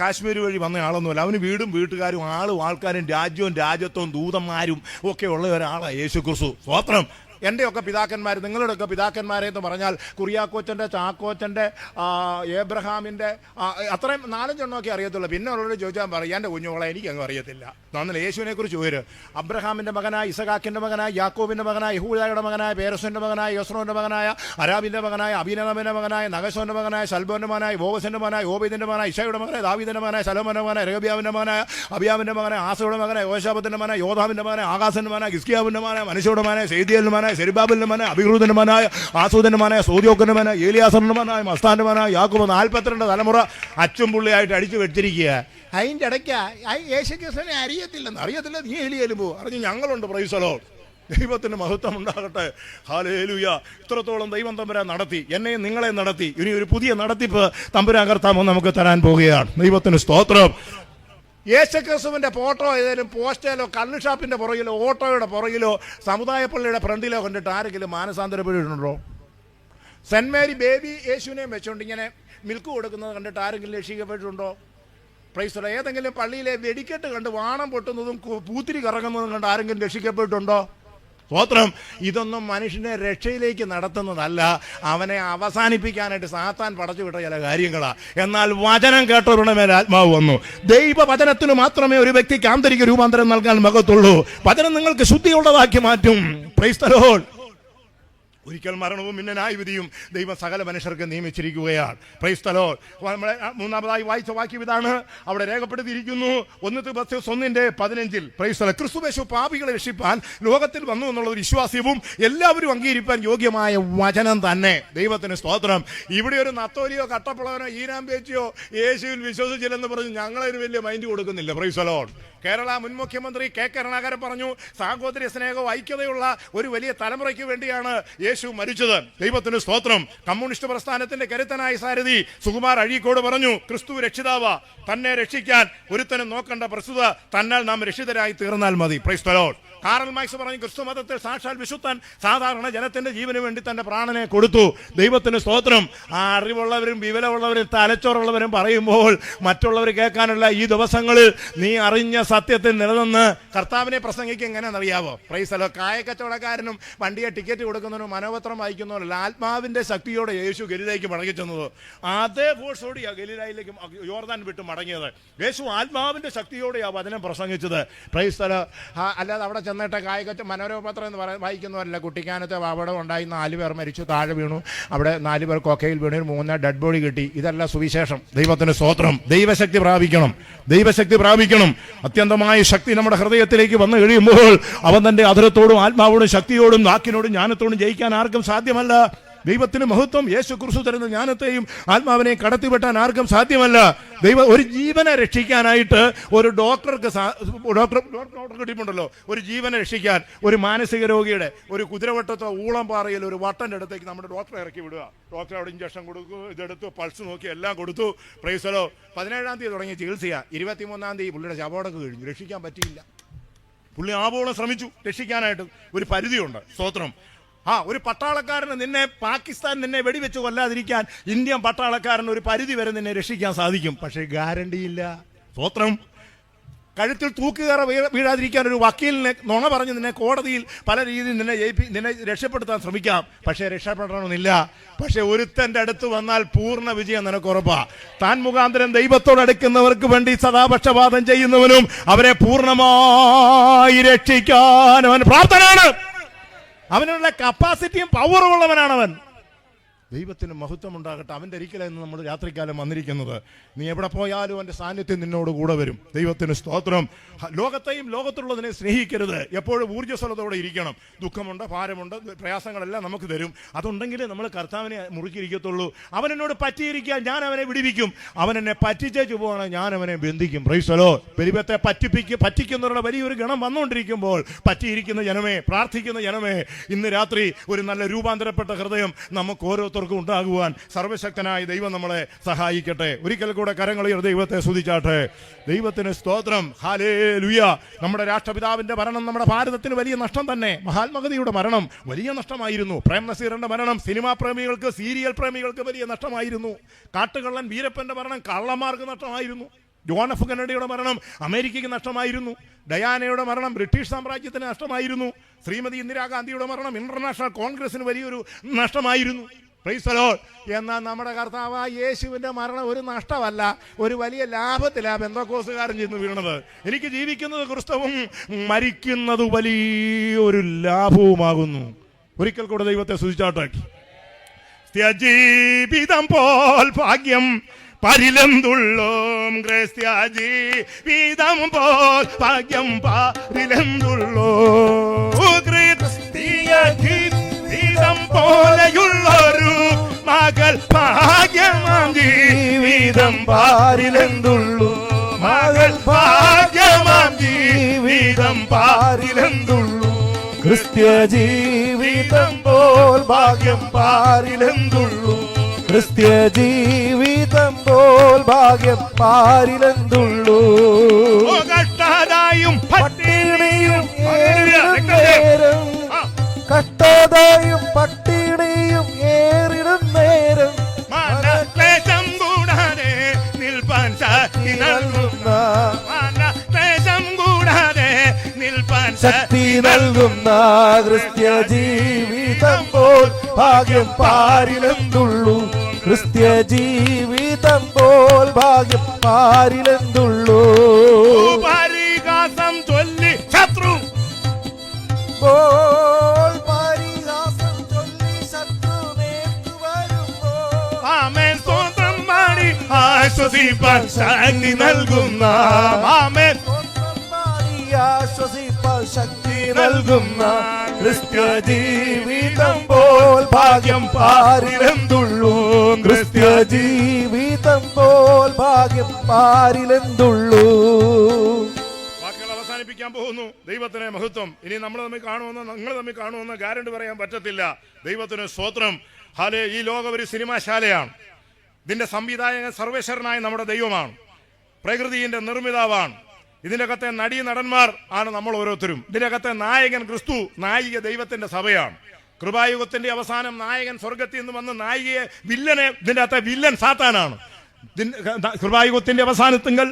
കാശ്മീർ വഴി വന്ന ആളൊന്നുമല്ല. അവന് വീടും വീട്ടുകാരും ആളും ആൾക്കാരും രാജ്യവും രാജ്യത്വവും ദൂതന്മാരും ഒക്കെ ഉള്ള ഒരാളാണ് യേശു ക്രിസ്തു. സ്തോത്രം. എൻ്റെയൊക്കെ പിതാക്കന്മാർ, നിങ്ങളുടെയൊക്കെ പിതാക്കന്മാരെ എന്ന് പറഞ്ഞാൽ കുറിയാക്കോച്ചൻ്റെ, ചാക്കോച്ചൻ്റെ, ഏബ്രഹാമിൻ്റെ, അത്രയും 4-5 എണ്ണമൊക്കെ അറിയത്തുള്ളൂ. പിന്നെ ഉള്ളവരോട് ചോദിച്ചാൽ പറയും എൻ്റെ കുഞ്ഞുങ്ങളെ എനിക്കങ്ങ് അറിയത്തില്ല. നന്നല്ല യേശുവിനെ കുറിച്ച് ചോദിച്ചു. അബ്രഹാമിൻ്റെ മകനായ, ഇസഹാക്കിൻ്റെ മകനായ, യാക്കോബിൻ്റെ മകനായ, യഹൂദയുടെ മകനായ, പേരസിൻ്റെ മകനായ, യോസ്രോൻ്റെ മകനായ, അരാബിൻ്റെ മകനായ, അബീനദാമിൻ്റെ മകനായ, നഗശോൻ്റെ മകനായ, സൽബോൻ്റെ മകനായ, ബോവസിൻ്റെ മകനായ, ഓബേദിൻ്റെ മകനായ, ഇഷയുടെ മകനായ, ദാവീദിൻ്റെ മകനായ, സലോമോൻ്റെ മകനായ, രഹബ്യാവിൻ്റെ മകനായ, അബിയാവിൻ്റെ മകനായ, ആസയുടെ മകനായ, യോശാബത്തിൻ്റെ മകനായ, യോധാവിൻ്റെ മകനായ, ആകാശിൻ്റെ മകനായ, ഹിസ്കിയാവിൻ്റെ മകനായ, മനുഷ്യയുടെ മകനായ, സെയ്ദിയലിൻ്റെ മകനായ, സെരുബാബലിന്റെ മകനായ, അബിഹൂദിന്റെ മകനായ, ആസൂദിന്റെ മകനായ, സൂര്യോക്കന്റെ മകനായ, ഏലിയാസറിന്റെ മകനായ, മസ്താന്റെ മകനായ, യാക്കോബ് 42 തലമുറ അച്ചും പുള്ളിയായിട്ട് അടിച്ചു വെച്ചിരിക്കുക. അതിൻ്റെ ഇടയ്ക്ക് യേശുക്രിസ്തുവിനെ അറിയത്തില്ല. നീ എലിയേലും പോ അറിഞ്ഞ് ഞങ്ങളുണ്ട്. Price the Lord. ദൈവത്തിന് മഹത്വം ഉണ്ടാകട്ടെ. ഹല്ലേലൂയ. ഇത്രത്തോളം ദൈവം തമ്പുരാൻ നടത്തി, എന്നെയും നിങ്ങളെ നടത്തി. ഇനി ഒരു പുതിയ നടത്തിപ്പ് തമ്പുരാൻ കർത്താവ് നമുക്ക് തരാൻ പോവുകയാണ്. ദൈവത്തിന് സ്തോത്രം. യേശുക്രിസ്തുവിൻ്റെ ഫോട്ടോ ഏതെങ്കിലും പോസ്റ്റേലോ കള്ള് ഷാപ്പിൻ്റെ പുറകിലോ ഓട്ടോയുടെ പുറകിലോ സമുദായ പള്ളിയുടെ ഫ്രണ്ടിലോ കണ്ടിട്ട് ആരെങ്കിലും മാനസാന്തരപ്പെട്ടിട്ടുണ്ടോ? സെൻറ്റ് മേരി ബേബി യേശുവിനെയും വെച്ചുകൊണ്ട് ഇങ്ങനെ മിൽക്ക് കൊടുക്കുന്നത് കണ്ടിട്ട് ആരെങ്കിലും രക്ഷിക്കപ്പെട്ടിട്ടുണ്ടോ? Price the Lord. ഏതെങ്കിലും പള്ളിയിലെ വെടിക്കെട്ട് കണ്ട് വാണം പൊട്ടുന്നതും പൂത്തിരി കറങ്ങുന്നതും കണ്ട് ആരെങ്കിലും രക്ഷിക്കപ്പെട്ടിട്ടുണ്ടോ? സ്തോത്രം. ഇതൊന്നും മനുഷ്യനെ രക്ഷയിലേക്ക് നടത്തുന്നതല്ല, അവനെ അവസാനിപ്പിക്കാനായിട്ട് സാത്താൻ പടച്ചു വിട്ട ചില കാര്യങ്ങളാണ്. എന്നാൽ വചനം കേട്ടവരുടെ മേലെ ആത്മാവ് വന്നു. ദൈവവചനത്തിന് മാത്രമേ ഒരു വ്യക്തിക്ക് ആന്തരിക രൂപാന്തരം നൽകാൻ മകത്തുള്ളൂ. വചനം നിങ്ങൾക്ക് ശുദ്ധിയുള്ളതാക്കി മാറ്റും. Price the Lord. ഒരിക്കൽ മരണവും പിന്നെ ന്യായവിധിയും ദൈവം സകല മനുഷ്യർക്ക് നിയമിച്ചിരിക്കുകയാണ്. Price the Lord. നമ്മളെ മൂന്നാമതായി വായിച്ച വാക്യം ഇതാണ്. അവിടെ രേഖപ്പെടുത്തിയിരിക്കുന്നു 1 തിമോഥെയോസ് 1:15. Praise the lord. ക്രിസ്തുയേശു പാപികളെ രക്ഷിപ്പാൻ ലോകത്തിൽ വന്നു എന്നുള്ള ഒരു വിശ്വാസ്യവും എല്ലാവരും അംഗീകരിപ്പാൻ യോഗ്യമായ വചനം തന്നെ. ദൈവത്തിന് സ്തോത്രം. ഇവിടെ ഒരു നത്തോലിയോ കട്ടപ്പുളവനോ ഈനാമ്പേച്ചിയോ യേശുവിൽ വിശ്വസിച്ചില്ലെന്ന് പറഞ്ഞ് ഞങ്ങളതിന് വലിയ മൈൻഡ് കൊടുക്കുന്നില്ല. Price the Lord. കേരള മുൻ മുഖ്യമന്ത്രി കെ കരുണാകരൻ പറഞ്ഞു, സാഹോദര്യ സ്നേഹവും ഐക്യതയുള്ള ഒരു വലിയ തലമുറയ്ക്ക് വേണ്ടിയാണ് യേശു മരിച്ചത്. ദൈവത്തിന് സ്തോത്രം. കമ്മ്യൂണിസ്റ്റ് പ്രസ്ഥാനത്തിന്റെ കരുത്തനായ സാരഥി സുകുമാർ അഴീക്കോട് പറഞ്ഞു, ക്രിസ്തു രക്ഷിതാവ, തന്നെ രക്ഷിക്കാൻ ഒരുത്തനും നോക്കേണ്ട, പ്രസ്തുത തന്നാൽ നാം രക്ഷിതരായി തീർന്നാൽ മതി. Price the Lord. Karl marks പറഞ്ഞു, ക്രിസ്തു മതത്തിൽ സാക്ഷാൽ വിശുദ്ധൻ സാധാരണ ജനത്തിന്റെ ജീവന് വേണ്ടി തന്റെ പ്രാണനെ കൊടുത്തു. ദൈവത്തിന് സ്തോത്രം. ആ അറിവുള്ളവരും വിവരമുള്ളവരും തലച്ചോറുള്ളവരും പറയുമ്പോൾ മറ്റുള്ളവർ കേൾക്കാനുള്ള ഈ ദിവസങ്ങളിൽ നീ അറിഞ്ഞ സത്യത്തിൽ നിലനിന്ന് കർത്താവിനെ പ്രസംഗിക്കുക എങ്ങനെയാണെന്നറിയാവോ? Praise the lord. കായക്കച്ചവടക്കാരനും വണ്ടിയെ ടിക്കറ്റ് കൊടുക്കുന്നവനും മനോപത്രം വായിക്കുന്നവരല്ല, ആത്മാവിന്റെ ശക്തിയോടെ യേശു ഗലീലയിലേക്ക് മടങ്ങി ചെന്നത്. അതേ ഫോഴ്സോടെയാണ് ഗലീലയിലേക്ക് യോർദാൻ വിട്ട് മടങ്ങിയത്. യേശു ആത്മാവിന്റെ ശക്തിയോടെയാണ് വചനം പ്രസംഗിച്ചത്. Price the Lord. അല്ലാതെ അവിടെ ചെന്നിട്ട് കായകത്ത് മനോരമപത്രം എന്ന് വായിക്കുന്നവരല്ല. കുട്ടിക്കാനത്തെ അപകടം ഉണ്ടായി, 4 പേർ മരിച്ചു, താഴെ വീണു, അവിടെ 4 പേർ കൊക്കയിൽ വീണു, 3 ഡെഡ് ബോഡി കിട്ടി. ഇതല്ല സുവിശേഷം. ദൈവത്തിന് സ്തോത്രം. ദൈവശക്തി പ്രാപിക്കണം. ദൈവശക്തി പ്രാപിക്കണം. അത്യന്തമായ ശക്തി നമ്മുടെ ഹൃദയത്തിലേക്ക് വന്നു കഴിയുമ്പോൾ അവൻ തന്റെ അധരത്തോടും ആത്മാവോടും ശക്തിയോടും നാക്കിനോടും ജ്ഞാനത്തോടും ജയിക്കാൻ ആർക്കും സാധ്യമല്ല. ദൈവത്തിന് മഹത്വം. യേശു ക്രിസ്തു തരുന്ന ജ്ഞാനത്തെയും ആത്മാവിനെയും കടത്തിവെട്ടാൻ ആർക്കും സാധ്യമല്ല. ഒരു ജീവനെ രക്ഷിക്കാനായിട്ട് ഒരു ഡോക്ടർക്ക് കിട്ടിയിട്ടുണ്ടല്ലോ. ഒരു ജീവനെ രക്ഷിക്കാൻ ഒരു മാനസിക രോഗിയുടെ ഒരു കുതിരവട്ടത്തോ ഊളംപാറയിൽ ഒരു വട്ടൻ്റെ അടുത്തേക്ക് നമ്മുടെ ഡോക്ടറെ ഇറക്കി വിടുക. ഡോക്ടർ അവിടെ ഇഞ്ചക്ഷൻ കൊടുക്കും, ഇതെടുത്തു, പൾസ് നോക്കി എല്ലാം കൊടുത്തു. Price the Lord. 17-ാം തീയതി തുടങ്ങിയ ചികിത്സയാണ്. 23-ാം തീയതി പുള്ളിയുടെ ശവമടക്ക് കഴിഞ്ഞു. രക്ഷിക്കാൻ പറ്റിയില്ല. പുള്ളി ആവോളം ശ്രമിച്ചു രക്ഷിക്കാനായിട്ട്. ഒരു പരിധിയുണ്ട്. സ്തോത്രം. ഒരു പട്ടാളക്കാരന് പാകിസ്ഥാൻ നിന്നെ വെടിവെച്ച് കൊല്ലാതിരിക്കാൻ ഇന്ത്യൻ പട്ടാളക്കാരൻ ഒരു പരിധി വരെ നിന്നെ രക്ഷിക്കാൻ സാധിക്കും. പക്ഷേ ഗ്യാരണ്ടിയില്ല. സ്തോത്രം. കഴുത്തിൽ തൂക്കുകയറ വീഴാതിരിക്കാൻ ഒരു വക്കീലിനെ നുണ പറഞ്ഞ് നിന്നെ കോടതിയിൽ പല രീതിയിൽ നിന്നെ രക്ഷപ്പെടുത്താൻ ശ്രമിക്കാം. പക്ഷേ രക്ഷപ്പെടണമെന്നില്ല. പക്ഷെ ഒരുത്തൻ്റെ അടുത്ത് വന്നാൽ പൂർണ്ണ വിജയം നിനക്ക് ഉറപ്പാ. താൻ മുഖാന്തരം ദൈവത്തോടടുക്കുന്നവർക്ക് വേണ്ടി സദാപക്ഷപാതം ചെയ്യുന്നവനും അവരെ പൂർണ്ണമായി രക്ഷിക്കാൻ അവൻ പ്രാപ്തനാണ്. അവനുള്ള കപ്പാസിറ്റിയും പവറും ഉള്ളവനാണവൻ. ദൈവത്തിന് മഹത്വം ഉണ്ടാകട്ടെ. അവൻ്റെ ഒരിക്കലായിരുന്നു നമ്മൾ രാത്രികാലം വന്നിരിക്കുന്നത്. നീ എവിടെ പോയാലും അവൻ്റെ സാന്നിധ്യം നിന്നോട് കൂടെ വരും. ദൈവത്തിന് സ്തോത്രം. ലോകത്തെയും ലോകത്തുള്ളതിനെ സ്നേഹിക്കരുത്. എപ്പോഴും ഊർജ്ജസ്വലതയോടെ ഇരിക്കണം. ദുഃഖമുണ്ട്, ഭാരമുണ്ട്, പ്രയാസങ്ങളെല്ലാം നമുക്ക് തരും. അതുണ്ടെങ്കിൽ നമ്മൾ കർത്താവിനെ മുറുക്കിയിരിക്കത്തുള്ളൂ. അവൻ എന്നോട് പറ്റിയിരിക്കാൻ ഞാൻ അവനെ വിടിവിക്കും. അവൻ എന്നെ പറ്റിച്ചേച്ചു പോകണം, ഞാൻ അവനെ ബന്ധിക്കും. Praise the lord. പെരുവത്തെ പറ്റിക്കുന്നവരുടെ വലിയൊരു ഗണം വന്നുകൊണ്ടിരിക്കുമ്പോൾ പറ്റിയിരിക്കുന്ന ജനമേ, പ്രാർത്ഥിക്കുന്ന ജനമേ, ഇന്ന് രാത്രി ഒരു നല്ല രൂപാന്തരപ്പെട്ട ഹൃദയം നമുക്ക് ഓരോരുത്തർ ഓരോരുത്തർക്കും ഉണ്ടാകുവാൻ സർവശക്തനായ ദൈവം നമ്മളെ സഹായിക്കട്ടെ. ഒരിക്കൽ കൂടെ കരങ്ങളിൽ ദൈവത്തെ സ്തുതിച്ചാട്ടെ. ദൈവത്തിന് സ്തോത്രം. ഹല്ലേലൂയ. നമ്മുടെ രാഷ്ട്രപിതാവിന്റെ മരണം നമ്മുടെ ഭാരതത്തിന് വലിയ നഷ്ടം തന്നെ. മഹാത്മാഗാന്ധിയുടെ മരണം വലിയ നഷ്ടമായിരുന്നു. പ്രേം നസീറിന്റെ മരണം സിനിമാ പ്രേമികൾക്ക്, സീരിയൽ പ്രേമികൾക്ക് വലിയ നഷ്ടമായിരുന്നു. കാട്ടുകള്ളൻ വീരപ്പന്റെ മരണം കള്ളന്മാർക്ക് നഷ്ടമായിരുന്നു. ജോൺ എഫ് കെന്നഡിയുടെ മരണം അമേരിക്കയ്ക്ക് നഷ്ടമായിരുന്നു. ഡയാനയുടെ മരണം ബ്രിട്ടീഷ് സാമ്രാജ്യത്തിന് നഷ്ടമായിരുന്നു. ശ്രീമതി ഇന്ദിരാഗാന്ധിയുടെ മരണം ഇന്റർനാഷണൽ കോൺഗ്രസിന് വലിയൊരു നഷ്ടമായിരുന്നു. Price the Lord. എന്നാൽ നമ്മുടെ കർത്താവ് യേശുവിൻ്റെ മരണം ഒരു നഷ്ടമല്ല, ഒരു വലിയ ലാഭത്തിലാണ് പെന്തക്കോസ്തുകാരൻ ചെന്ന് വീണത്. എനിക്ക് ജീവിക്കുന്നത് ക്രിസ്തുവും മരിക്കുന്നത് വലിയൊരു ലാഭവുമാകുന്നു. ഒരിക്കൽ കൂടെ ദൈവത്തെ സ്തുതിച്ചാട്ടെ. ജീവിതം പോൽ ഭാഗ്യം പരിലെന്തുള്ളോം, ക്രിസ്ത്യ ജീവിതം പോൽ ഭാഗ്യം പരിലെന്തുള്ളോ, ക്രിസ്തീയ ജീവിതം പോലെയുള്ളൊരു മകൾ ഭാഗ്യമാം ജീവിതം പാരിലെന്തുള്ളൂ, മകൾ ഭാഗ്യമാം ജീവിതം പാരിലെന്തുള്ളൂ, ക്രിസ്ത്യ ജീവിതം പോൽ ഭാഗ്യം പാരിലെന്തുള്ളൂ, ക്രിസ്ത്യ ജീവിതം പോൽ ഭാഗ്യം പാരിലെന്തുള്ളൂ. കഷ്ടതായും പട്ടിണിയും ഏറിടും നേരം, കഷ്ടതയും പട്ടിണിയും ഏറിടും നേരം, മനക്ലേശം കൂടാതെ നിൽപ്പാൻ ശക്തി നൽകുന്ന, മനക്ലേശം കൂടാതെ നിൽപ്പാൻ ശക്തി നൽകുന്ന ക്രിസ്ത്യ ജീവിതം പോൽ ഭാഗ്യം പാരിലെന്തുള്ളൂ, ക്രിസ്ത്യ ജീവിതം പോൽ ഭാഗ്യം പാരിലെന്തുള്ളൂ. പരിഹാസം ചൊല്ലി ശത്രു പരിഹാസം ചൊല്ലി ശത്രു നേർത്തു വരുമ്പോൾ, ആമേൻ സ്വന്തം പാടി ആശ്വസിപ്പാൻ ശക്തി നൽകുന്ന, ആമേൻ ആശ്വസിപ്പാൻ ശക്തി നൽകുന്ന ക്രിസ്ത്യ ജീവിതം പോൽ ഭാഗ്യം പാരിലെന്തുള്ളൂ, ക്രിസ്ത്യ ജീവിതം പോൽ ഭാഗ്യം പാരിലെന്തുള്ളൂ. വാക്കുകൾ അവസാനിപ്പിക്കാൻ പോകുന്നു. ദൈവത്തിന് മഹത്വം. ഇനി നമ്മൾ തമ്മിൽ കാണുമെന്ന്, നിങ്ങൾ തമ്മിൽ കാണുമെന്ന് ഗ്യാരണ്ടി പറയാൻ പറ്റത്തില്ല. ദൈവത്തിന് സ്തോത്രം. ഹാലേ. ഈ ലോകം ഒരു സിനിമാശാലയാണ്. ഇതിന്റെ സംവിധായകൻ സർവേശ്വരനായ നമ്മുടെ ദൈവമാണ്. പ്രകൃതിയുടെ നിർമ്മിതാവാണ്. ഇതിനകത്തെ നടീ നടന്മാർ ആണ് നമ്മൾ ഓരോരുത്തരും. ഇതിനകത്തെ നായകൻ ക്രിസ്തു, നായിക ദൈവത്തിന്റെ സഭയാണ്. കൃപായുഗത്തിന്റെ അവസാനം നായകൻ സ്വർഗത്തിൽ നിന്ന് വന്ന് നായികയെ വില്ലനെ, ഇതിന്റെ അകത്തെ വില്ലൻ സാത്താനാണ്. കൃപായുഗത്തിന്റെ അവസാനത്തിങ്കൽ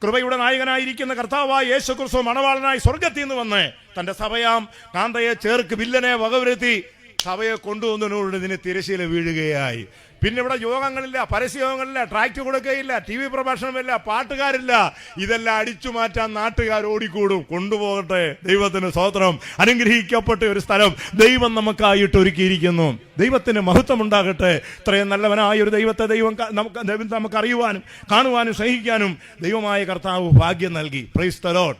കൃപയുടെ നായകനായിരിക്കുന്ന കർത്താവായ യേശു ക്രിസ്തു മണവാളനായി സ്വർഗത്തിൽ നിന്ന് വന്ന് തന്റെ സഭയാം കാന്തയെ ചേർക്ക് വില്ലനെ വകവരുത്തി സഭയെ കൊണ്ടുവന്നതിനോട് ഇതിന് തിരശ്ശീല വീഴുകയായി. പിന്നെ ഇവിടെ യോഗങ്ങളില്ല, പരസ്യയോഗങ്ങളില്ല, ട്രാക്ട് കൊടുക്കുകയില്ല, TV പ്രഭാഷണമില്ല, പാട്ടുകാരില്ല. ഇതെല്ലാം അടിച്ചു മാറ്റാൻ നാട്ടുകാർ ഓടിക്കൂടും. കൊണ്ടുപോകട്ടെ. ദൈവത്തിന് സ്തോത്രം. അനുഗ്രഹിക്കപ്പെട്ട ഒരു സ്ഥലം ദൈവം നമുക്കായിട്ട് ഒരുക്കിയിരിക്കുന്നു. ദൈവത്തിന് മഹത്വം ഉണ്ടാകട്ടെ. ഇത്രയും നല്ലവനായ ഒരു ദൈവത്തെ നമുക്ക് അറിയുവാനും കാണുവാനും സ്നേഹിക്കാനും ദൈവമായ കർത്താവ് ഭാഗ്യം നൽകി. Price the Lord.